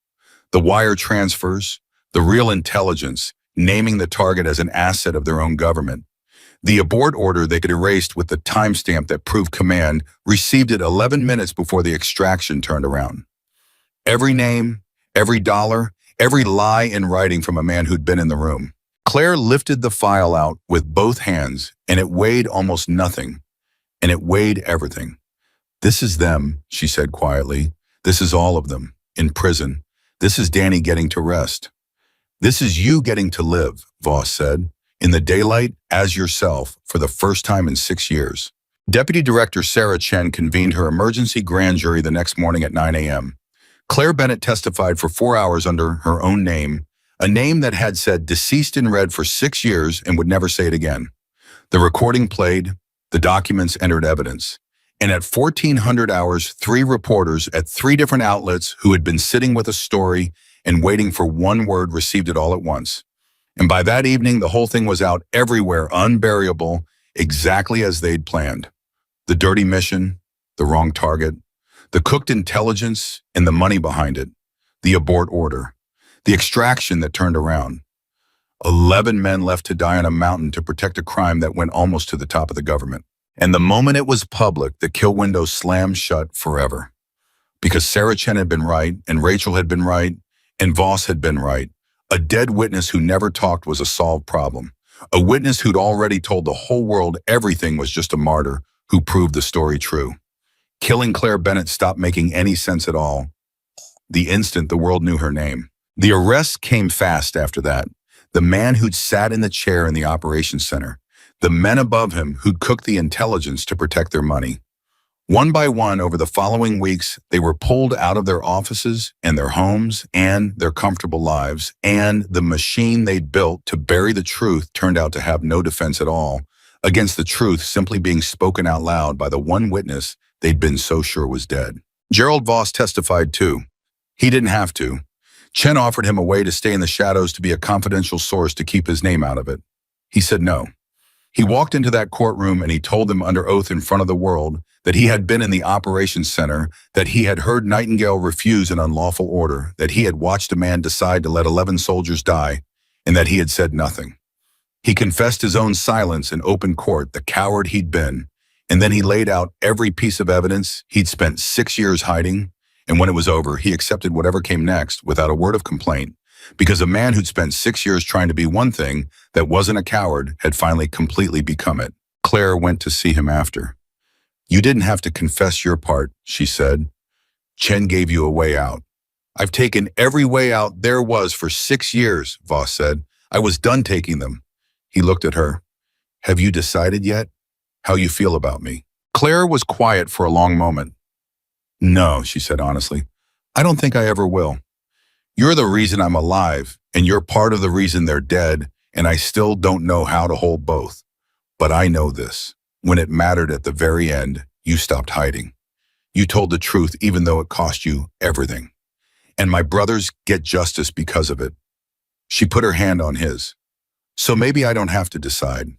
the wire transfers, the real intelligence, naming the target as an asset of their own government. The abort order they could erased with the timestamp that proved command received it 11 minutes before the extraction turned around. Every name, every dollar, every lie in writing from a man who'd been in the room. Claire lifted the file out with both hands, and it weighed almost nothing, and it weighed everything. This is them, she said quietly. This is all of them, in prison. This is Danny getting to rest. This is you getting to live, Voss said, in the daylight as yourself for the first time in 6 years. Deputy Director Sarah Chen convened her emergency grand jury the next morning at 9 a.m. Claire Bennett testified for 4 hours under her own name, a name that had said deceased in red for 6 years and would never say it again. The recording played, the documents entered evidence. And at 1400 hours, 3 reporters at 3 different outlets who had been sitting with a story and waiting for one word received it all at once. And by that evening, the whole thing was out everywhere, unburiable, exactly as they'd planned. The dirty mission, the wrong target, the cooked intelligence and the money behind it, the abort order, the extraction that turned around. 11 men left to die on a mountain to protect a crime that went almost to the top of the government. And the moment it was public, the kill window slammed shut forever. Because Sarah Chen had been right, and Rachel had been right, and Voss had been right. A dead witness who never talked was a solved problem. A witness who'd already told the whole world everything was just a martyr who proved the story true. Killing Claire Bennett stopped making any sense at all the instant the world knew her name. The arrest came fast after that. The man who'd sat in the chair in the operations center. The men above him who'd cooked the intelligence to protect their money. One by one, over the following weeks, they were pulled out of their offices and their homes and their comfortable lives, and the machine they'd built to bury the truth turned out to have no defense at all against the truth simply being spoken out loud by the one witness they'd been so sure was dead. Gerald Voss testified too. He didn't have to. Chen offered him a way to stay in the shadows to be a confidential source to keep his name out of it. He said no. He walked into that courtroom and he told them under oath in front of the world that he had been in the operations center, that he had heard Nightingale refuse an unlawful order, that he had watched a man decide to let 11 soldiers die, and that he had said nothing. He confessed his own silence in open court, the coward he'd been, and then he laid out every piece of evidence he'd spent 6 years hiding, and when it was over, he accepted whatever came next without a word of complaint, because a man who'd spent 6 years trying to be one thing that wasn't a coward had finally completely become it. Claire went to see him after. "You didn't have to confess your part," she said. "Chen gave you a way out." "I've taken every way out there was for 6 years," Voss said. "I was done taking them." He looked at her. "Have you decided yet how you feel about me?" Claire was quiet for a long moment. "No," she said honestly. "I don't think I ever will. You're the reason I'm alive, and you're part of the reason they're dead, and I still don't know how to hold both. But I know this. When it mattered at the very end, you stopped hiding. You told the truth even though it cost you everything. And my brothers get justice because of it." She put her hand on his. "So maybe I don't have to decide.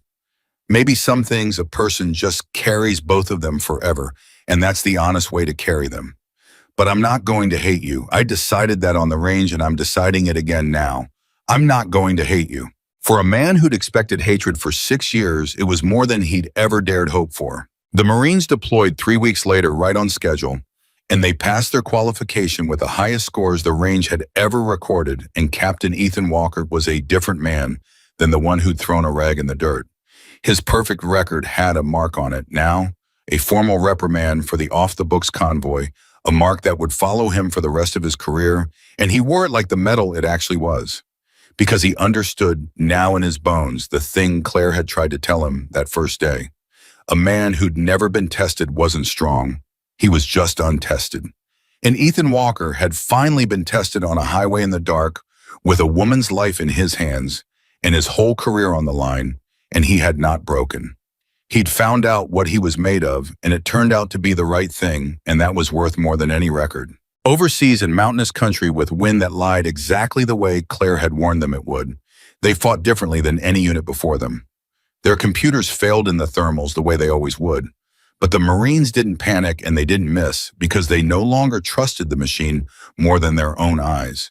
Maybe some things a person just carries both of them forever, and that's the honest way to carry them. But I'm not going to hate you. I decided that on the range, and I'm deciding it again now. I'm not going to hate you." For a man who'd expected hatred for 6 years, it was more than he'd ever dared hope for. The Marines deployed 3 weeks later, right on schedule, and they passed their qualification with the highest scores the range had ever recorded, and Captain Ethan Walker was a different man than the one who'd thrown a rag in the dirt. His perfect record had a mark on it now, a formal reprimand for the off-the-books convoy, a mark that would follow him for the rest of his career, and he wore it like the medal it actually was. Because he understood now in his bones the thing Claire had tried to tell him that first day. A man who'd never been tested wasn't strong. He was just untested. And Ethan Walker had finally been tested on a highway in the dark with a woman's life in his hands and his whole career on the line, and he had not broken. He'd found out what he was made of, and it turned out to be the right thing, and that was worth more than any record. Overseas in mountainous country with wind that lied exactly the way Claire had warned them it would, they fought differently than any unit before them. Their computers failed in the thermals the way they always would, but the Marines didn't panic and they didn't miss because they no longer trusted the machine more than their own eyes.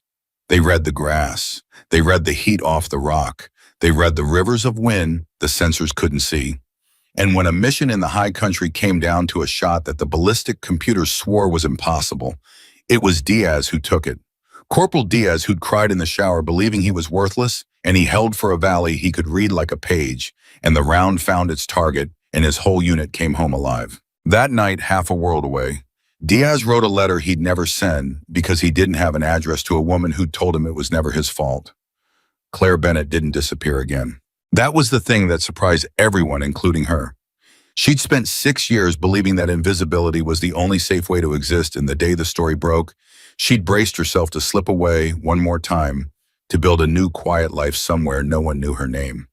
They read the grass. They read the heat off the rock. They read the rivers of wind the sensors couldn't see. And when a mission in the high country came down to a shot that the ballistic computers swore was impossible, it was Diaz who took it. Corporal Diaz, who'd cried in the shower believing he was worthless, and he held for a valley he could read like a page, and the round found its target, and his whole unit came home alive. That night, half a world away, Diaz wrote a letter he'd never send because he didn't have an address to a woman who'd told him it was never his fault. Claire Bennett didn't disappear again. That was the thing that surprised everyone, including her. She'd spent 6 years believing that invisibility was the only safe way to exist, and the day the story broke, she'd braced herself to slip away one more time to build a new quiet life somewhere no one knew her name.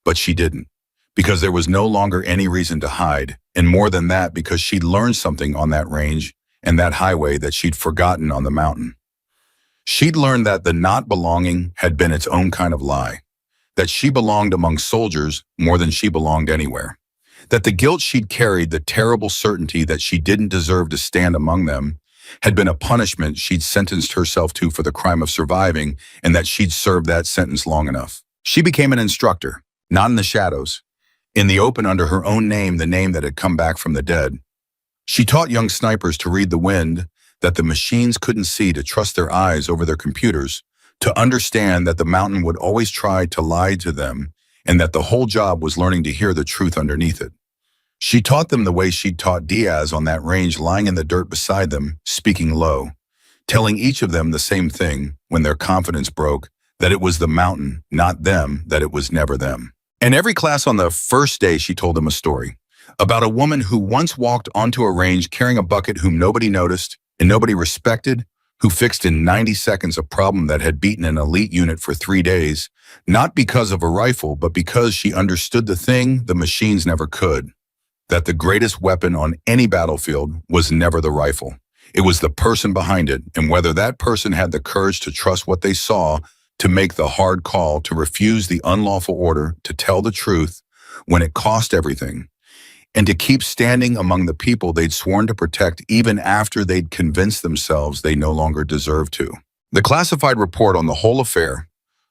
But she didn't, because there was no longer any reason to hide, and more than that, because she'd learned something on that range and that highway that she'd forgotten on the mountain. She'd learned that the not belonging had been its own kind of lie, that she belonged among soldiers more than she belonged anywhere, That the guilt she'd carried, the terrible certainty that she didn't deserve to stand among them, had been a punishment she'd sentenced herself to for the crime of surviving, and that she'd served that sentence long enough. She became an instructor, not in the shadows, in the open under her own name, the name that had come back from the dead. She taught young snipers to read the wind that the machines couldn't see, to trust their eyes over their computers, to understand that the mountain would always try to lie to them, and that the whole job was learning to hear the truth underneath it. She taught them the way she'd taught Diaz on that range, lying in the dirt beside them, speaking low, telling each of them the same thing when their confidence broke, that it was the mountain, not them, that it was never them. In every class on the first day, she told them a story about a woman who once walked onto a range carrying a bucket, whom nobody noticed and nobody respected, who fixed in 90 seconds a problem that had beaten an elite unit for 3 days, not because of a rifle, but because she understood the thing the machines never could, that the greatest weapon on any battlefield was never the rifle. It was the person behind it, and whether that person had the courage to trust what they saw, to make the hard call, to refuse the unlawful order, to tell the truth when it cost everything, and to keep standing among the people they'd sworn to protect even after they'd convinced themselves they no longer deserved to. The classified report on the whole affair,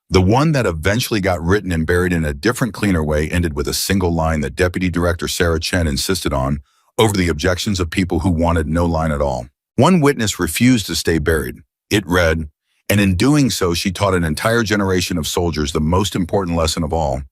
the one that eventually got written and buried in a different, cleaner way, ended with a single line that Deputy Director Sarah Chen insisted on over the objections of people who wanted no line at all. One witness refused to stay buried. It read, and in doing so, she taught an entire generation of soldiers the most important lesson of all,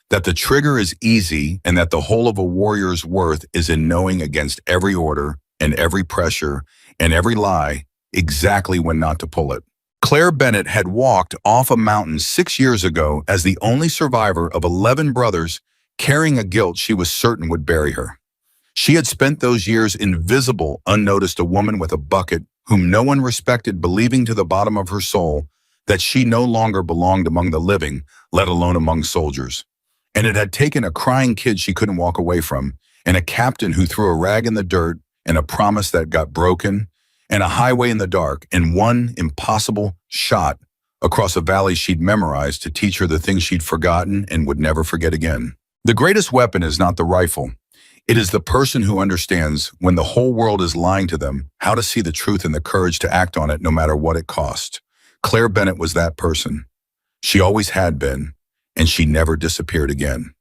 that the trigger is easy and that the whole of a warrior's worth is in knowing against every order and every pressure and every lie exactly when not to pull it. Claire Bennett had walked off a mountain 6 years ago as the only survivor of 11 brothers, carrying a guilt she was certain would bury her. She had spent those years invisible, unnoticed, a woman with a bucket whom no one respected, believing to the bottom of her soul that she no longer belonged among the living, let alone among soldiers. And it had taken a crying kid she couldn't walk away from, and a captain who threw a rag in the dirt, and a promise that got broken, and a highway in the dark, and one impossible shot across a valley she'd memorized to teach her the things she'd forgotten and would never forget again. The greatest weapon is not the rifle. It is the person who understands, when the whole world is lying to them, how to see the truth and the courage to act on it no matter what it costs. Claire Bennett was that person. She always had been, and she never disappeared again.